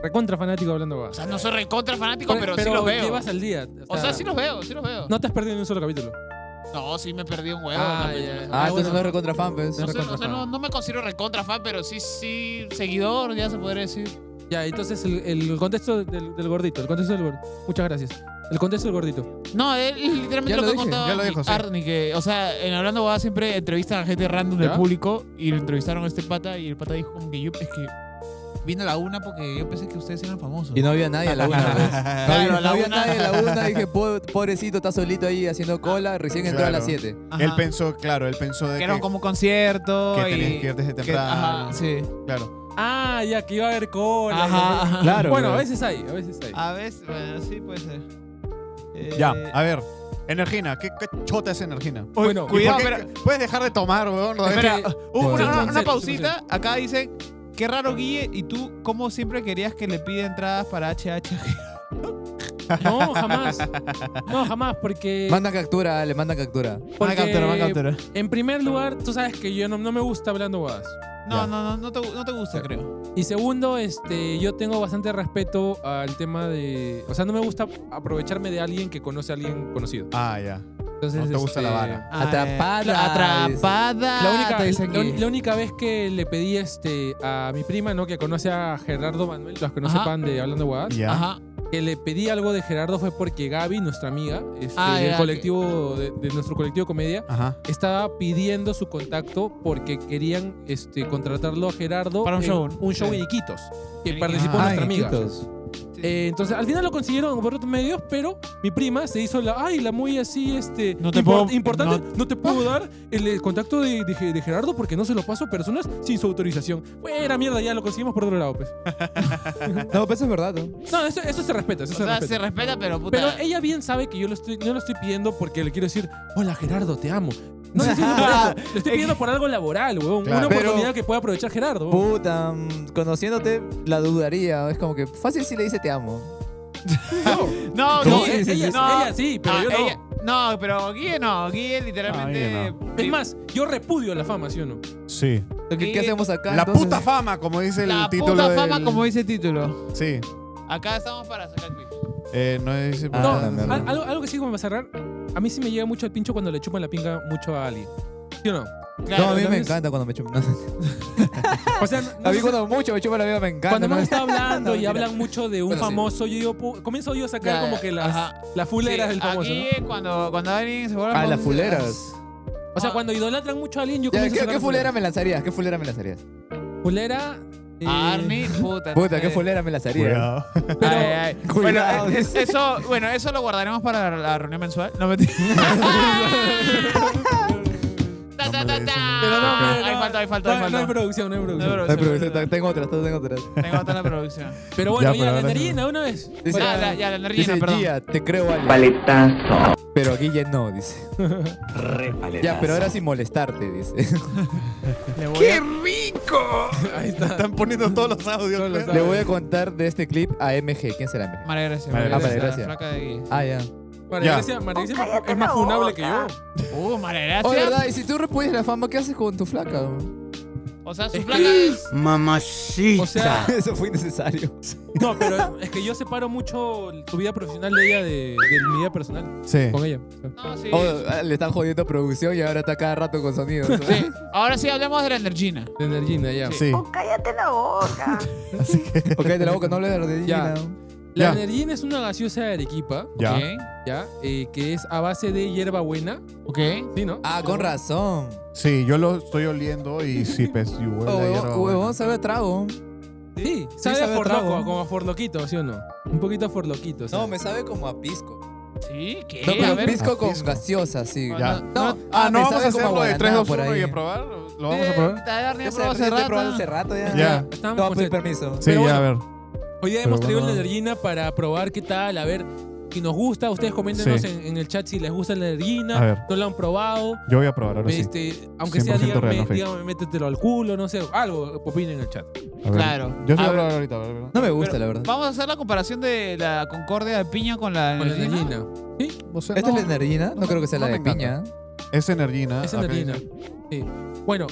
recontra fanático de hablando O huevadas. sea, no soy recontra fanático, pero sí los veo. llevas al día. O sea, sí los veo, sí los veo. No te has perdido ni un solo capítulo. No, sí me perdí un huevo. Ah, también. ya. Ah, Ah, entonces bueno. no es recontra fan, pues. No, sé, recontra o sea, fan. no me considero recontra fan, pero sí seguidor, ya se podría decir. Ya, entonces el contexto del gordito. El contexto del gordito. Muchas gracias. El contexto del gordito. No, él literalmente Ya lo lo que dije, contaba ya lo dijo, sí. Arnie, que, o sea, en Hablando Boda siempre entrevistan a gente random ¿Ya? del público y lo entrevistaron a este pata y el pata dijo como que es que vine a la 1 porque yo pensé que ustedes eran famosos. Y no había nadie a la 1. pues. Claro, No la había una- nadie a la 1. Dije, pobrecito, está solito ahí haciendo cola. Recién entró a las Claro. 7. Ajá. Él pensó, claro, él pensó de que que, era como un concierto que tenías que ir desde que- temprano. ajá, sí. Claro. Ah, ya, que iba a haber cola. Ajá, ajá. Claro. Bueno, a pues. veces hay, a veces hay. A veces, bueno, sí puede ser. Ya, a ver. Energina, ¿qué chota es Energina? Bueno, ¿Y cuidado, por qué- puedes dejar de tomar, weón. Espera, que- una, Bueno. una pausita. Acá dicen, qué raro Guille, y tú, ¿cómo siempre querías que le pida entradas para HH? No, jamás. No, jamás, porque. Manda captura, le manda captura. porque Manda captura. En primer lugar, tú sabes que yo no me gusta hablando guadas. No, no te gusta, creo. Y segundo, yo tengo bastante respeto al tema de. O sea, no me gusta aprovecharme de alguien que conoce a alguien conocido. Ah, ya. Entonces, No te gusta la vara. Atrapada. Atrapada. La única, te dicen que- la única vez que le pedí a mi prima, ¿no? Que conoce a Gerardo Manuel, los que no Ajá. sepan de Hablando Guadas, Ya. Ajá. que le pedí algo de Gerardo fue porque Gaby, nuestra amiga, Ah, del ya, colectivo, de nuestro colectivo Comedia, Ajá. estaba pidiendo su contacto porque querían contratarlo a Gerardo Para un en show. un show Sí. en Iquitos, que En participó Iquitos. nuestra amiga. Iquitos. Entonces, al final lo consiguieron por otros medios, pero mi prima se hizo la muy así, No te puedo- importante. No te puedo dar el contacto de Gerardo porque no se lo paso a personas sin su autorización. Fuera mierda, ya lo conseguimos por otro lado, pues. No, pues eso es verdad, ¿no? No, eso se respeta, eso O se sea, respeta. se respeta, pero puta. Pero ella bien sabe que yo no lo estoy pidiendo porque le quiero decir, hola Gerardo, te amo. No le estoy pidiendo por eso, le estoy pidiendo por algo laboral, weón. Claro. Una Pero- oportunidad que pueda aprovechar Gerardo. Puta, conociéndote, la dudaría. Es como que fácil si le dice te amo. No, No, Guille, ella sí, pero yo no. no, pero Guille no. Guille literalmente. Es más, yo repudio la fama, ¿sí o no? Sí. ¿Qué hacemos acá? La entonces? puta fama, como dice el La título puta del... fama, como dice el título. Sí. Acá estamos para sacar clip. No dice... Ah, No, la mierda. algo que sí como va a cerrar. A mí sí me llega mucho el pincho cuando le chupan la pinga mucho a alguien. ¿Sí o no? Claro, No, a mí me entonces- encanta cuando me chupan. O sea, A mí cuando mucho me chupan la vida me encanta. cuando ¿no? hemos estado hablando y Mentira. hablan mucho de un Bueno, sí. famoso, yo digo, comienzo yo a sacar Ya, como que ajá. las fuleras Sí, del famoso, aquí ¿no? cuando alguien se vuelve Ah, las famoso, fuleras. O sea, cuando idolatran mucho a alguien, yo Ya, comienzo a sacar ¿Qué fulera me lanzarías? ¿Qué fulera me lanzarías? fulera. Arnie, puta. Puta, ¿qué fulera me lanzarías? Cuidado. Ay, ay. Cuidado. Bueno, eso lo guardaremos para la reunión mensual. No me Ta, ta, ta, ta. Pero no, Ahí falta. No hay producción, no hay producción. Ay, pero tengo otras, tengo otras. Tengo otra la producción. Pero bueno, Ya, ya, pero la ahora sí. energía una vez. Dice, Ya, la energía, dice, perdón. Gia, te creo algo. Paletazo. Pero Guille no, dice. Re paletazo. Ya, pero ahora sin molestarte, dice. ¡Qué rico! Ahí está. Están poniendo todos los audios. Todos los ¿no? Le voy a contar de este clip a MG. ¿Quién será MG? María Gracia. María Gracia. la Gracia. flaca de Guille. Ah, ya. María Ya. Grecia es más funable que yo. María Oh, Gracia. ¿verdad? Y si tú repudias la fama, ¿qué haces con tu flaca? O sea, su Es flaca que- es. Mamacita. O sea, Eso fue innecesario. no, pero es que yo separo mucho tu vida profesional de ella de mi vida personal Sí. con ella. No, sí. Oh, le están jodiendo producción y ahora está cada rato con sonido. Sí. Ahora sí hablemos de la Energina. De Energina, ya. Sí. Cállate la boca. Así que... Ok, de la boca, no hables de la de Ya. Gina. La Ya. Energina es una gaseosa de Arequipa, Ya. Ok. ya, que es a base de hierbabuena, Ok. ¿sí, no? Ah, con razón. Sí, yo lo estoy oliendo y sí, pues, y huele a Oh, hierba huevón, buena. sabe a trago. Sí, sabe sabe a a forloco, trago. como a forloquito, ¿sí o no? Un poquito a forloquito. ¿sí? No, me sabe como a pisco. Sí, ¿qué? No, A pero ver. pisco con pisco. gaseosa, sí. Ya. No, Ah, no me vamos sabe a hacerlo como de guaraná 3, 2, por 1 y ahí. a probar. ¿Lo vamos a probar? Darnie Ya ha probado sé, hace he probado hace rato. rato ya. Ya. Estábamos No, con pues sed. permiso. Sí, Pero ya, a ver. Hoy día Pero hemos traído bueno. la Energina para probar qué tal, a ver si nos gusta. Ustedes coméntenos Sí. en el chat si les gusta la A ver. Energina, no la han probado. Yo voy a probar ahora sí. Aunque sea, 100% real, no fake. díganme, métetelo al culo, no sé, algo, opinen en el chat. A ver. Claro. Yo sí voy A a ver. probar ahorita. a ver. No me gusta, Pero la verdad. Vamos a hacer la comparación de la Concordia de piña con la Con la Energina. Energina. ¿Sí? O sea, ¿Esta no, es la Energina? No creo que sea no la de me encanta. piña. Es Energina. Es acá Energina. dice. Sí. Bueno.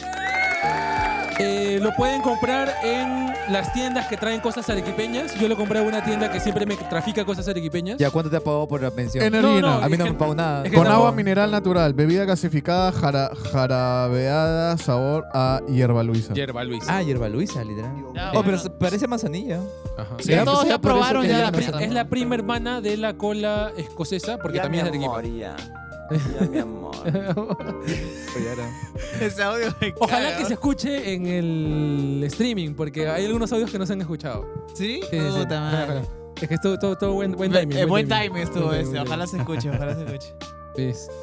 Lo pueden comprar en las tiendas que traen cosas arequipeñas. Yo lo compré en una tienda que siempre me trafica cosas arequipeñas. ¿Ya cuánto te ha pagado por la pensión? Energina. No, A mí es no que- me pagó nada. es que Con tampoco- agua mineral natural, bebida gasificada, jarabeada, sabor a hierba luisa. Yerba Luis. Ah, hierba Luisa, literal. Ya, Oh, pero bueno. parece manzanilla. Ajá. Sí, todos será ya por eso probaron que ya ya la no piña. está Es la prima hermana de la cola escocesa, porque Ya, también es de mi Arequipa. amor, ya. Ya, mi amor. Ese audio me Ojalá caga. que se escuche en el streaming, porque hay algunos audios que no se han escuchado. ¿Sí? Sí, sí, sí. Puta madre. Es que estuvo todo buen timing. Buen timing estuvo Buen ese. timing. Ojalá se escuche, ojalá se escuche.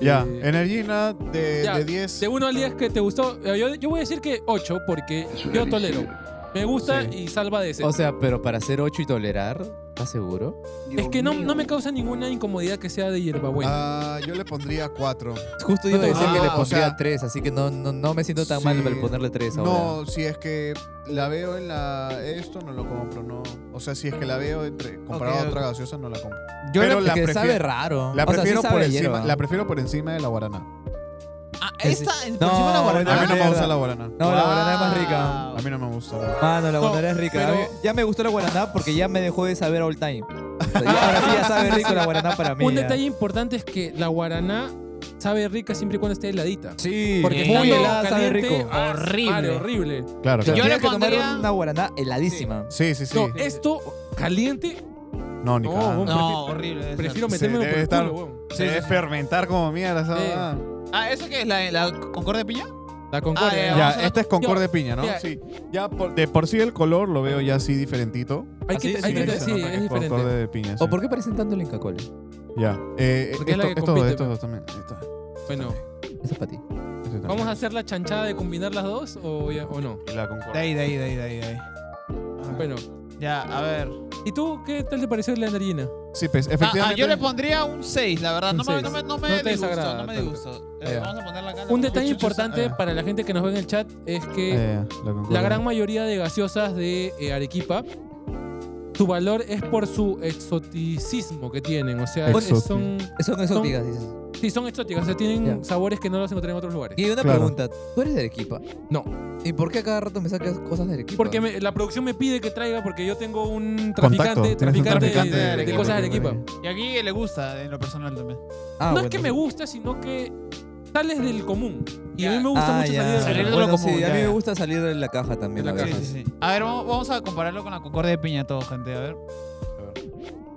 Ya, Energina Ya, de 10. De 1 al 10 que te gustó, yo voy a decir que 8, porque yo tolero. Me gusta Sí. y salva de ese. O sea, pero para ser 8 y tolerar, ¿estás seguro? Es que no me causa ninguna incomodidad que sea de hierbabuena. Ah, yo le pondría 4. Justo yo No te decía gusta. que le Ah, o pondría sea, 3, así que no me siento tan sí. mal al ponerle 3 ahora. No, si es que la veo en esto, no lo compro, no. O sea, si es que la veo comparado Ok. a otra gaseosa, no la compro. Yo Pero Es la que sabe prefiero, raro. la O sea, sí prefiero sabe por a encima, hierba. la prefiero por encima de la guaraná. esta, por No, encima de la A guaraná. mí no me mierda. gusta la guaraná. No, la guaraná es más rica. A mí no me gusta. Mano, la No, guaraná es rica. pero- A mí- ya me gustó la guaraná porque ya me dejó de saber all time. O sea, ahora sí ya sabe rico la guaraná para mí. Un ya. detalle importante es que la guaraná sabe rica siempre y cuando esté heladita. Sí, Porque muy estando helada sabe caliente, rico. Horrible. Vale, horrible. Claro, O sea, Yo claro. le tienes que tomar pondría- una guaraná heladísima. Sí, sí, sí. No, esto caliente, No, ni No, cagando. No, horrible. prefiero Se metérmelo por debe el estar- culo, weón. Se debe fermentar como mierda esa Sí. huevada. Ah, ¿eso qué es? ¿La Concordia de piña? La Concordia. vamos Ya, a la- este es Concord de piña, ¿no? Ya. Sí. Ya de por sí el color lo veo ya así diferentito. Hay que, Así, hay que, sí, sí, Se nota que es diferente. Concord de piña, sí. ¿O por qué parecen tanto el Inca Kola? Ya. Porque es la que Estos compite, estos pues. dos también. Bueno, Eso es para ti. Este también. ¿vamos a hacer la chanchada de combinar las dos o no? Y la Concord. De ahí. Bueno, Ya, a ver. ¿y tú qué tal te pareció la Energina? Sí, pues efectivamente. Yo le pondría un 6, la verdad. Un No me 6. disgustó, No te desagrada no me tanto. disgustó. Ya. Vamos a ponerla acá. Un detalle chuchos, importante ah. para la gente que nos ve en el chat es que Concord. la gran mayoría de gaseosas de Arequipa, su valor es por su exoticismo que tienen. O sea, Exoti. son Exóticas, dices. Sí, son exóticas, o sea, tienen Ya. sabores que no los encontrarán en otros lugares. Y una Claro. pregunta, ¿tú eres de Arequipa? No. ¿Y por qué a cada rato me sacas cosas de Arequipa? Porque la producción me pide que traiga, porque yo tengo un Contacto, traficante, tienes un traficante de Arequipa, cosas de Arequipa. Y aquí le gusta, en lo personal también. Ah, No bueno, es que me sí. gusta, sino que sales del común. Y a mí Ya. me gusta Ah, mucho ya. salir del Salir de común. lo Bueno, común, sí, a ya, mí me ya. gusta salir de la caja también. De la a caja. veces. Sí. A ver, vamos a compararlo con la Concordia de piña, todo, gente. A ver.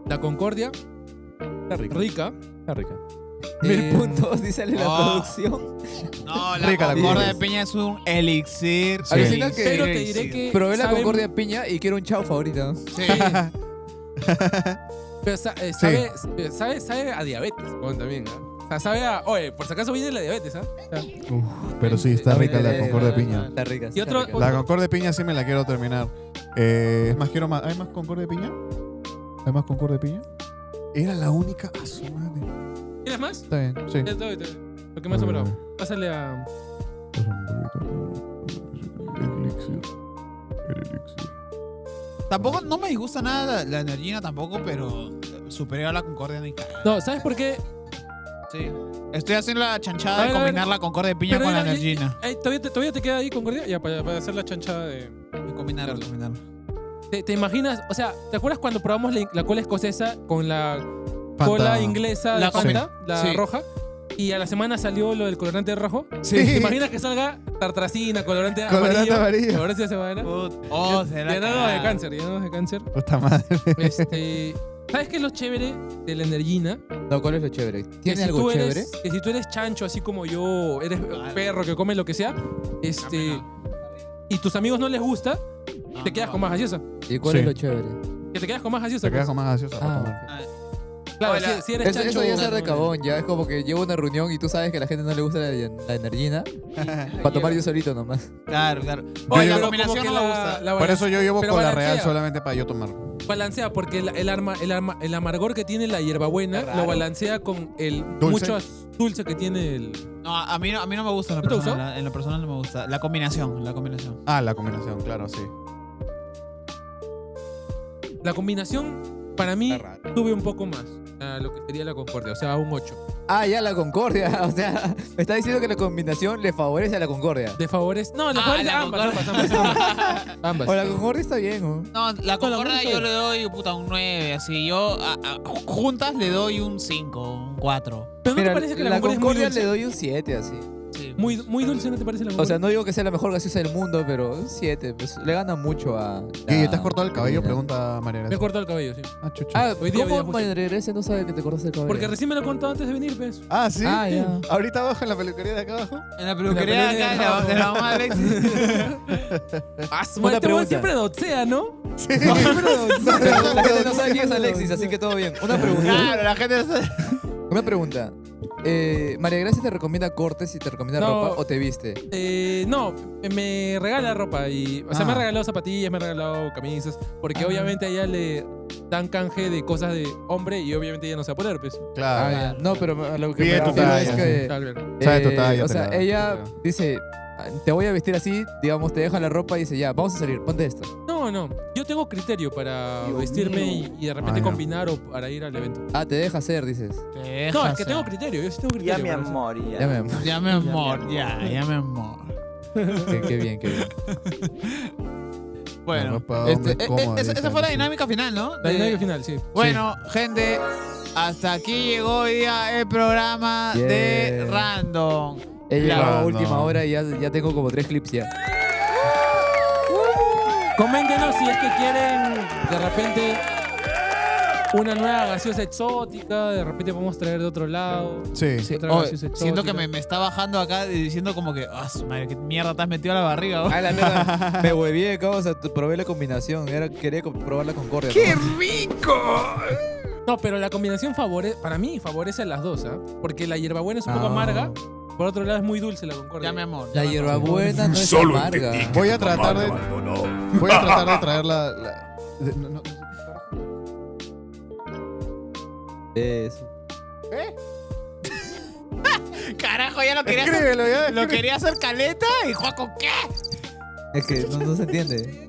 La Concordia, Está rica. rica. Está rica. Eh, 1000 puntos, dice la Oh. producción. No, la Rica la Concordia Concordia. de piña es un elixir. Sí. Alucina que- Pero te diré que Probé la sabe- Concordia piña y quiero un chaufa ahorita. Sí. pero sabe a diabetes, weón, también. ¿ah? O sea, sabe a... Oye, por si acaso viene la diabetes, ¿ah? O sea, Pero sí, está rica la Concord de piña. Está rica. Y otro- está La rica. Concord de piña sí me la quiero terminar. Es más, quiero más. ¿Hay más Concord de piña? ¿Hay más Concord de piña? Era la única. Ah, su madre. ¿Tienes más? Está bien, sí. Ya te doy. Lo que me ha sobrado. Pásale a... Tampoco, no me disgusta nada la Energina tampoco, pero superior a la Concordia ni cagada. No, ¿sabes por qué? Sí. Estoy haciendo la chanchada A de ver, a ver. combinar la Concordia de piña Pero con la ya- Energina. ¿Todavía te queda ahí Concordia? Ya, para hacer la chanchada de... Combinarlo, Claro. combinarlo. ¿Te imaginas? O sea, ¿te acuerdas cuando probamos la cola escocesa con la Fanta. cola inglesa de La Fanta, la Sí. roja? Y a la semana salió lo del colorante rojo. Sí. ¿Te imaginas que salga tartracina, colorante Colorante amarillo. Colorante de semana. Oh, será Llenados de cáncer, llenados de cáncer. Puta madre. ¿Sabes qué es lo chévere de la Energina? No, ¿cuál es lo chévere? Que ¿Tiene si algo tú chévere? eres, que si tú eres chancho, así como yo, eres perro que come lo que sea, y tus amigos no les gusta, te quedas con más gaseosa. ¿Y cuál Sí. es lo chévere? Que te quedas con más gaseosa. Se queda pues. con más gaseosa. para Ah, tomar. Claro, Hola. si eres Eso chancho. ya es ser de cabón, ya. Es como que llevo a una reunión y tú sabes que a la gente no le gusta la Energina. Para tomar yo solito nomás. Claro, claro. Oye, Oye, la pero combinación como no que me gusta. la Por eso yo llevo pero con la balancea. real solamente para yo tomar. Balancea, porque el amargor que tiene la hierbabuena Qué raro. lo balancea con el Dulce. mucho dulce que tiene el... No, a mí no me gusta en lo ¿No te personal. En lo personal no me gusta. La combinación. Ah, la combinación, claro, sí. La combinación, para mí, sube un poco más a lo que sería la Concordia, o sea, a un 8. Ah, ya la Concordia. O sea, me está diciendo que la combinación le favorece a la Concordia. De favores... No, le Ah, favorece la ambas, Concordia. ambas. O la Concordia está bien, ¿no? No, la la Concordia Concordia yo le doy, puta, un 9. Así, yo juntas le doy un 5, un 4. Pero ¿no Mira, te parece que la la Concordia, Concordia es muy le dulce? doy un 7 así. Sí. Muy dulce, ¿no te parece la O Concordia? sea, no digo que sea la mejor gaseosa del mundo, pero un 7. Pues, le gana mucho a. ¿Y te has cortado el cabello? Energina. Pregunta María Me he Gracia. cortado el cabello, sí. Ah, chucha. Ah, Hoy día ¿cómo justo. María Grecia no sabe que te cortaste el cabello? Porque recién me lo he contado antes de venir, pues. Ah, sí. Ah, ya. Ahorita abajo en la peluquería de acá abajo. En la peluquería peluquería acá de abajo. de la mamá de Alexis. Ah, su Una madre, este weón pregunta. siempre dotsea, ¿no? Pero la gente no sabe quién es Alexis, así que todo bien. Una pregunta. Claro, la gente no sabe. Una pregunta. ¿María Gracia te recomienda cortes y te recomienda No. ropa o te viste? No, me regala ropa y... O sea, me ha Ah. regalado zapatillas, me ha regalado camisas, porque obviamente a ella le dan canje de cosas de hombre y obviamente ella no se va a poner, pues. Claro. Ah, ya. No, pero a lo que Pide me tu refiero talla, es sí. que... Claro, claro. Sabe tu talla, o te sea, la- ella te la- dice, te voy a vestir así, digamos, te deja la ropa y dice, ya, vamos a salir, ponte esto. No, yo tengo criterio para vestirme y de repente Ah, ya. combinar o para ir al evento. Ah, te deja hacer, dices. No, es que tengo criterio, yo sí tengo Ya criterio. mi para eso. amor, ya. Ya me amo. Ya mi amor, ya mi amor. Qué bien, qué bien. Bueno, La ropa de hombre cómoda, esa dice fue la Alexis. dinámica final, ¿no? La dinámica final, sí. Bueno, gente, hasta aquí llegó hoy día el programa Bien. de Random. He llegado a Claro, última no. hora y ya tengo como 3 clips ya. Coméntenos si es que quieren de repente una nueva gaseosa exótica, de repente podemos traer de otro lado. Sí. Sí. Otra Oh, gaseosa siento que exótica. me está bajando acá y diciendo como que, ah, su madre, qué mierda te has metido a la barriga. ¿no? Ah, la mierda. Me huevié, causa. Probé la combinación. Quería probar la Concordia. ¡Qué ¿no? rico! No, pero la combinación para mí favorece a las dos, ¿ah? Porque la hierbabuena es un poco Ah. amarga, por otro lado es muy dulce la Concordia. Ya, mi amor. La ya, mi amor. hierbabuena no es amarga. Voy a tratar de. Voy a tratar de traer no. Eso. Carajo, ya lo quería hacer. Escríbelo, ya. Lo quería hacer caleta y Juaco, ¿qué? Es que no se entiende.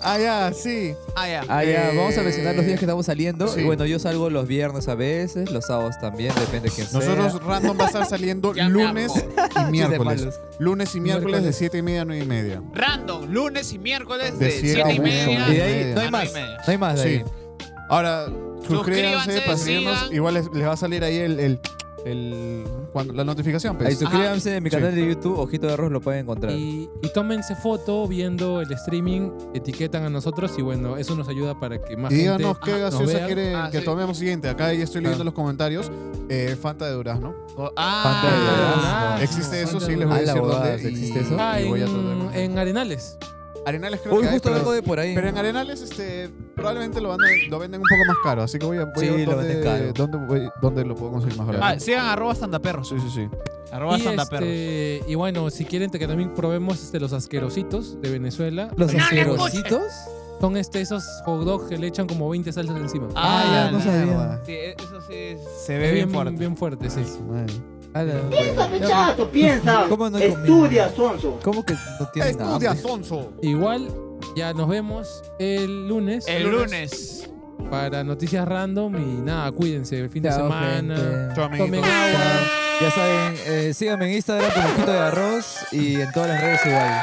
Ah, ya, sí. Ah, ya. Ah, ya, vamos a mencionar los días que estamos saliendo. Sí. Y bueno, yo salgo los viernes a veces, los sábados también, depende de quién sea. Nosotros Random va a estar saliendo Ya me lunes amo. y miércoles. Malos. Lunes y miércoles de 7:30 a 9:30. Random, lunes y miércoles De de 7 7 y a media. Y de ahí no hay a más. 9:30. No hay más de Sí. ahí. Ahora, suscríbanse Suscríbanse, para seguirnos. sigan. Igual les va a salir ahí la notificación. Pues. Ahí suscríbanse en mi canal de YouTube, Ojito de Arroz, lo pueden encontrar. Y tómense foto viendo el streaming, etiquetan a nosotros y bueno, eso nos ayuda para que más Y díganos gente qué nos gaseosa vea. quieren Ah, que sí. tomemos siguiente. Acá ya estoy leyendo Ah. los comentarios. Fanta de durazno. Fanta de durazno. Existe eso, Fanta sí, de les voy a Ah, la decir huevada, dónde. ¿existe eso? Ah, y voy a tratar de- en Arenales. Arenales creo Uy, que hay, justo pero, vengo de por ahí. pero en Arenales probablemente lo venden un poco más caro. Así que voy a Sí, ver lo venden caro. dónde lo puedo conseguir más barato. Ah, sigan @standaperros. Sí, sí, sí. @standaperros. Y bueno, si quieren que también probemos los asquerositos de Venezuela. ¿Los Ahí asquerositos? son esos hot dogs que le echan como 20 salsas encima. Ah, ya, no sabía. mierda. Sí, eso sí se Es ve bien fuerte. Bien fuerte, sí. Madre. Piensa, muchacho, piensa. ¿Cómo no he Estudia, sonso. ¿Cómo que no tienen Estudia, hambre? sonso. Igual, ya nos vemos el lunes El lunes. para noticias random y nada, cuídense el fin de Chao, semana. gente. Chao, amiguitos. Tomen agua. Ya saben, síganme en Instagram como Ojito de Arroz y en todas las redes igual.